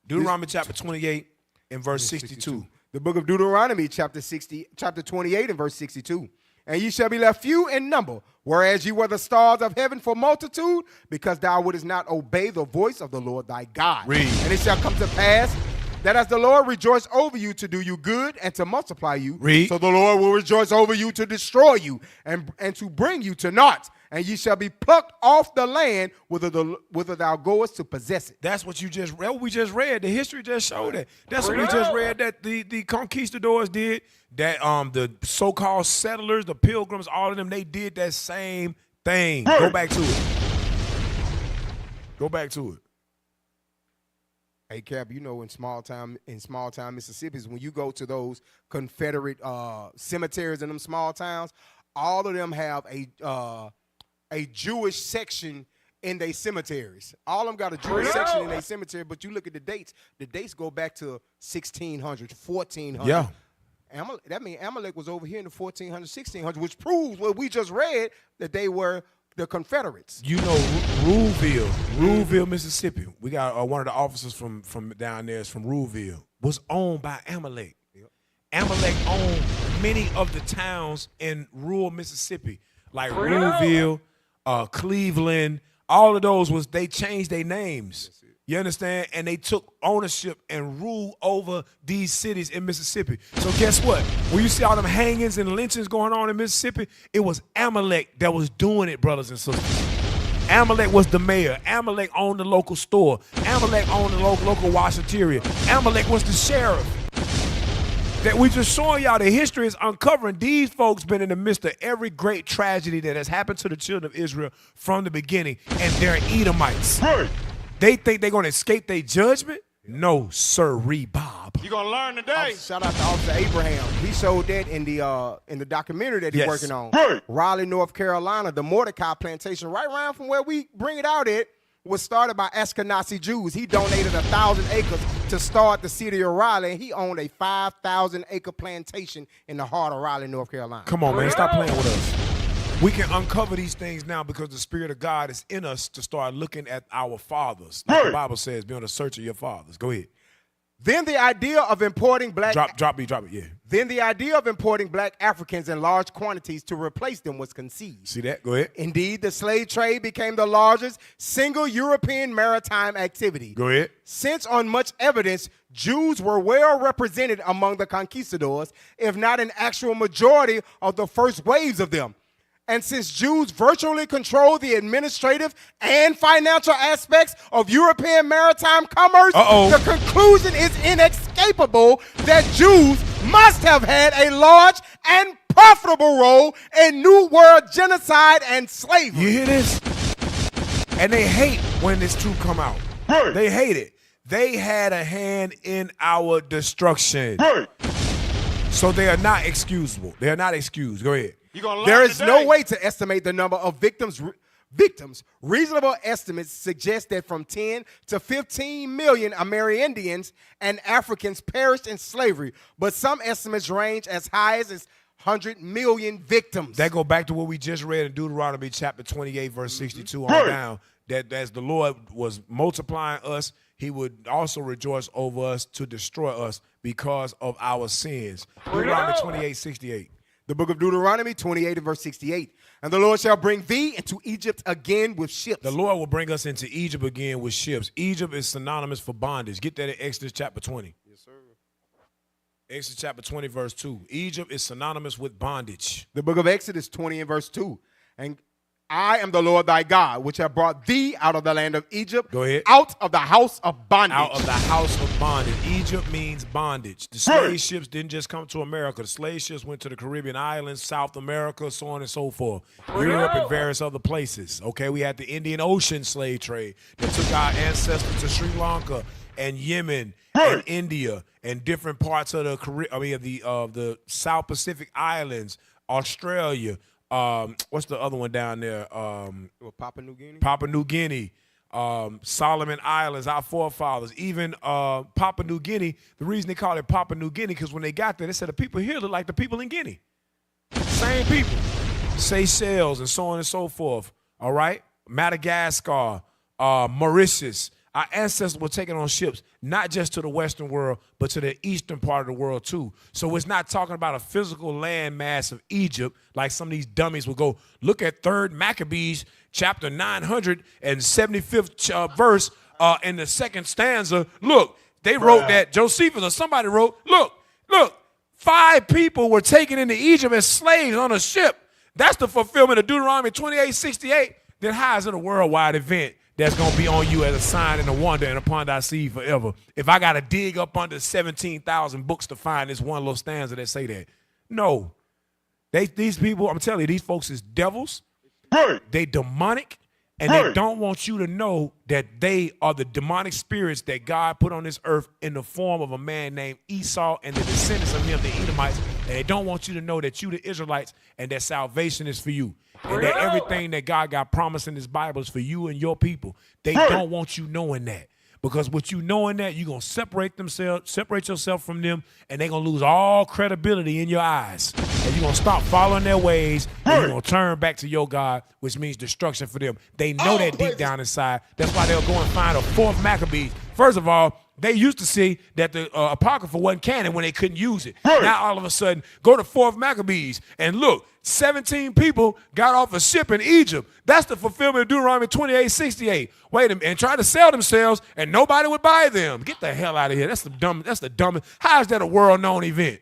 Deuteronomy chapter 28 and verse 62. The book of Deuteronomy chapter 28 and verse 62. And ye shall be left few in number, whereas ye were the stars of heaven for multitude, because thou wouldest not obey the voice of the Lord thy God. Read. And it shall come to pass that as the Lord rejoice over you to do you good and to multiply you, so the Lord will rejoice over you to destroy you and to bring you to naught. And ye shall be plucked off the land whither thou goest to possess it. That's what we just read. The history just showed that. That's what we just read that the conquistadors did. That the so-called settlers, the pilgrims, all of them, they did that same thing. Go back to it. Go back to it. Hey, Cap, you know in small town Mississippi, when you go to those Confederate cemeteries in them small towns, all of them have a Jewish section in their cemeteries. All of them got a Jewish section in their cemetery, but you look at the dates go back to 1600, 1400. Yeah. That means Amalek was over here in the 1400s, 1600s, which proves what we just read, that they were the Confederates. You know, Ruleville, Mississippi. We got one of the officers from down there is from Ruleville. Was owned by Amalek. Yep. Amalek owned many of the towns in rural Mississippi, like Ruleville, Cleveland. All of those they changed their names. You understand? And they took ownership and rule over these cities in Mississippi. So guess what? When you see all them hangings and lynchings going on in Mississippi, it was Amalek that was doing it, brothers and sisters. Amalek was the mayor. Amalek owned the local store. Amalek owned the local washateria. Amalek was the sheriff. That we just showing y'all the history is uncovering. These folks been in the midst of every great tragedy that has happened to the children of Israel from the beginning, and they're Edomites. Right. They think they're going to escape their judgment? No, sirree, Bob. You're going to learn today. Shout out to Officer Abraham. He showed that in the documentary that he's working on. Right. Raleigh, North Carolina, the Mordecai plantation, right around from where we bring it out at, was started by Ashkenazi Jews. He donated 1,000 acres to start the city of Raleigh, and he owned a 5,000-acre plantation in the heart of Raleigh, North Carolina. Come on, man. Stop playing with us. We can uncover these things now because the Spirit of God is in us to start looking at our fathers. Like the Bible says, be on the search of your fathers. Go ahead. Then the idea of importing black... Drop it, yeah. Then the idea of importing black Africans in large quantities to replace them was conceived. See that? Go ahead. Indeed, the slave trade became the largest single European maritime activity. Go ahead. Since on much evidence, Jews were well represented among the conquistadors, if not an actual majority of the first waves of them. And since Jews virtually control the administrative and financial aspects of European maritime commerce, the conclusion is inescapable that Jews must have had a large and profitable role in New World genocide and slavery. You hear this? And they hate when this truth come out. Right. They hate it. They had a hand in our destruction. Right. So they are not excusable. They are not excused. Go ahead. There is no way to estimate the number of victims. Reasonable estimates suggest that from 10 to 15 million Amerindians and Africans perished in slavery, but some estimates range as high as 100 million victims. That go back to what we just read in Deuteronomy chapter 28, verse 62 on down, that as the Lord was multiplying us, he would also rejoice over us to destroy us because of our sins. Deuteronomy 28, 68. The book of Deuteronomy 28 and verse 68. And the Lord shall bring thee into Egypt again with ships. The Lord will bring us into Egypt again with ships. Egypt is synonymous for bondage. Get that in Exodus chapter 20. Yes, sir. Exodus chapter 20, verse 2. Egypt is synonymous with bondage. The book of Exodus 20 and verse 2. And I am the Lord thy God, which have brought thee out of the land of Egypt. Go ahead. Out of the house of bondage. Out of the house of bondage. Egypt means bondage. The slave ships didn't just come to America. The slave ships went to the Caribbean islands, South America, so on and so forth. Europe and various other places. Okay, we had the Indian Ocean slave trade that took our ancestors to Sri Lanka and Yemen and India and different parts of the South Pacific islands, Australia. What's the other one down there? Papua New Guinea. Papua New Guinea, Solomon Islands, our forefathers. Even Papua New Guinea. The reason they call it Papua New Guinea because when they got there, they said the people here look like the people in Guinea. Same people. Seychelles and so on and so forth. All right, Madagascar, Mauritius. Our ancestors were taken on ships, not just to the Western world, but to the eastern part of the world too. So it's not talking about a physical land mass of Egypt like some of these dummies will go. Look at 3rd Maccabees, chapter 975th verse in the 2nd stanza. Look, they wrote that, Josephus or somebody wrote, look, 5 people were taken into Egypt as slaves on a ship. That's the fulfillment of Deuteronomy 28:68. Then how is it a worldwide event that's going to be on you as a sign and a wonder and upon thy seed forever? If I got to dig up under 17,000 books to find this one little stanza that say that. No. These people, I'm telling you, these folks is devils. They demonic, and they don't want you to know that they are the demonic spirits that God put on this earth in the form of a man named Esau and the descendants of him, the Edomites. And they don't want you to know that you, the Israelites, and that salvation is for you. And that everything that God got promised in his Bible is for you and your people. They don't want you knowing that. Because with you knowing that, you're going to separate yourself from them, and they're going to lose all credibility in your eyes. And you're going to stop following their ways, and you're going to turn back to your God, which means destruction for them. They know that deep down inside. That's why they'll go and find a fourth Maccabees. First of all, they used to see that the Apocrypha wasn't canon when they couldn't use it. Now, all of a sudden, go to 4th Maccabees and look, 17 people got off a ship in Egypt. That's the fulfillment of Deuteronomy 28:68. Wait a minute, and try to sell themselves, and nobody would buy them. Get the hell out of here. That's the dumbest. How is that a world-known event?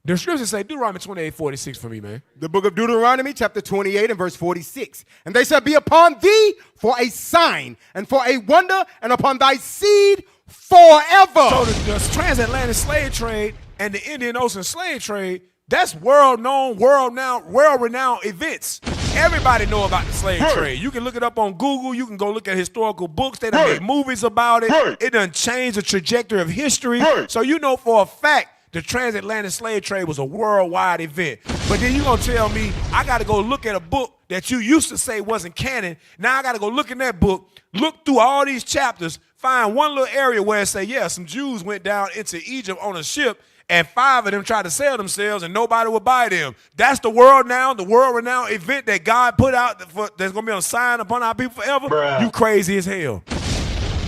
The scriptures say Deuteronomy 28:46 for me, man. The book of Deuteronomy, chapter 28 and verse 46. And they shall be upon thee for a sign and for a wonder, and upon thy seed forever. So the transatlantic slave trade and the Indian Ocean slave trade, that's world-known, world-renowned events. Everybody know about the slave trade. You can look it up on Google. You can go look at historical books. They done made movies about it. It done changed the trajectory of history. So you know for a fact the transatlantic slave trade was a worldwide event. But then you gonna tell me I gotta go look at a book that you used to say wasn't canon. Now I gotta go look in that book, look through all these chapters, find one little area where it say, yeah, some Jews went down into Egypt on a ship, and 5 of them tried to sell themselves, and nobody would buy them. That's the world-renowned event that God put out that's going to be a sign upon our people forever. Bruh. You crazy as hell.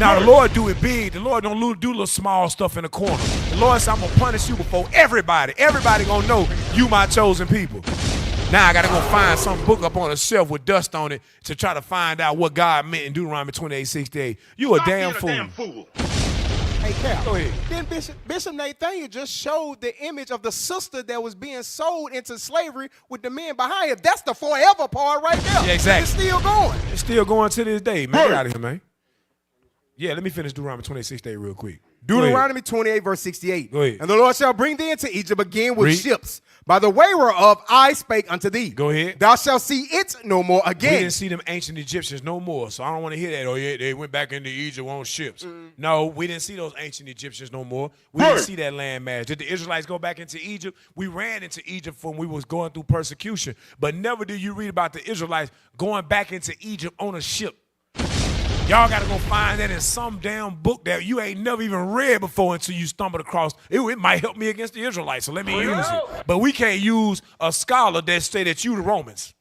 Now, the Lord do it big. The Lord don't do little small stuff in the corner. The Lord said, I'm going to punish you before everybody. Everybody going to know you my chosen people. Now I got to go find some book up on a shelf with dust on it to try to find out what God meant in Deuteronomy 28:68. You a damn fool. Hey, Cal. Go ahead. Then Bishop Nathaniel just showed the image of the sister that was being sold into slavery with the men behind her. That's the forever part right there. Yeah, exactly. It's still going. It's still going to this day. Man, get out of here, man. Yeah, let me finish Deuteronomy 28:68 real quick. Deuteronomy 28, verse 68. Go ahead. And the Lord shall bring thee into Egypt again with ships. By the way whereof I spake unto thee. Go ahead. Thou shalt see it no more again. We didn't see them ancient Egyptians no more, so I don't want to hear that. Oh, yeah, they went back into Egypt on ships. No, we didn't see those ancient Egyptians no more. We didn't see that land mass. Did the Israelites go back into Egypt? We ran into Egypt when we was going through persecution, but never did you read about the Israelites going back into Egypt on a ship. Y'all got to go find that in some damn book that you ain't never even read before until you stumbled across. It might help me against the Israelites, so let me use it. But we can't use a scholar that say that you the Romans.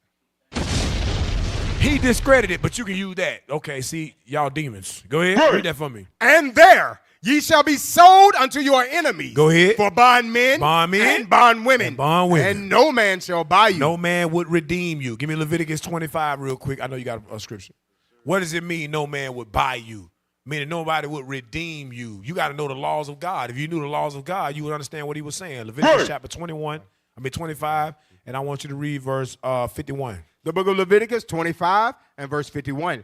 He discredited, but you can use that. Okay, see, y'all demons. Go ahead, read that for me. And there ye shall be sold unto your enemies. Go ahead. For bondmen and bondwomen. And no man shall buy you. No man would redeem you. Give me Leviticus 25 real quick. I know you got a scripture. What does it mean no man would buy you? Meaning nobody would redeem you. You got to know the laws of God. If you knew the laws of God, you would understand what he was saying. Leviticus chapter 25, and I want you to read verse 51. The book of Leviticus 25 and verse 51.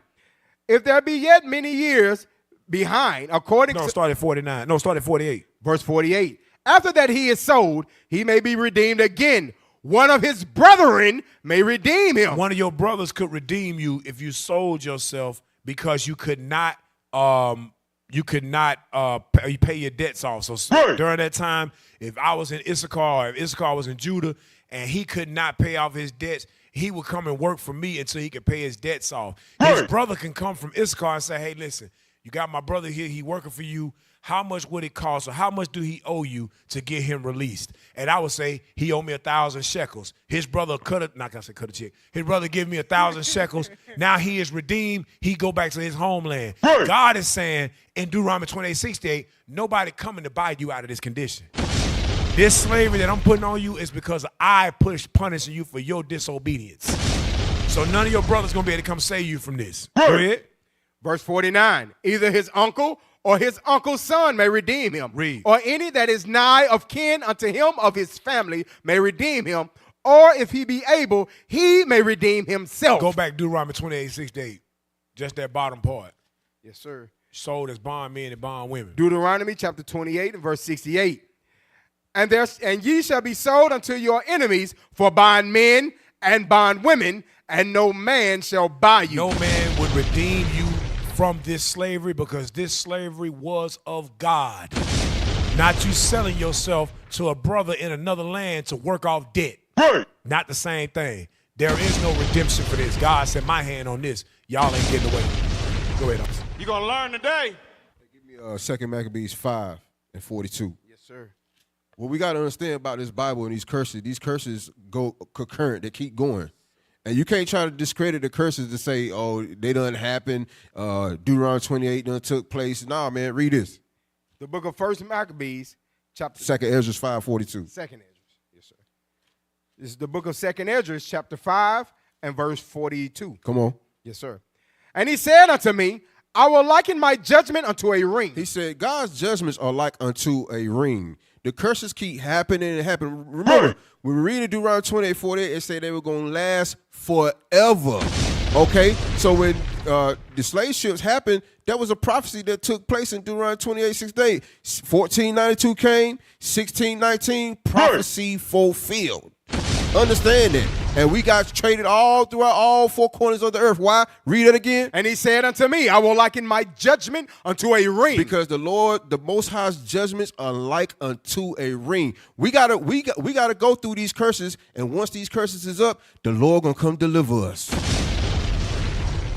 If there be yet many years behind, according to... start at 49. No, start at 48. Verse 48. After that he is sold, he may be redeemed again. One of his brethren may redeem him. One of your brothers could redeem you if you sold yourself because you could not pay your debts off. So during that time, if I was in Issachar, or if Issachar was in Judah, and he could not pay off his debts, he would come and work for me until he could pay his debts off. His brother can come from Issachar and say, hey, listen, you got my brother here, he working for you. How much would it cost, or how much do he owe you to get him released? And I would say he owed me 1,000 shekels. His brother cut a check. His brother give me 1,000 shekels. Now he is redeemed. He go back to his homeland. God is saying in Deuteronomy 28:68, nobody coming to buy you out of this condition. This slavery that I'm putting on you is because I punishing you for your disobedience. So none of your brothers gonna be able to come save you from this. Go ahead. Verse 49. Either his uncle or his uncle's son may redeem him. Read. Or any that is nigh of kin unto him of his family may redeem him. Or if he be able, he may redeem himself. Go back to Deuteronomy 28:68. Just that bottom part. Yes, sir. Sold as bondmen and bondwomen. Deuteronomy chapter 28 and verse 68. And ye shall be sold unto your enemies for bondmen and bondwomen, and no man shall buy you. No man would redeem you from this slavery because this slavery was of God. Not you selling yourself to a brother in another land to work off debt. Right. Not the same thing. There is no redemption for this. God said, my hand on this. Y'all ain't getting away. Go ahead, officer. You gonna learn today. Give me 2 Maccabees 5 and 42. Yes, sir. What we got to understand about this Bible and these curses go concurrent. They keep going. And you can't try to discredit the curses to say, oh, they done happened. Deuteronomy 28 done took place. Nah, man, read this. The book of 1 Maccabees, chapter 2 Ezra 5:42. 2 Ezra. Yes, sir. This is the book of 2 Ezra, chapter 5 and verse 42. Come on. Yes, sir. And he said unto me, I will liken my judgment unto a ring. He said, God's judgments are like unto a ring. The curses keep happening and happening. Remember, when we read in Deuteronomy 28:48, it said they were going to last forever. Okay? So when the slave ships happened, that was a prophecy that took place in Deuteronomy 28:6. 1492 came, 1619, prophecy fulfilled. Understand that. And we got traded all throughout all four corners of the earth. Why? Read it again. And he said unto me, I will liken my judgment unto a ring. Because the Lord, the Most High's judgments are like unto a ring. We gotta go through these curses, and once these curses is up, the Lord gonna come deliver us.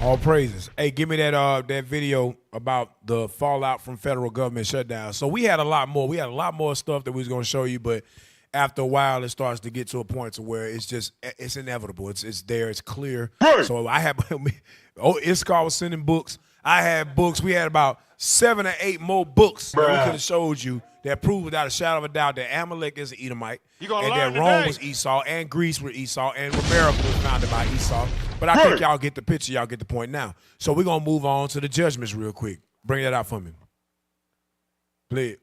All praises. Hey, give me that video about the fallout from federal government shutdown. So we had a lot more. We had a lot more stuff that we was gonna show you, but after a while, it starts to get to a point to where it's inevitable. It's there. It's clear. Right. So I had Esau was sending books. I had books. We had about 7 or 8 more books that we could have showed you that prove without a shadow of a doubt that Amalek is an Edomite, and that Rome was Esau, and Greece was Esau, and America was founded by Esau. But I think y'all get the picture. Y'all get the point now. So we're gonna move on to the judgments real quick. Bring that out for me. Play it.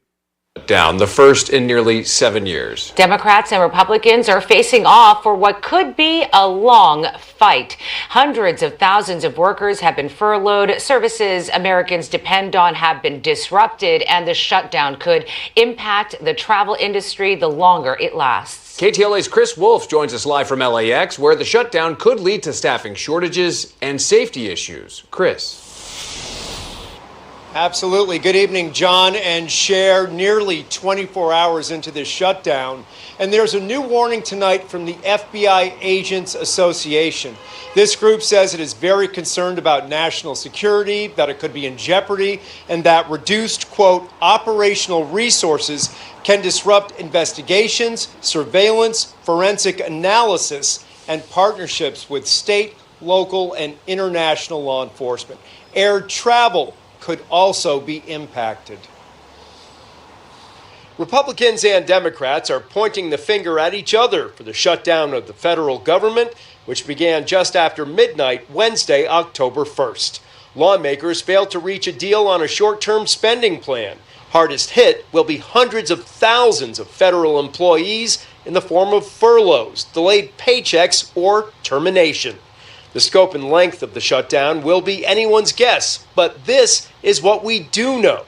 Down, the first in nearly 7 years. Democrats and Republicans are facing off for what could be a long fight. Hundreds of thousands of workers have been furloughed. Services Americans depend on have been disrupted, and the shutdown could impact the travel industry the longer it lasts. KTLA's Chris Wolf joins us live from LAX, where the shutdown could lead to staffing shortages and safety issues. Chris. Absolutely. Good evening, John and Cher. Nearly 24 hours into this shutdown, and there's a new warning tonight from the FBI Agents Association. This group says it is very concerned about national security, that it could be in jeopardy, and that reduced, quote, operational resources can disrupt investigations, surveillance, forensic analysis, and partnerships with state, local, and international law enforcement. Air travel could also be impacted. Republicans and Democrats are pointing the finger at each other for the shutdown of the federal government, which began just after midnight Wednesday, October 1st. Lawmakers failed to reach a deal on a short-term spending plan. Hardest hit will be hundreds of thousands of federal employees in the form of furloughs, delayed paychecks, or termination. The scope and length of the shutdown will be anyone's guess, but this is what we do know.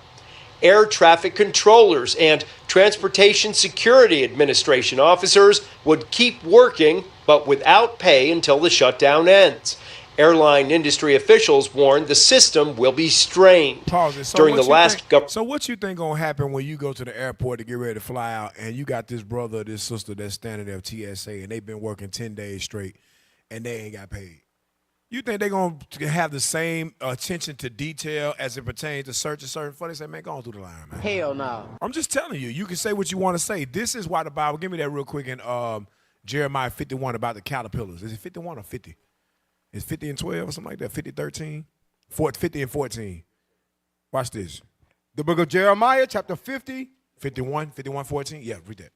Air traffic controllers and Transportation Security Administration officers would keep working, but without pay until the shutdown ends. Airline industry officials warned the system will be strained. During the last So what you think gonna happen when you go to the airport to get ready to fly out, and you got this brother or this sister that's standing there at TSA, and they've been working 10 days straight, and they ain't got paid? You think they're going to have the same attention to detail as it pertains to search and certain funny? Say, man, go on through the line, man. Hell no. I'm just telling you. You can say what you want to say. This is why the Bible, give me that real quick in Jeremiah 51 about the caterpillars. Is it 51 or 50? It's 50 and 12 or something like that, 50, 13? 50 and 14. Watch this. The book of Jeremiah, chapter 50. 51, 14? Yeah, read that.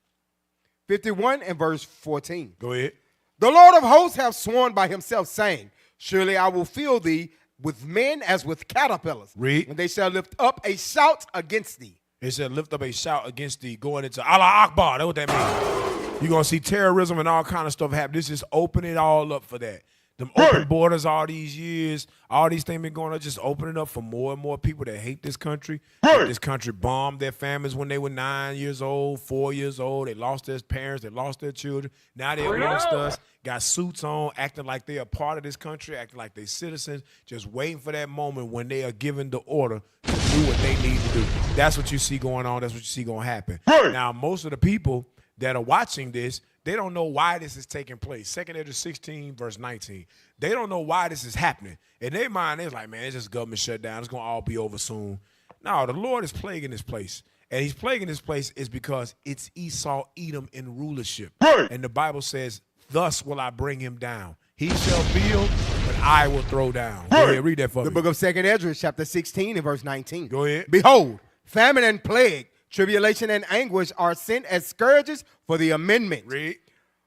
51 and verse 14. Go ahead. The Lord of hosts hath sworn by himself, saying, surely I will fill thee with men as with caterpillars. Read. And they shall lift up a shout against thee. They shall lift up a shout against thee, going into Allah Akbar. That's what that means. You're going to see terrorism and all kind of stuff happen. This is opening it all up for that. Them open borders all these years, all these things been going on, just opening up for more and more people that hate this country. This country bombed their families when they were 9 years old, 4 years old. They lost their parents, they lost their children. Now they're amongst us, got suits on, acting like they're a part of this country, acting like they're citizens, just waiting for that moment when they are given the order to do what they need to do. That's what you see going on. That's what you see going to happen. Now, most of the people that are watching this, they don't know why this is taking place. 2 Esdras 16, verse 19. They don't know why this is happening. In their mind, they're like, man, it's just government shutdown. It's going to all be over soon. No, the Lord is plaguing this place. And he's plaguing this place is because it's Esau, Edom in rulership. And the Bible says, thus will I bring him down. He shall build, but I will throw down. Go ahead, read that for me. The book of 2 Esdras, chapter 16 and verse 19. Go ahead. Behold, famine and plague, tribulation and anguish are sent as scourges for the amendment. Read.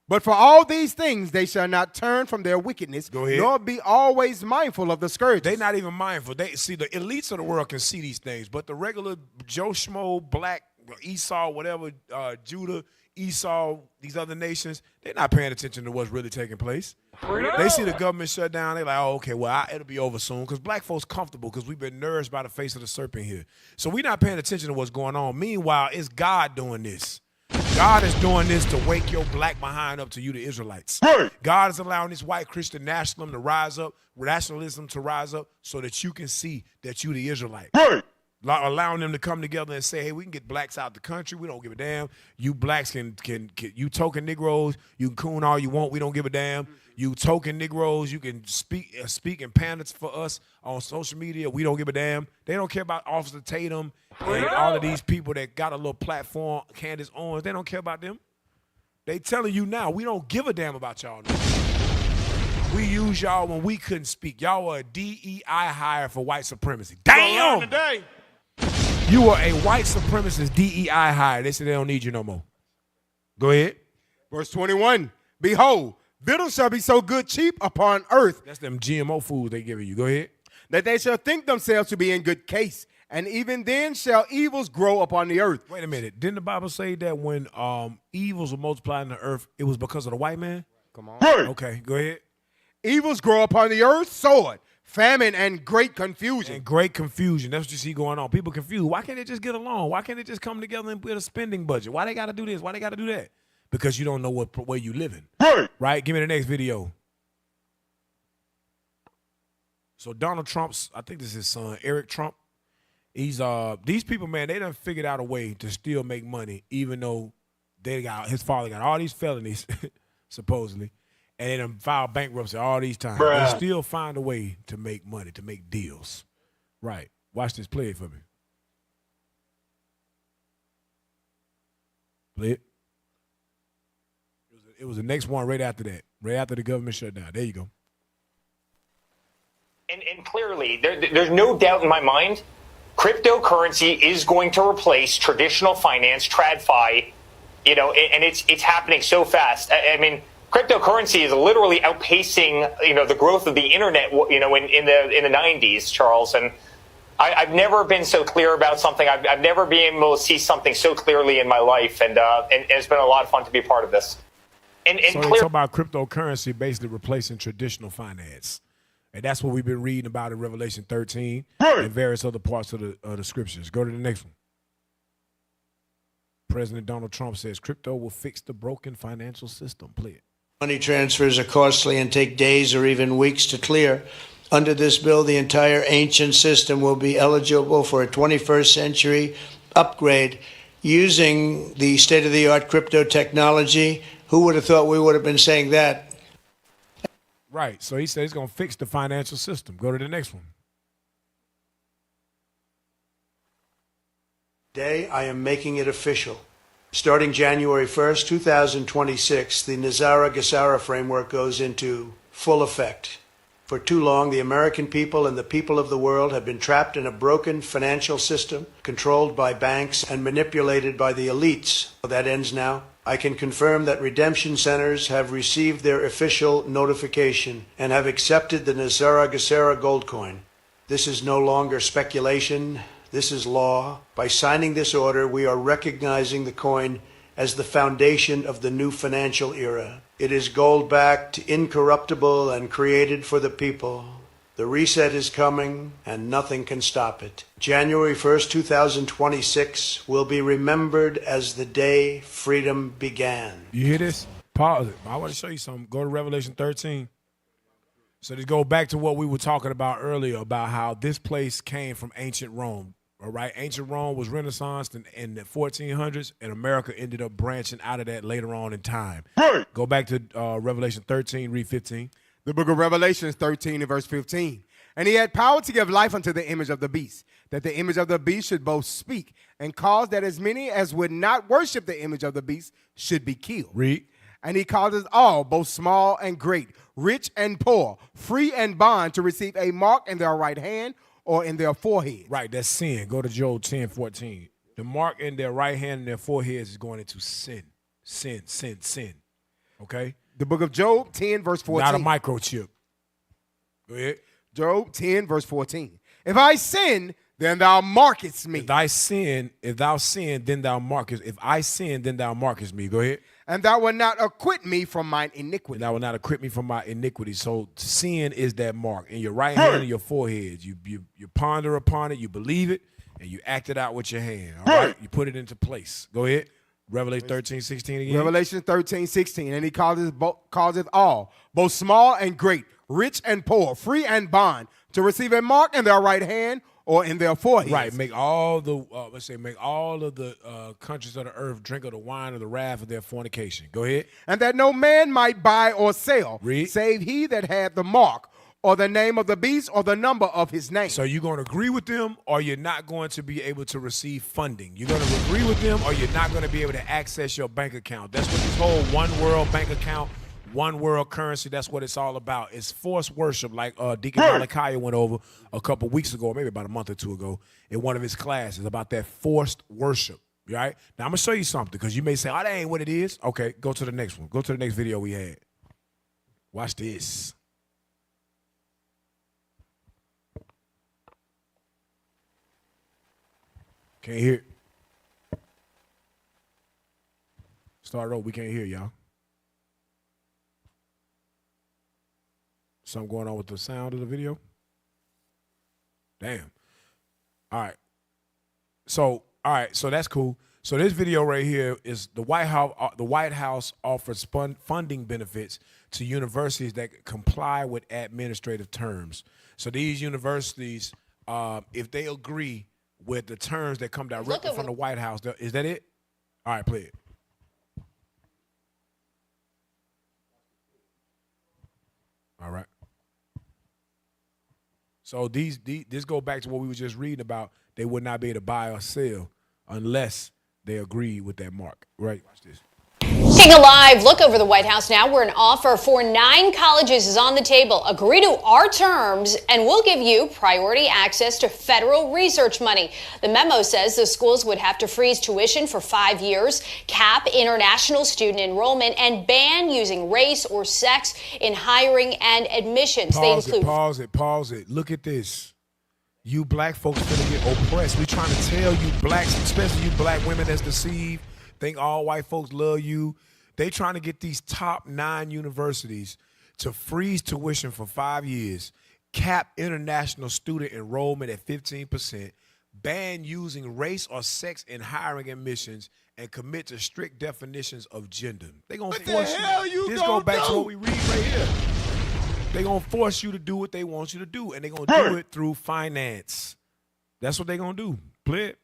But for all these things they shall not turn from their wickedness, Go ahead. nor be always mindful of the scourges. They're not even mindful. They see the elites of the world can see these things, but the regular Joe Schmo, black, Esau, whatever, Judah, Esau, these other nations, they're not paying attention to what's really taking place. They see the government shut down. They're like, oh, okay, well, it'll be over soon. Because black folks comfortable because we've been nourished by the face of the serpent here. So we're not paying attention to what's going on. Meanwhile, it's God doing this. God is doing this to wake your black behind up to you, the Israelites. God is allowing this white Christian nationalism to rise up so that you can see that you the Israelite. Allowing them to come together and say, hey, we can get blacks out the country. We don't give a damn. You blacks can you token Negroes, you can coon all you want. We don't give a damn. You token Negroes, you can speak in panics for us on social media. We don't give a damn. They don't care about Officer Tatum and all of these people that got a little platform, Candace Owens. They don't care about them. They telling you now, we don't give a damn about y'all now. We used y'all when we couldn't speak. Y'all were a DEI hire for white supremacy. Damn! Today. You were a white supremacist DEI hire. They said they don't need you no more. Go ahead. Verse 21. Behold, victuals shall be so good cheap upon earth. That's them GMO foods they giving you. Go ahead. That they shall think themselves to be in good case. And even then shall evils grow upon the earth. Wait a minute. Didn't the Bible say that when evils were multiplied in the earth, it was because of the white man? Come on. Okay, go ahead. Evils grow upon the earth, sword, famine, and great confusion. And great confusion. That's what you see going on. People confused. Why can't they just get along? Why can't they just come together and put a spending budget? Why they got to do this? Why they got to do that? Because you don't know where you living. Right? Give me the next video. So Donald Trump's, I think this is his son, Eric Trump. He's these people, man, they done figured out a way to still make money, even though his father got all these felonies, supposedly. And they done filed bankruptcy all these times. They still find a way to make money, to make deals. Right. Watch this. Play it for me. Play it. It was the next one right after that. Right after the government shut down. There you go. And clearly, there's no doubt in my mind, cryptocurrency is going to replace traditional finance, TradFi, and it's happening so fast. I mean, cryptocurrency is literally outpacing, the growth of the internet, in the 90s, Charles. And I've never been so clear about something. I've never been able to see something so clearly in my life. And it's been a lot of fun to be a part of this. So they talk about cryptocurrency basically replacing traditional finance. And that's what we've been reading about in Revelation 13 and various other parts of the scriptures. Go to the next one. President Donald Trump says crypto will fix the broken financial system. Play it. Money transfers are costly and take days or even weeks to clear. Under this bill, the entire ancient system will be eligible for a 21st century upgrade using the state-of-the-art crypto technology. Who would have thought we would have been saying that? Right. So he said he's going to fix the financial system. Go to the next one. Today, I am making it official. Starting January 1st, 2026, the Nizara-Gesara framework goes into full effect. For too long, the American people and the people of the world have been trapped in a broken financial system controlled by banks and manipulated by the elites. That ends now. I can confirm that redemption centers have received their official notification and have accepted the Nizara-Gesara gold coin. This is no longer speculation. This is law. By signing this order, we are recognizing the coin as the foundation of the new financial era. It is gold-backed, incorruptible, and created for the people. The reset is coming, and nothing can stop it. January 1st, 2026 will be remembered as the day freedom began. You hear this? Pause it. I want to show you something. Go to Revelation 13. So to go back to what we were talking about earlier about how this place came from ancient Rome. All right, ancient Rome was Renaissance in the 1400s, and America ended up branching out of that later on in time. Right. Go back to Revelation 13, read 15. The book of Revelation 13 and verse 15. And he had power to give life unto the image of the beast, that the image of the beast should both speak, and cause that as many as would not worship the image of the beast should be killed. Read. And he causes all, both small and great, rich and poor, free and bond, to receive a mark in their right hand or in their forehead. Right, that's sin. Go to Job 10, 14. The mark in their right hand and their foreheads is going into sin. Sin, sin, sin. Okay? The book of Job 10, verse 14. Not a microchip. Go ahead. Job 10, verse 14. If I sin, then thou markest me. If thou sin, then thou markest. If I sin, then thou markest me. Go ahead. And thou wilt not acquit me from mine iniquity. And thou wilt not acquit me from my iniquity. So sin is that mark in your right hand and your forehead. You ponder upon it, you believe it, and you act it out with your hand. All right? You put it into place. Go ahead. Revelation 13, 16 again. Revelation 13, 16. And he causeth all, both small and great, rich and poor, free and bond, to receive a mark in their right hand or in their foreheads. Right. Make all the make all of the countries of the earth drink of the wine of the wrath of their fornication. Go ahead. And that no man might buy or sell, Read. save he that had the mark, or the name of the beast, or the number of his name. So you're going to agree with them, or you're not going to be able to receive funding. You're going to agree with them, or you're not going to be able to access your bank account. That's what this whole one world bank account, one world currency, that's what it's all about. It's forced worship, like Deacon Malachi went over a couple weeks ago, maybe about a month or two ago, in one of his classes about that forced worship. Right? Now, I'm going to show you something, because you may say, oh, that ain't what it is. Okay, go to the next one. Go to the next video we had. Watch this. Can't hear. Start over. We can't hear y'all. Something going on with the sound of the video? Damn. All right. So that's cool. So this video right here is the White House offers funding benefits to universities that comply with administrative terms. So these universities, if they agree with the terms that come directly from the White House, is that it? All right, play it. All right. So this go back to what we were just reading about. They would not be able to buy or sell unless they agree with that mark. Right? Watch this. Taking a live look over the White House now, where an offer for 9 colleges is on the table. Agree to our terms and we'll give you priority access to federal research money. The memo says the schools would have to freeze tuition for 5 years, cap international student enrollment, and ban using race or sex in hiring and admissions. Pause it. Look at this. You black folks gonna get oppressed. We trying to tell you blacks, especially you black women that's deceived, think all white folks love you. They trying to get these top 9 universities to freeze tuition for 5 years, cap international student enrollment at 15%, ban using race or sex in hiring admissions, and commit to strict definitions of gender. They gonna force you. This go back to what we read right here. They gonna force you to do what they want you to do, and they gonna do it through finance. That's what they gonna do. Play it.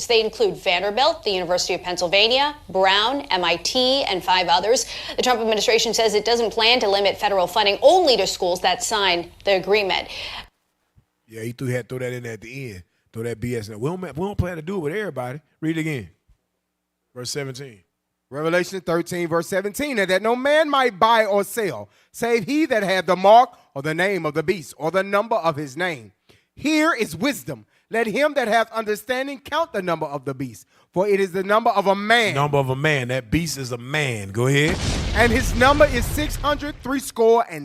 They include Vanderbilt, the University of Pennsylvania, Brown, MIT, and 5 others. The Trump administration says it doesn't plan to limit federal funding only to schools that signed the agreement. Yeah, he had to throw that in at the end. Throw that BS in. We don't plan to do it with everybody. Read it again. Verse 17. Revelation 13, verse 17, and that no man might buy or sell, save he that had the mark or the name of the beast or the number of his name. Here is wisdom. Let him that hath understanding count the number of the beast, for it is the number of a man. Number of a man. That beast is a man. Go ahead. And his number is 600,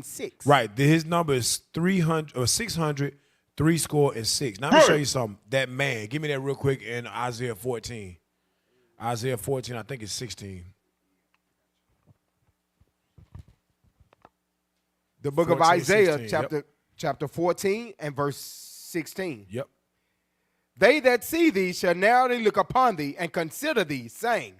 6. Right. His number is 300 or 600, 6. Now let me show you something. That man. Give me that real quick in Isaiah 14. Isaiah 14, I think it's 16. The book of 14, Isaiah, 16, chapter 14 and verse 16. Yep. They that see thee shall narrowly look upon thee and consider thee, saying,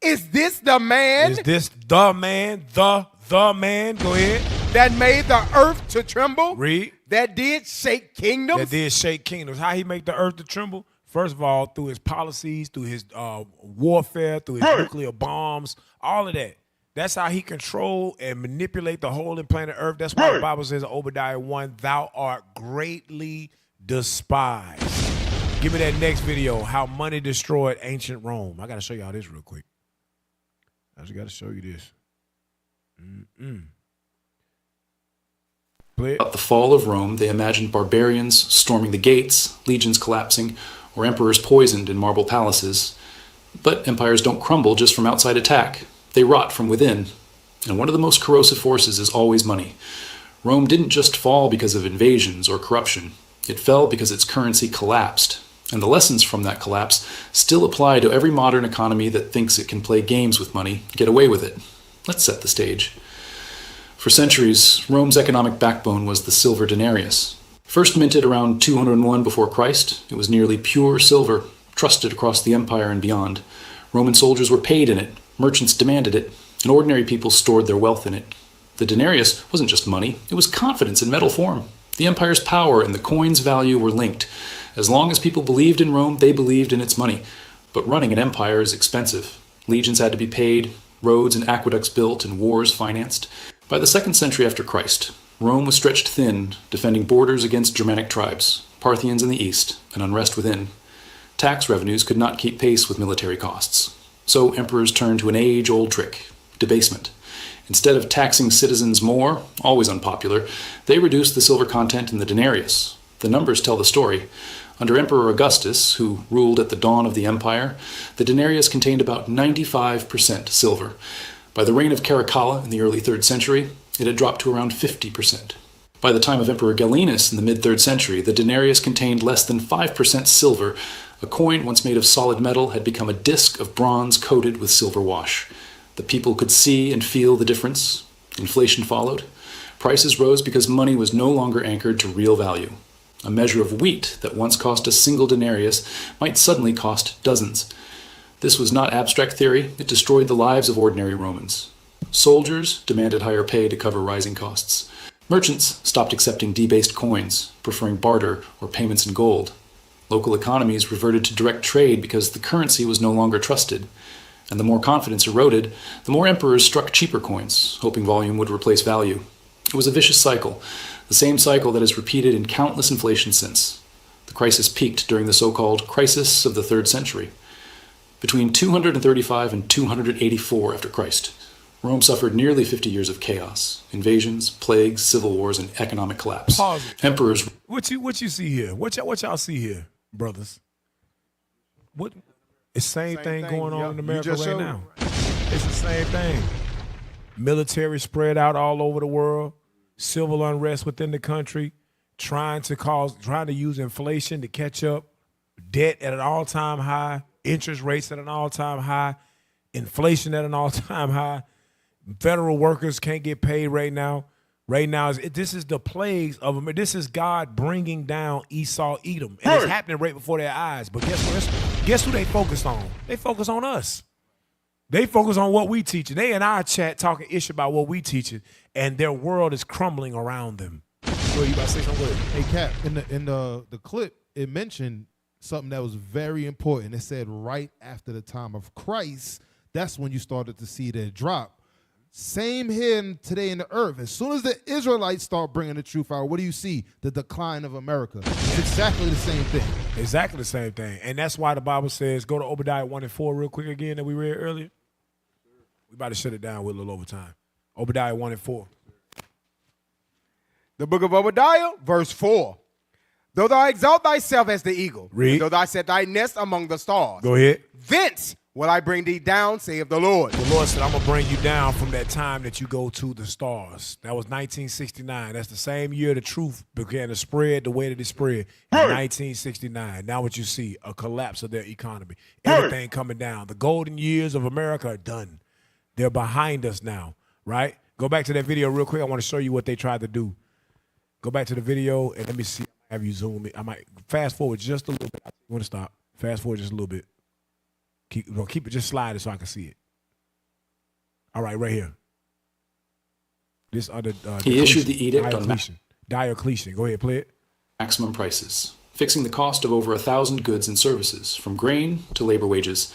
is this the man? Is this the man? The man? Go ahead. That made the earth to tremble? Read. That did shake kingdoms? That did shake kingdoms. How he make the earth to tremble? First of all, through his policies, through his warfare, through his nuclear bombs, all of that. That's how he control and manipulate the whole planet Earth. That's why the Bible says in Obadiah 1, thou art greatly despised. Give me that next video, how money destroyed ancient Rome. I got to show y'all this real quick. I just got to show you this. About the fall of Rome, they imagined barbarians storming the gates, legions collapsing, or emperors poisoned in marble palaces. But empires don't crumble just from outside attack. They rot from within. And one of the most corrosive forces is always money. Rome didn't just fall because of invasions or corruption. It fell because its currency collapsed. And the lessons from that collapse still apply to every modern economy that thinks it can play games with money, get away with it. Let's set the stage. For centuries, Rome's economic backbone was the silver denarius. First minted around 201 before Christ, it was nearly pure silver, trusted across the empire and beyond. Roman soldiers were paid in it, merchants demanded it, and ordinary people stored their wealth in it. The denarius wasn't just money, it was confidence in metal form. The empire's power and the coin's value were linked. As long as people believed in Rome, they believed in its money. But running an empire is expensive. Legions had to be paid, roads and aqueducts built, and wars financed. By the 2nd century after Christ, Rome was stretched thin, defending borders against Germanic tribes, Parthians in the east, and unrest within. Tax revenues could not keep pace with military costs. So emperors turned to an age-old trick, debasement. Instead of taxing citizens more, always unpopular, they reduced the silver content in the denarius. The numbers tell the story. Under Emperor Augustus, who ruled at the dawn of the empire, the denarius contained about 95% silver. By the reign of Caracalla in the early 3rd century, it had dropped to around 50%. By the time of Emperor Gallienus in the mid-3rd century, the denarius contained less than 5% silver. A coin once made of solid metal had become a disc of bronze coated with silver wash. The people could see and feel the difference. Inflation followed. Prices rose because money was no longer anchored to real value. A measure of wheat that once cost a single denarius might suddenly cost dozens. This was not abstract theory, it destroyed the lives of ordinary Romans. Soldiers demanded higher pay to cover rising costs. Merchants stopped accepting debased coins, preferring barter or payments in gold. Local economies reverted to direct trade because the currency was no longer trusted. And the more confidence eroded, the more emperors struck cheaper coins, hoping volume would replace value. It was a vicious cycle, the same cycle that has repeated in countless inflation since. The crisis peaked during the so-called crisis of the 3rd century. Between 235 and 284 after Christ, Rome suffered nearly 50 years of chaos, invasions, plagues, civil wars, and economic collapse. Pause. Emperors. What you see here? What y'all see here, brothers? What? It's same thing going on in America right now. It's the same thing. Military spread out all over the world, civil unrest within the country, trying to use inflation to catch up, debt at an all-time high, interest rates at an all-time high, inflation at an all-time high. Federal workers can't get paid right now. Right now, this is the plagues of America. This is God bringing down Esau, Edom. And it's happening right before their eyes. But guess who they focused on? They focus on us. They focus on what we teach. They in our chat talking ish about what we teaching, and their world is crumbling around them. So you about to say something? Hey, Cap, in the clip, it mentioned something that was very important. It said right after the time of Christ, that's when you started to see that drop. Same here today in the earth. As soon as the Israelites start bringing the truth out, what do you see? The decline of America. It's exactly the same thing. Exactly the same thing. And that's why the Bible says, go to Obadiah 1 and 4 real quick again that we read earlier. We about to shut it down with a little overtime. Obadiah 1 and 4. The book of Obadiah, verse 4. Though thou exalt thyself as the eagle, read. Though thou set thy nest among the stars. Go ahead. Thence will I bring thee down, saith the Lord. The Lord said, I'm going to bring you down from that time that you go to the stars. That was 1969. That's the same year the truth began to spread the way that it spread. In 1969. Now what you see, a collapse of their economy. Everything coming down. The golden years of America are done. They're behind us now, right? Go back to that video real quick. I want to show you what they tried to do. Go back to the video and let me see. Have you zoom in? I might fast forward just a little bit. I want to stop. Fast forward just a little bit. Keep it, just slide it so I can see it. All right, right here. This other. He issued the edict on Diocletian. Go ahead, play it. Maximum prices, fixing the cost of over 1,000 goods and services, from grain to labor wages.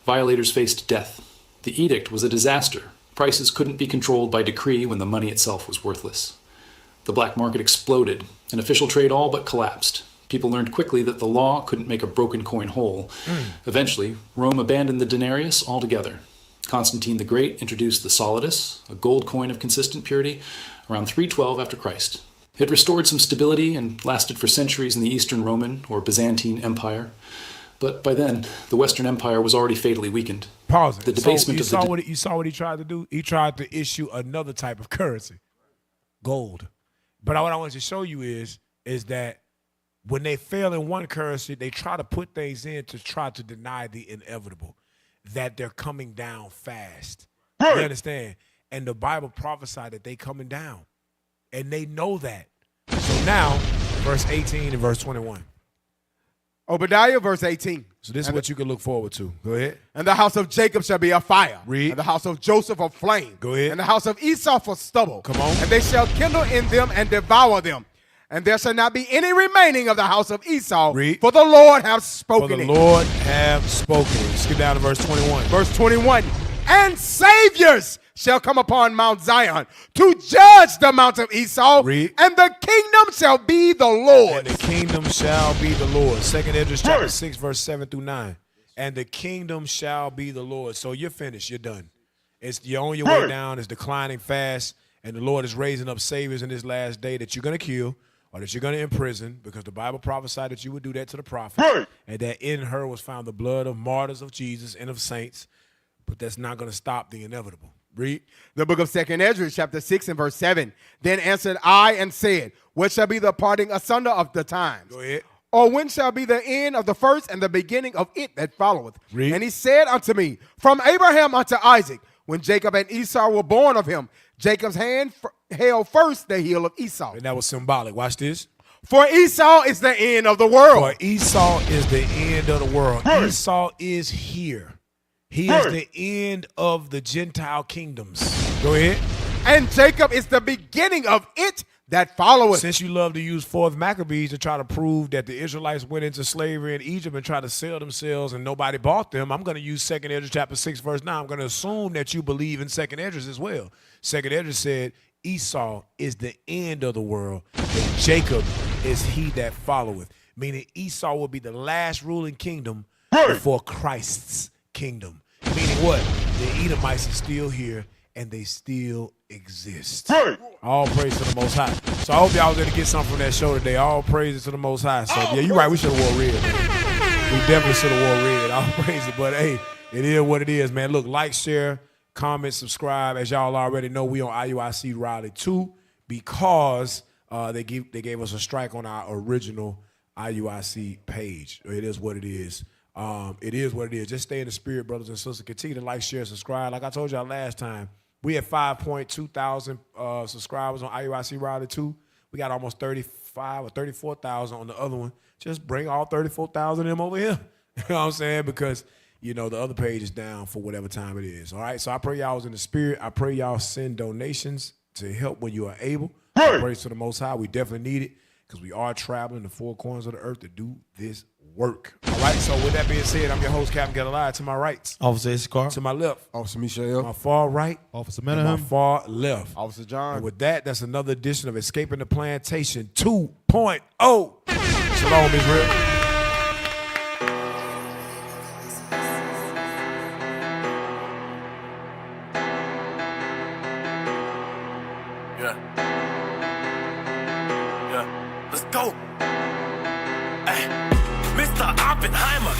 Violators faced death. The edict was a disaster. Prices couldn't be controlled by decree when the money itself was worthless. The black market exploded, and official trade all but collapsed. People learned quickly that the law couldn't make a broken coin whole. Eventually, Rome abandoned the denarius altogether. Constantine the Great introduced the solidus, a gold coin of consistent purity, around 312 after Christ. It restored some stability and lasted for centuries in the Eastern Roman or Byzantine Empire. But by then, the Western Empire was already fatally weakened. Pause it. The debasement So of you saw what he tried to do? He tried to issue another type of currency, gold. But what I want to show you is that when they fail in one currency, they try to put things in to try to deny the inevitable, that they're coming down fast. You understand? And the Bible prophesied that they coming down. And they know that. So now, verse 18 and verse 21. Obadiah, verse 18. So this is what you can look forward to. Go ahead. And the house of Jacob shall be a fire. Read. And the house of Joseph a flame. Go ahead. And the house of Esau for stubble. Come on. And they shall kindle in them and devour them. And there shall not be any remaining of the house of Esau. Read. For the Lord hath spoken For the it. Lord have spoken it. Skip down to verse 21. Verse 21. And saviors shall come upon Mount Zion to judge the mount of Esau. Read. And the kingdom shall be the Lord. And the kingdom shall be the Lord. 2nd Esdras chapter 6, verse 7 through 9. And the kingdom shall be the Lord. So you're finished. You're done. You're on your way down. It's declining fast. And the Lord is raising up saviors in this last day that you're going to kill or that you're going to imprison, because the Bible prophesied that you would do that to the prophets. And that in her was found the blood of martyrs of Jesus and of saints. But that's not going to stop the inevitable. Read. The book of 2nd Esdras, chapter 6 and verse 7. Then answered I and said, what shall be the parting asunder of the times? Go ahead. Or when shall be the end of the first and the beginning of it that followeth? Read. And he said unto me, from Abraham unto Isaac, when Jacob and Esau were born of him, Jacob's hand held first the heel of Esau. And that was symbolic. Watch this. For Esau is the end of the world. For Esau is the end of the world. Esau is here. He is the end of the Gentile kingdoms. Go ahead. And Jacob is the beginning of it that followeth. Since you love to use 4th Maccabees to try to prove that the Israelites went into slavery in Egypt and tried to sell themselves and nobody bought them, I'm going to use 2nd Esdras chapter 6 verse 9. I'm going to assume that you believe in 2nd Esdras as well. 2nd Esdras said Esau is the end of the world and Jacob is he that followeth. Meaning Esau will be the last ruling kingdom before Christ's kingdom. Meaning what? The Edomites are still here and they still exist. All praise to the Most High. So I hope y'all was able to get something from that show today. All praises to the Most High. So yeah, you're right. We should have wore red, man. We definitely should have wore red. All praise it. But hey, it is what it is, man. Look, like, share, comment, subscribe. As y'all already know, we on IUIC Raleigh 2 because they gave us a strike on our original IUIC page. It is what it is. It is what it is. Just stay in the spirit, brothers and sisters. Continue to like, share, subscribe. Like I told y'all last time, we had 5.2 thousand subscribers on IUIC Raleigh 2. We got almost 35 or 34,000 on the other one. Just bring all 34,000 of them over here. You know what I'm saying? Because, you know, the other page is down for whatever time it is. All right? So I pray y'all was in the spirit. I pray y'all send donations to help when you are able. Praise to the Most High. We definitely need it because we are traveling the 4 corners of the earth to do this work. All right, so with that being said, I'm your host, Captain Gedaliah. To my right, Officer Escar. To my left, Officer Michelle. My far right, Officer and my Menahem. far left, Officer John. And with that, that's another edition of Escaping the Plantation 2.0. Shalom, Israel. Let's go. Hey, Mr. Oppenheimer.